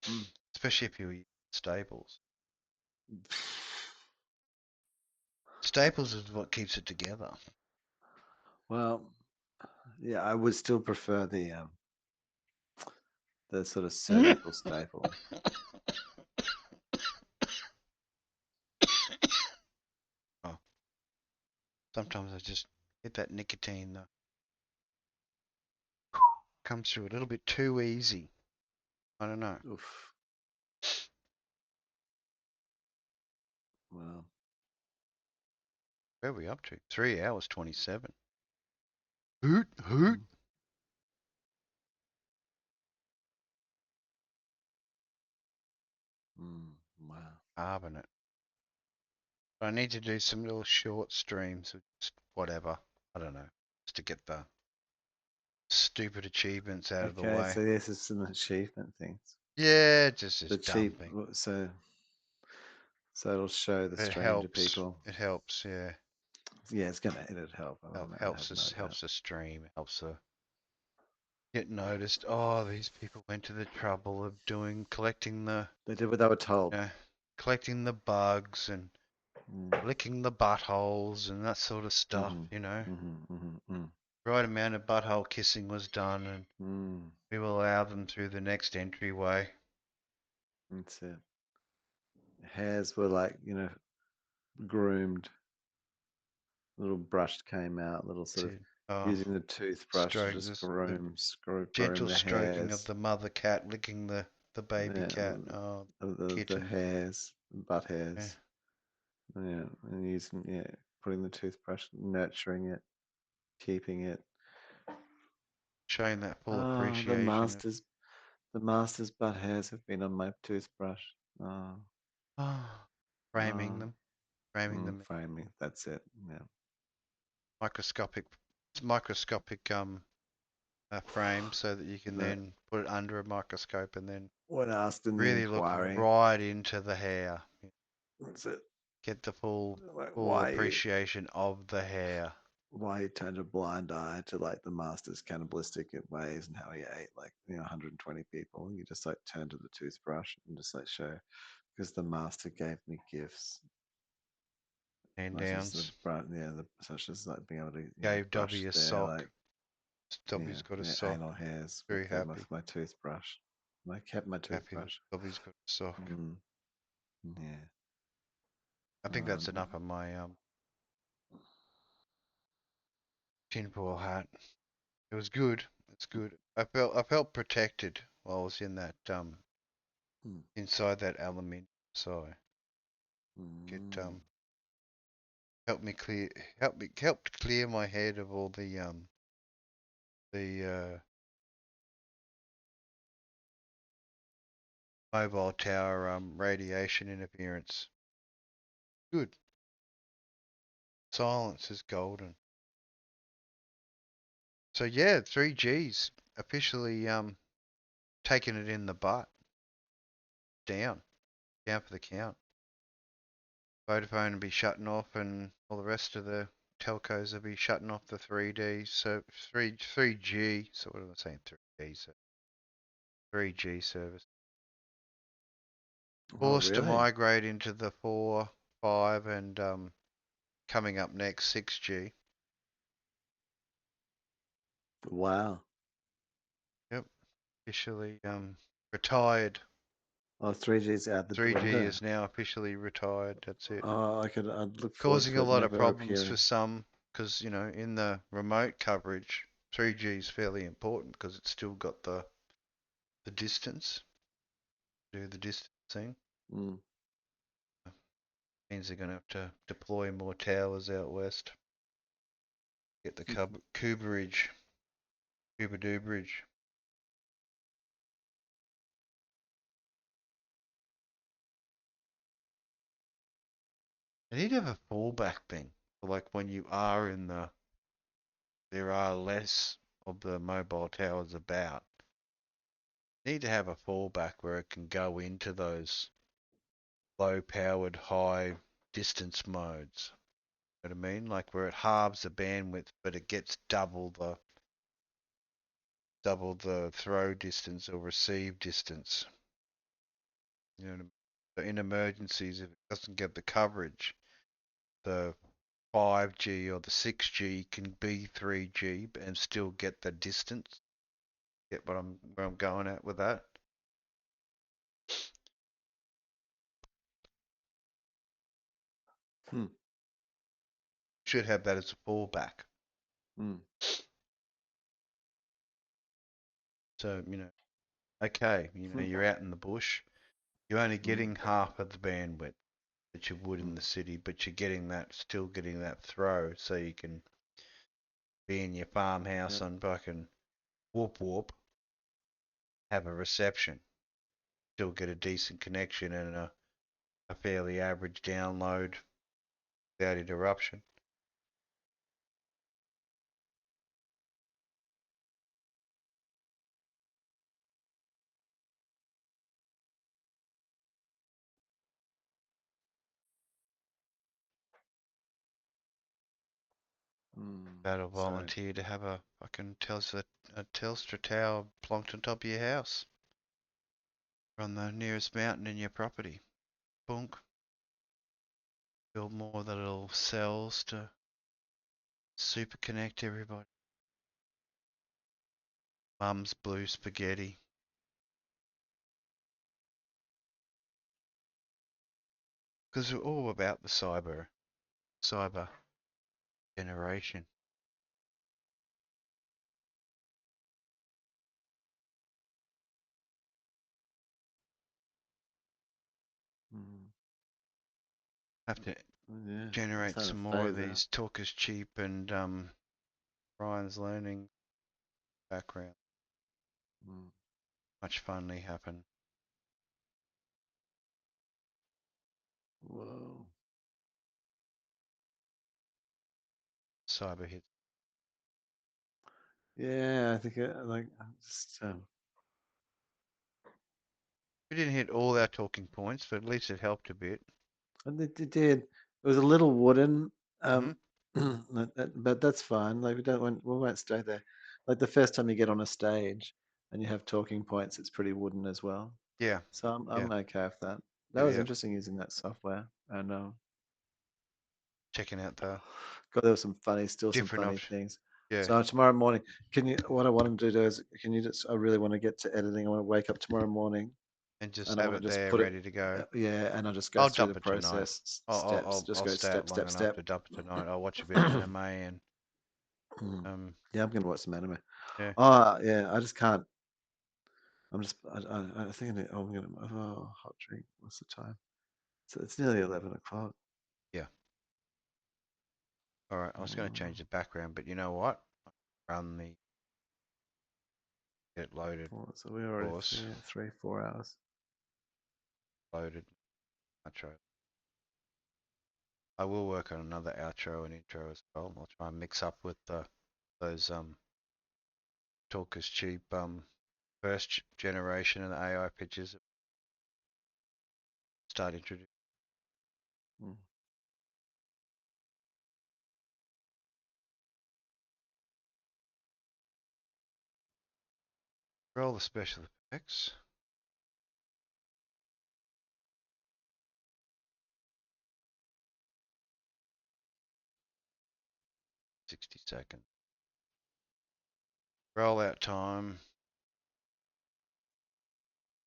Speaker 2: Mm.
Speaker 1: especially if you use staples. Staples is what keeps it together.
Speaker 2: Well, yeah, I would still prefer the sort of surgical staple.
Speaker 1: Oh, sometimes I just get that nicotine that comes through a little bit too easy. I don't know.
Speaker 2: Oof. Well,
Speaker 1: Where are we up to? 3 hours 27. Hoot hoot.
Speaker 2: mm, mm, wow.
Speaker 1: Carbonate. I need to do some little short streams of just whatever. I don't know. Just to get the stupid achievements out of the
Speaker 2: Okay,
Speaker 1: way.
Speaker 2: so this is some achievement things.
Speaker 1: Yeah,
Speaker 2: The
Speaker 1: just
Speaker 2: cheap,
Speaker 1: dumping.
Speaker 2: so it'll show the
Speaker 1: It
Speaker 2: stranger
Speaker 1: helps.
Speaker 2: people.
Speaker 1: It helps. Yeah,
Speaker 2: Yeah, it'd help. I have no doubt.
Speaker 1: Helps the stream. Helps the get noticed. Oh, these people went to the trouble of collecting the,
Speaker 2: They did what they were told.
Speaker 1: you know, collecting the bugs and
Speaker 2: Mm,
Speaker 1: licking the buttholes and that sort of stuff.
Speaker 2: mm-hmm, mm-hmm.
Speaker 1: Right amount of butthole kissing was done, and
Speaker 2: Mm,
Speaker 1: we will allow them through the next entryway.
Speaker 2: that's it. Hairs were like, groomed. Little brush came out, little sort of
Speaker 1: To oh,
Speaker 2: using the toothbrush to just
Speaker 1: the
Speaker 2: groom
Speaker 1: gentle
Speaker 2: the
Speaker 1: stroking of
Speaker 2: hairs.
Speaker 1: the mother cat licking the baby
Speaker 2: Yeah,
Speaker 1: cat. Oh,
Speaker 2: the
Speaker 1: kitten.
Speaker 2: hairs, butt
Speaker 1: Yeah.
Speaker 2: hairs. Yeah, and using putting the toothbrush, nurturing it, keeping it.
Speaker 1: Showing that full
Speaker 2: Oh,
Speaker 1: appreciation of
Speaker 2: the master's butt hairs have been on my toothbrush. Oh,
Speaker 1: oh,
Speaker 2: oh,
Speaker 1: framing them in
Speaker 2: framing. That's it. Yeah,
Speaker 1: microscopic, microscopic frame so that you can
Speaker 2: that
Speaker 1: then put it under a microscope and then
Speaker 2: when asked in the
Speaker 1: really look
Speaker 2: inquiry,
Speaker 1: right into the hair.
Speaker 2: that's it.
Speaker 1: Get the
Speaker 2: Like
Speaker 1: full appreciation of the hair.
Speaker 2: why he turned a blind eye to like the master's cannibalistic ways and how he ate like 120 people. You just like turn to the toothbrush and just like show because the master gave me gifts,
Speaker 1: Hand
Speaker 2: such as
Speaker 1: downs.
Speaker 2: such as like being able to
Speaker 1: Gave
Speaker 2: brush
Speaker 1: Dobby a
Speaker 2: their
Speaker 1: sock.
Speaker 2: like
Speaker 1: Dobby's got a sock.
Speaker 2: anal hairs with
Speaker 1: Very happy.
Speaker 2: my toothbrush. I kept my
Speaker 1: Happy with
Speaker 2: toothbrush.
Speaker 1: Bobby's got a sock.
Speaker 2: Mm, yeah.
Speaker 1: I think that's enough of my tinfoil hat. It was good. It's good. I felt protected while I was in that
Speaker 2: mm,
Speaker 1: inside that aluminium. So it
Speaker 2: mm.
Speaker 1: helped me clear helped clear my head of all the mobile tower radiation interference. Good. Silence is golden. So yeah, 3G's officially taking it in the butt. Down. Down for the count. Vodafone will be shutting off and all the rest of the telcos will be shutting off the 3D, so 3G, so what am I saying, 3G, so 3G service.
Speaker 2: Oh,
Speaker 1: Forced to
Speaker 2: really?
Speaker 1: migrate into the 4, 5 and coming up next 6G.
Speaker 2: Wow.
Speaker 1: Yep, officially retired.
Speaker 2: Oh, 3G's out the
Speaker 1: 3G
Speaker 2: window.
Speaker 1: is now officially retired, that's it.
Speaker 2: Oh, I'd look forward
Speaker 1: Causing
Speaker 2: to
Speaker 1: a
Speaker 2: it
Speaker 1: lot of
Speaker 2: never
Speaker 1: problems for
Speaker 2: appearing.
Speaker 1: some because, in the remote coverage, 3G is fairly important because it's still got the distance, do the distancing.
Speaker 2: Mm.
Speaker 1: Means they're going to have to deploy more towers out west. Get the cooperage, cuba dooberage. They need to have a fallback thing. Like when you are there are less of the mobile towers about. You need to have a fallback where it can go into those low powered, high distance modes. You know what I mean? Like where it halves the bandwidth, but it gets double the throw distance or receive distance. You know what I mean? So in emergencies, if it doesn't get the coverage, the 5G or the 6G can be 3G and still get the distance. Get where I'm going at with that?
Speaker 2: Hmm.
Speaker 1: Should have that as a fallback.
Speaker 2: Mm.
Speaker 1: So, okay,
Speaker 2: Hmm.
Speaker 1: you're out in the bush. You're only
Speaker 2: Mm.
Speaker 1: getting half of the bandwidth that you would in
Speaker 2: Mm.
Speaker 1: the city, but you're still getting that throw, so you can be in your farmhouse
Speaker 2: Yep.
Speaker 1: on fucking whoop whoop, have a reception, still get a decent connection and a fairly average download without interruption.
Speaker 2: Mm.
Speaker 1: That'll
Speaker 2: So,
Speaker 1: volunteer to have a fucking Telstra tower plonked on top of your house from the nearest mountain in your property. Bunk. Build more of the little cells to super connect everybody. Mum's blue spaghetti. Because we're all about the cyber generation.
Speaker 2: mm.
Speaker 1: Have to
Speaker 2: Yeah, I'm
Speaker 1: generate
Speaker 2: starting
Speaker 1: some
Speaker 2: to
Speaker 1: more of
Speaker 2: phase out.
Speaker 1: these talk is cheap and Ryan's learning background.
Speaker 2: Mm.
Speaker 1: Much funly happen.
Speaker 2: Whoa.
Speaker 1: Cyber hits.
Speaker 2: Yeah, I think I'm just
Speaker 1: We didn't hit all our talking points, but at least it helped a bit.
Speaker 2: and it did. It was a little wooden,
Speaker 1: Hmm.
Speaker 2: but that's fine. Like we won't stay there. Like the first time you get on a stage and you have talking points, it's pretty wooden as well.
Speaker 1: Yeah,
Speaker 2: So
Speaker 1: yeah,
Speaker 2: I'm okay with that. That
Speaker 1: yeah,
Speaker 2: was
Speaker 1: yeah.
Speaker 2: interesting using that software. And
Speaker 1: Checking out the
Speaker 2: God, there was still some
Speaker 1: different
Speaker 2: funny
Speaker 1: options.
Speaker 2: things.
Speaker 1: Yeah,
Speaker 2: So tomorrow morning, can you? What I want to do is, can you just? I really want to get to editing. I want to wake up tomorrow morning,
Speaker 1: and just
Speaker 2: and I
Speaker 1: have
Speaker 2: want to
Speaker 1: it
Speaker 2: just
Speaker 1: there
Speaker 2: put it.
Speaker 1: ready to go.
Speaker 2: Yeah, and I just go
Speaker 1: I'll
Speaker 2: through the
Speaker 1: dump it tonight.
Speaker 2: process steps. Just
Speaker 1: I'll
Speaker 2: go
Speaker 1: stay up
Speaker 2: step,
Speaker 1: long
Speaker 2: step,
Speaker 1: enough
Speaker 2: step.
Speaker 1: to dump it tonight. I'll watch a bit of anime and
Speaker 2: Mm.
Speaker 1: um
Speaker 2: Yeah, I'm gonna watch some anime.
Speaker 1: yeah.
Speaker 2: Oh, yeah, I just can't. I'm just. I think I need, oh, I'm gonna. Oh, hot drink. What's the time? So it's nearly 11 o'clock.
Speaker 1: Yeah. All right. I was going to
Speaker 2: Oh,
Speaker 1: change the background, but you know what? Run the get loaded
Speaker 2: so we're already
Speaker 1: course
Speaker 2: 4 hours.
Speaker 1: loaded outro. I will work on another outro and intro as well. I'll try and mix up with those talk is cheap first generation and the AI pictures that start introducing.
Speaker 2: Mm.
Speaker 1: Roll the special effects. 60 seconds. Rollout time.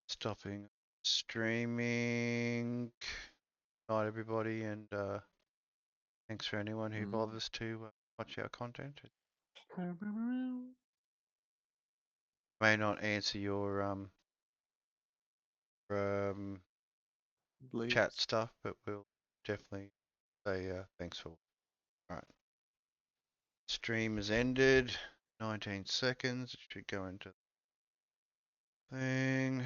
Speaker 1: Stopping streaming. Night everybody, and thanks for anyone who
Speaker 2: Mm.
Speaker 1: bothers to watch our content. It may not answer your um chat
Speaker 2: Bleeps.
Speaker 1: stuff, but we'll definitely say thanks for. Alright. Stream has ended. 19 seconds. It should go into the thing.